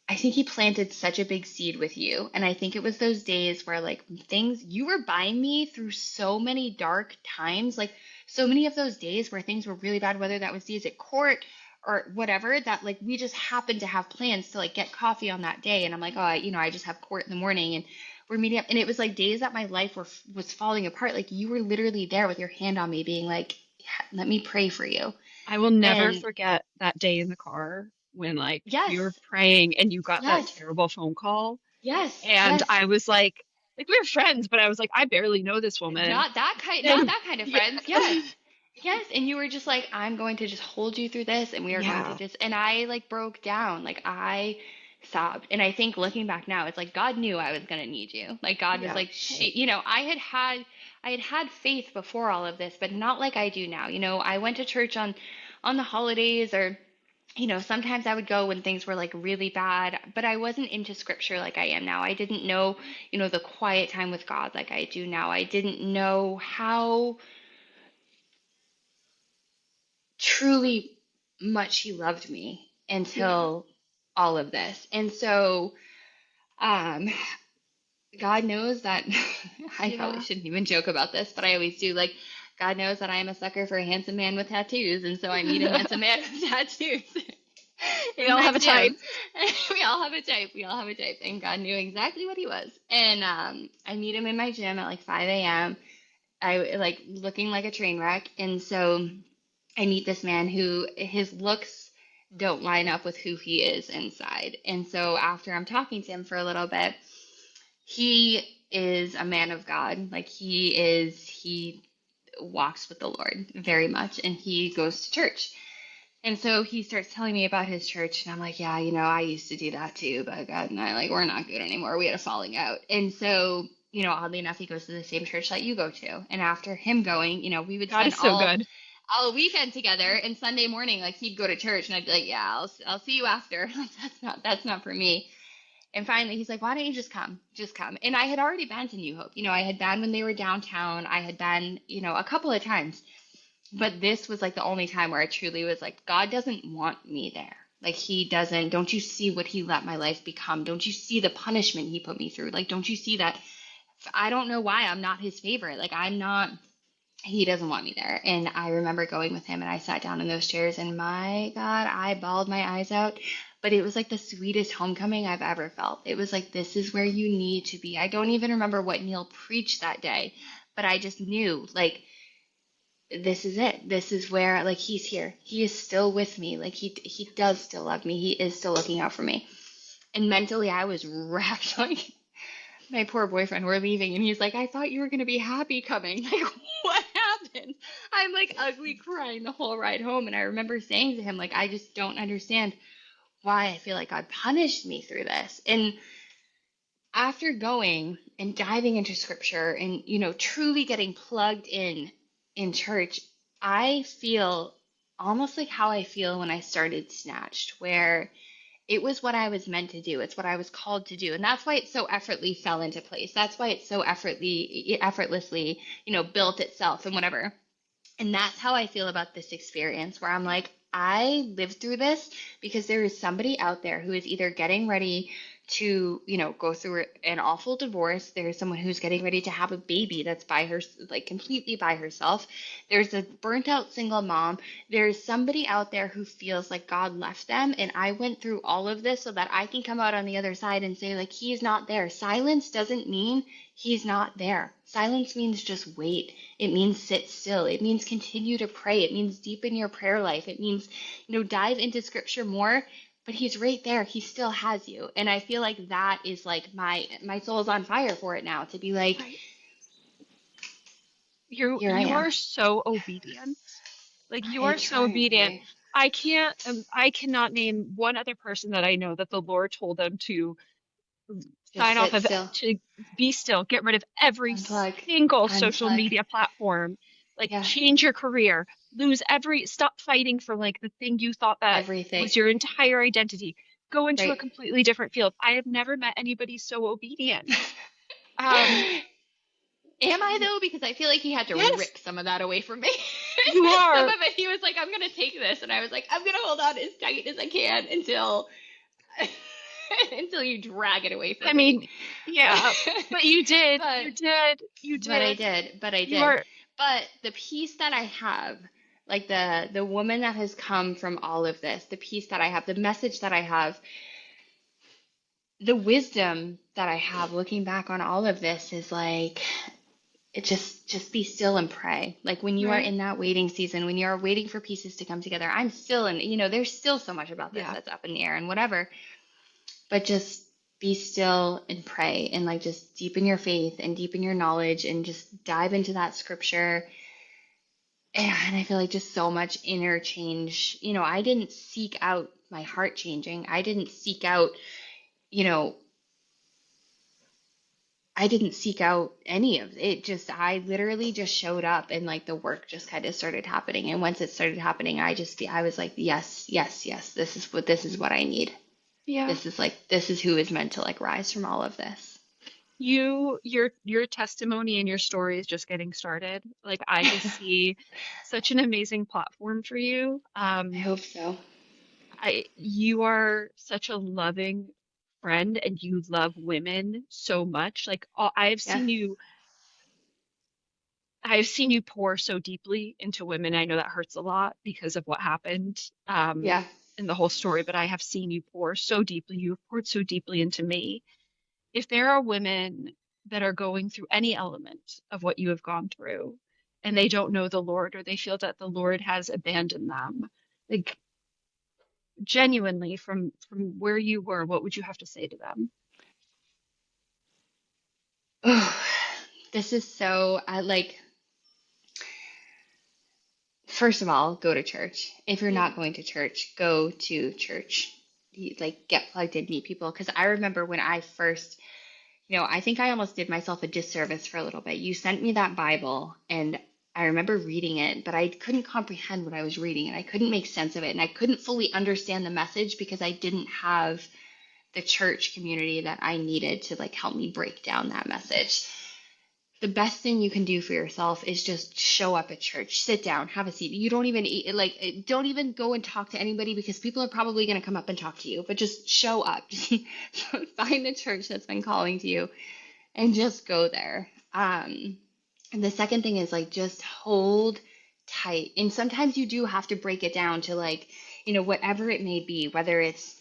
I think he planted such a big seed with you. And I think it was those days where, like, you were by me through so many dark times, like, so many of those days where things were really bad, whether that was days at court or whatever, that, like, we just happened to have plans to, like, get coffee on that day. And I'm like, "Oh, I just have court in the morning and we're meeting up." And it was like days that my life was falling apart. Like, you were literally there with your hand on me, being like, "Yeah, let me pray for you." I will never And forget that day in the car when like we were yes, praying and you got that yes, terrible phone call. yes, And yes. I was like we were friends, but I was like, I barely know this woman. Not And that kind of yeah, friends. Yes. Yes, and you were just like, "I'm going to just hold you through this and we are going to yeah, just," and I like broke down. Like I sobbed. And I think looking back now, it's like God knew I was going to need you. Like God was yeah, like, I had had faith before all of this, but not like I do now. I went to church on the holidays, or sometimes I would go when things were like really bad, but I wasn't into scripture like I am now. I didn't know, the quiet time with God like I do now. I didn't know how truly much He loved me yeah, until all of this. And so, um, God knows that I probably yeah. shouldn't even joke about this, but I always do. Like, God knows that I am a sucker for a handsome man with tattoos, and so I meet a handsome man with tattoos We in all my have a type. gym. We all have a type. We all have a type, and God knew exactly what he was. And I meet him in my gym at like 5 a.m. I like looking like a train wreck, and so I meet this man who his looks don't line up with who he is inside. And so after I'm talking to him for a little bit, he is a man of God. Like he walks with the Lord very much, and he goes to church. And so he starts telling me about his church, and I'm like, yeah, I used to do that too, but God and I, like, we're not good anymore. We had a falling out. And so, oddly enough, he goes to the same church that you go to. And after him going, we would God spend is so good. all weekend together. And Sunday morning, like, he'd go to church, and I'd be like, yeah, I'll see you after. Like, that's not for me. And finally, he's like, why don't you just come? Just come. And I had already been to New Hope. I had been when they were downtown. I had been, a couple of times. But this was like the only time where I truly was like, God doesn't want me there. Like, he doesn't, don't you see what he let my life become? Don't you see the punishment he put me through? Like, don't you see that? I don't know why I'm not his favorite. Like, I'm not, he doesn't want me there. And I remember going with him, and I sat down in those chairs, and my God, I bawled my eyes out. But it was like the sweetest homecoming I've ever felt. It was like, this is where you need to be. I don't even remember what Neil preached that day, but I just knew, like, this is it. This is where, like, he's here. He is still with me. Like, he does still love me. He is still looking out for me. And mentally, I was wrecked. Like, my poor boyfriend, we're leaving, and he's like, I thought you were gonna be happy coming. Like, what happened? I'm like ugly crying the whole ride home. And I remember saying to him, like, I just don't understand why I feel like God punished me through this. And after going and diving into scripture and, truly getting plugged in church, I feel almost like how I feel when I started Snatched, where it was what I was meant to do. It's what I was called to do. And that's why it so effortlessly fell into place. That's why it so effortlessly, built itself and whatever. And that's how I feel about this experience, where I'm like, I lived through this because there is somebody out there who is either getting ready to, go through an awful divorce. There's someone who's getting ready to have a baby that's by her, like, completely by herself. There's a burnt out single mom. There's somebody out there who feels like God left them. And I went through all of this so that I can come out on the other side and say, like, he's not there. Silence doesn't mean he's not there. Silence means just wait. It means sit still. It means continue to pray. It means deepen your prayer life. It means, dive into scripture more, but he's right there. He still has you. And I feel like that is like my soul is on fire for it now, to be like, Right. You here I you am. are so obedient. Like you I are so try, obedient. right? I cannot name one other person that I know that the Lord told them to Just sign off sit of, still. to be still, get rid of every Unplug. single social Unplug. media platform, like Yeah. change your career, stop fighting for like the thing you thought that Everything. was your entire identity, go into a Right. completely different field. I have never met anybody so obedient. Um, Am I though? Because I feel like he had to yes, rip some of that away from me. you Some are. of it, he was like, I'm going to take this. And I was like, I'm going to hold on as tight as I can until until you drag it away I from me. mean, yeah, but you did, but you did, you but I did. did, but I You did. are, But the peace that I have, like the woman that has come from all of this, the peace that I have, the message that I have, the wisdom that I have looking back on all of this is like, it just be still and pray. Like, when you are right? in that waiting season, when you are waiting for pieces to come together, I'm still in, there's still so much about this Yeah. that's up in the air and whatever. But just be still and pray, and like just deepen your faith and deepen your knowledge and just dive into that scripture. And I feel like just so much inner change. I didn't seek out my heart changing. You know, I didn't seek out any of it. Just, I literally just showed up, and like the work just kind of started happening. And once it started happening, I was like, yes, yes, yes, this is what I need. Yeah. This is who is meant to like rise from all of this. Your testimony and your story is just getting started. Like I just see such an amazing platform for you. I hope so. You are such a loving friend and you love women so much. Like I've Yes. seen you I've seen you pour so deeply into women. I know that hurts a lot because of what happened Yeah. in the whole story, but I have seen you pour so deeply. You've poured so deeply into me. If there are women that are going through any element of what you have gone through and they don't know the Lord or they feel that the Lord has abandoned them, like genuinely from where you were, what would you have to say to them? Oh, this is so, I like, first of all, go to church. If you're Yeah. not going to church, go to church. Like, get plugged in, meet people. Because I remember when I first, I think I almost did myself a disservice for a little bit. You sent me that Bible, and I remember reading it, but I couldn't comprehend what I was reading, and I couldn't make sense of it, and I couldn't fully understand the message because I didn't have the church community that I needed to like help me break down that message. The best thing you can do for yourself is just show up at church, sit down, have a seat. You don't even eat, like, don't even go and talk to anybody because people are probably going to come up and talk to you, but just show up. Find the church that's been calling to you and just go there. And the second thing is like just hold tight. And sometimes you do have to break it down to like, whatever it may be, whether it's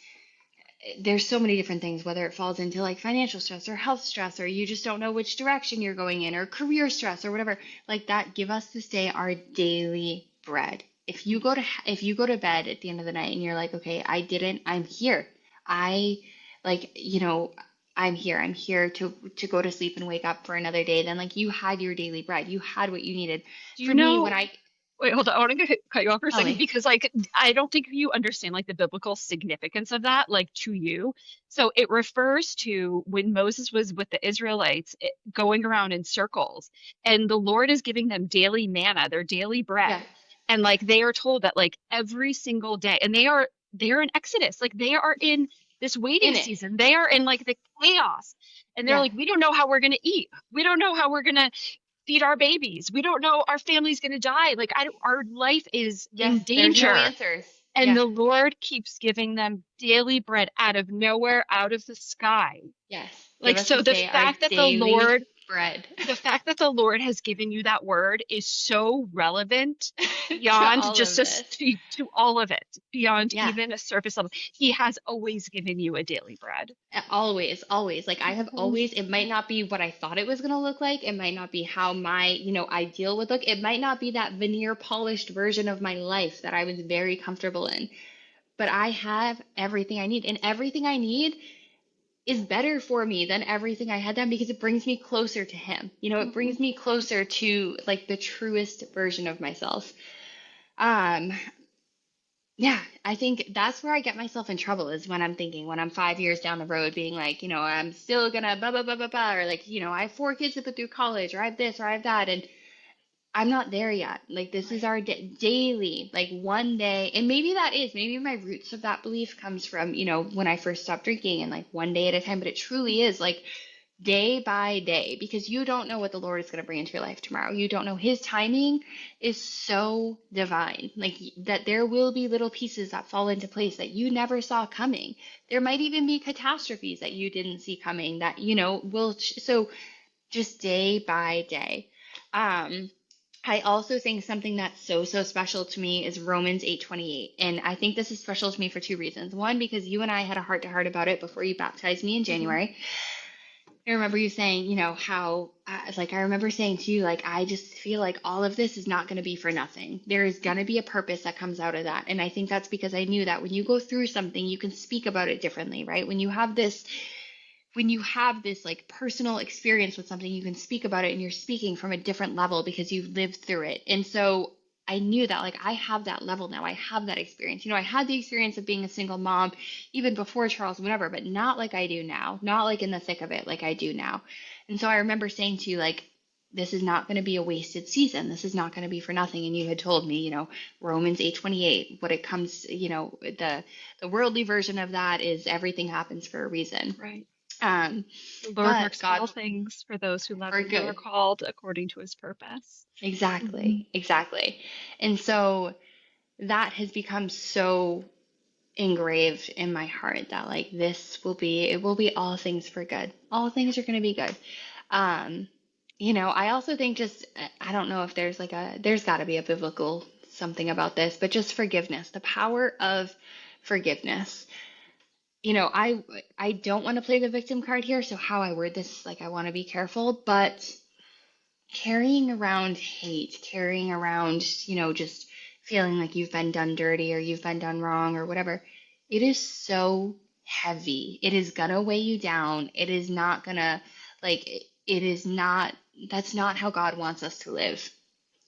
there's so many different things, whether it falls into like financial stress or health stress, or you just don't know which direction you're going in, or career stress or whatever, like that. Give us this day our daily bread. If you go to bed at the end of the night and you're like, okay, I'm here. I like, I'm here to go to sleep and wake up for another day. Then like you had your daily bread. You had what you needed. Do you For me, when know I Wait, hold on. I want to cut you off for a tell second me, because, like, I don't think you understand, like, the biblical significance of that, like, to you. So it refers to when Moses was with the Israelites going around in circles, and the Lord is giving them daily manna, their daily yeah, bread. And, like, they are told that, like, every single day, and they're in Exodus, like, they are in this waiting in it, season. They are in, like, the chaos. And they're yeah, like, we don't know how we're going to eat. We don't know how we're going to feed our babies. We don't know our family's going to die. Like our life is yes, in there's no danger. answers, And yeah. the Lord keeps giving them daily bread out of nowhere, out of the sky. Yes, give Like, us so this day our daily bread. the fact that the Lord has given you that word is so relevant To beyond all just of this. to all of it, beyond Yeah, even a surface level. He has always given you a daily bread. always, always. Like I have always, it might not be what I thought it was going to look like. It might not be how my, ideal would look. It might not be that veneer polished version of my life that I was very comfortable in. But I have everything I need. And everything I need is better for me than everything I had then because it brings me closer to him. It Mhm. brings me closer to like the truest version of myself. Um, Yeah, I think that's where I get myself in trouble is when I'm thinking, when I'm 5 years down the road, being like, I'm still gonna blah blah blah blah blah, or like, I have 4 kids to put through college, or I have this, or I have that, and I'm not there yet. Like, this is Right. our daily, like one day, and maybe my roots of that belief comes from, when I first stopped drinking and like one day at a time, but it truly is like day by day because you don't know what the Lord is going to bring into your life tomorrow. You don't know. His timing is so divine. Like that there will be little pieces that fall into place that you never saw coming. There might even be catastrophes that you didn't see coming that, will so just day by day. Um I also think something that's so so special to me is Romans 8:28. And I think this is special to me for two reasons. One, because you and I had a heart to heart about it before you baptized me in Mhm. January. I remember you saying, how, like, I remember saying to you, like, I just feel like all of this is not going to be for nothing. There is going to be a purpose that comes out of that. And I think that's because I knew that when you go through something, you can speak about it differently, right? When you have this like personal experience with something, you can speak about it and you're speaking from a different level because you've lived through it. And so I knew that like I have that level now. I have that experience. I had the experience of being a single mom even before Charles, whatever, but not like I do now, not like in the thick of it like I do now. And so I remember saying to you, like, this is not going to be a wasted season. This is not going to be for nothing. And you had told me, Romans 8:28, what it comes, the worldly version of that is everything happens for a reason. Right. Um, The Lord but works God all things for those who love for him, who are good. called according to his purpose. Hmm. Exactly. Exactly. And so that has become so engraved in my heart that like it will be all things for good. All things are going to be good. Um, I also think just, I don't know if there's got to be a biblical something about this, but just forgiveness, the power of forgiveness. I don't want to play the victim card here, so how I word this, like I want to be careful, but carrying around hate, carrying around, just feeling like you've been done dirty or you've been done wrong or whatever, it is so heavy. It is gonna weigh you down. It is not gonna, like, it is not, that's not how God wants us to live.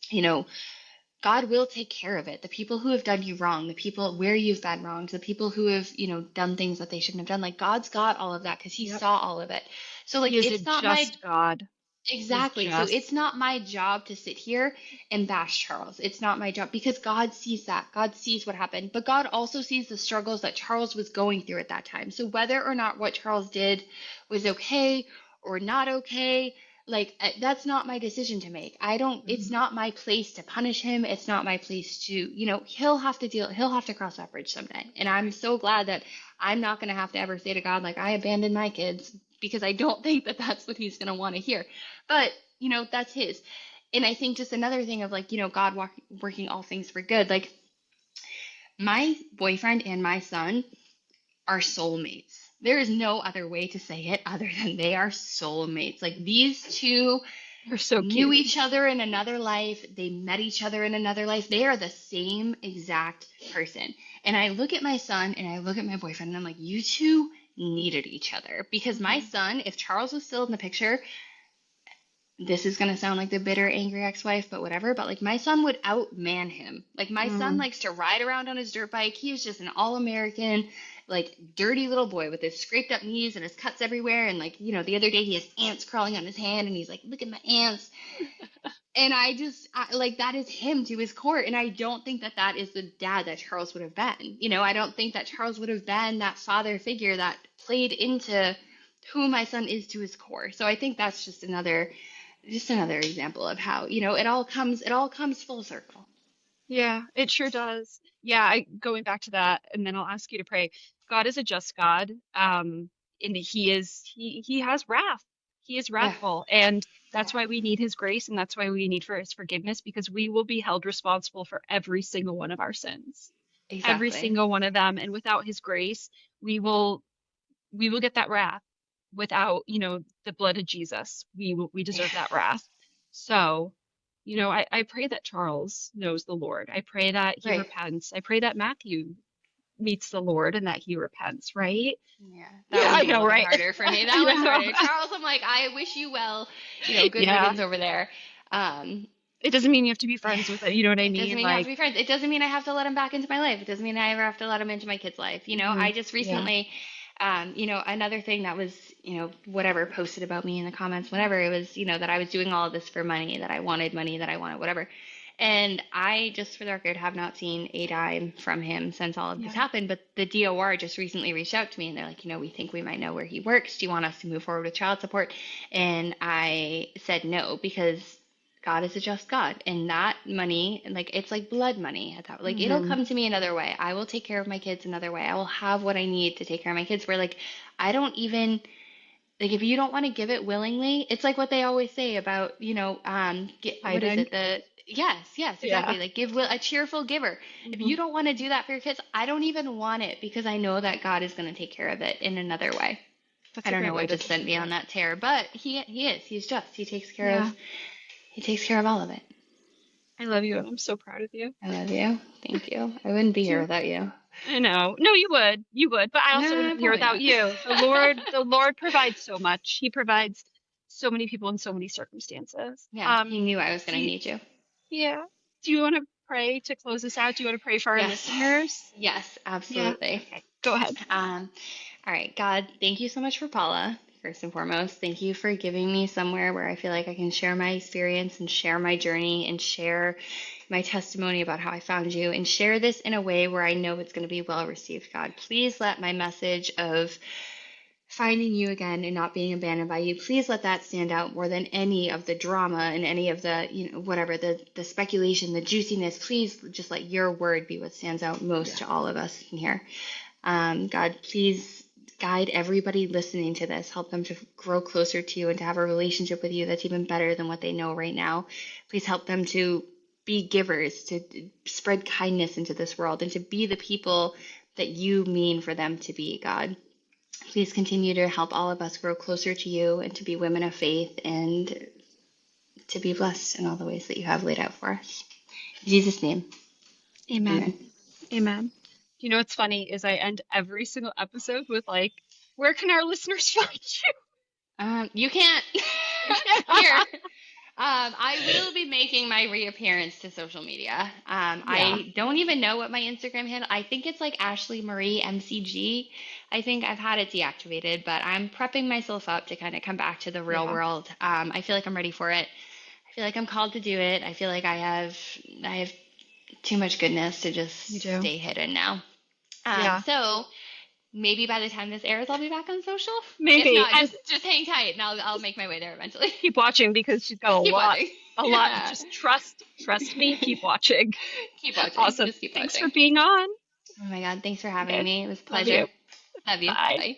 You know, God will take care of it. The people who have done you wrong, the people where you've been wronged, the people who have, done things that they shouldn't have done, like God's got all of that because he Yep. saw all of it. So He like is a it's not my just God. He is Exactly. So it's just. not my job to sit here and bash Charles. It's not my job because God sees that. God sees what happened. But God also sees the struggles that Charles was going through at that time. So whether or not what Charles did was okay or not okay, like that's not my decision to make. I don't, it's Mhm. not my place to punish him. It's not my place to, he'll have to cross that bridge someday. And I'm Right. so glad that I'm not going to have to ever say to God, like, I abandoned my kids because I don't think that that's what he's going to want to hear. But, that's his. And I think just another thing of like, God working all things for good. Like my boyfriend and my son are soulmates. There is no other way to say it other than they are soulmates. Like these two They're so knew cute. each other in another life. They met each other in another life. They are the same exact person. And I look at my son and I look at my boyfriend and I'm like, you two needed each other because my Mhm. son, if Charles was still in the picture, this is going to sound like the bitter, angry ex-wife, but whatever. But like my son would outman him. Like my son Mm. likes to ride around on his dirt bike. He is just an all-American, like dirty little boy with his scraped up knees and his cuts everywhere. And like, the other day he has ants crawling on his hand and he's like, look at my ants. And like that is him to his core. And I don't think that that is the dad that Charles would have been. I don't think that Charles would have been that father figure that played into who my son is to his core. So I think that's just another example of how, it all comes full circle. Yeah, it sure does. Yeah, going back to that, and then I'll ask you to pray. God is a just God, and he has wrath. He is Yeah, wrathful, and yeah, that's why we need his grace, and that's why we need for his forgiveness, because we will be held responsible for every single one of our sins, every exactly. single one of them. And without his grace, we will we will get that wrath. Without, the blood of Jesus, we Yeah, deserve that wrath. So, I pray that Charles knows the Lord. I pray that he right. repents. I pray that Matthew meets the Lord and that he repents, right? Yeah, that Yeah, one's I a know, little bit right? harder for me. That I one's know. harder. Charles, I'm like, I wish you well. Good Yeah. riddance over there. Um, It doesn't mean you have to be yeah. friends with it. You know what I It doesn't mean? mean you have to Like, be friends. It doesn't mean I have to let him back into my life. It doesn't mean I ever have to let him into my kid's life. I just yeah. recently, another thing that was, whatever posted about me in the comments, whatever, it was, that I was doing all of this for money, that I wanted money, that I wanted whatever. And I, just for the record, have not seen a dime from him since all of this Yeah. happened. But the DOR just recently reached out to me and they're like, we think we might know where he works. Do you want us to move forward with child support? And I said no because God is a just God, and that money, like it's like blood money at that. Like it'll hmm come to me another way. I will take care of my kids another way. I will have what I need to take care of my kids. Where like I don't even like if you don't want to give it willingly, it's like what they always say about what is Hiding. it? The yes, Yeah. exactly. Like give will a cheerful giver. If hmm you don't want to do that for your kids, I don't even want it because I know that God is going to take care of it in another way. That's I a don't great know way what to just think sent of me on it. that tear, but he's just Yeah. he takes care of all of it. I love you and I'm so proud of you. I love you. Thank you. I wouldn't be here Do without you. I know. No, you would. You would, but I also wouldn't No, be here probably without not. you. The Lord provides so much. He provides so many people in so many circumstances. Yeah, he knew I was Do going to you, need you. yeah. Do you want to pray to close us out? Do you want to pray for our Yes. listeners? Yes, Yeah. absolutely. Okay. Go ahead. Um, all right, God, thank you so much for Paula, first and foremost. Thank you for giving me somewhere where I feel like I can share my experience and share my journey and share my testimony about how I found you and share this in a way where I know it's going to be well received, God. Please let my message of finding you again and not being abandoned by you, please let that stand out more than any of the drama and any of the, whatever, the speculation, the juiciness. Please just let your word be what stands out most Yeah. to all of us in here. God, please guide everybody listening to this, help them to grow closer to you and to have a relationship with you that's even better than what they know right now. Please help them to be givers, to spread kindness into this world, and to be the people that you mean for them to be, God. Please continue to help all of us grow closer to you and to be women of faith and to be blessed in all the ways that you have laid out for us. In Jesus' name, Amen. amen. Amen. You know what's funny is I end every single episode with like, where can our listeners find you? You can't, you can't hear. I will be making my reappearance to social media. Yeah. I don't even know what my Instagram handle. I think it's like Ashley Marie MCG. I think I've had it deactivated, but I'm prepping myself up to kind of come back to the real Yeah. world. I feel like I'm ready for it. I feel like I'm called to do it. I feel like I have too much goodness to just You do. stay hidden now. Yeah. So maybe by the time this airs, I'll be back on social. If Maybe. not, And just hang tight, and I'll make my way there eventually. keep watching because she's got Keep watching. a lot. Yeah. Just trust me. Keep watching. Keep watching. Awesome. Just keep Thanks for watching. being on. Oh my God. Thanks for having Okay. me. It was a Love pleasure. you. Love you. Bye. Bye.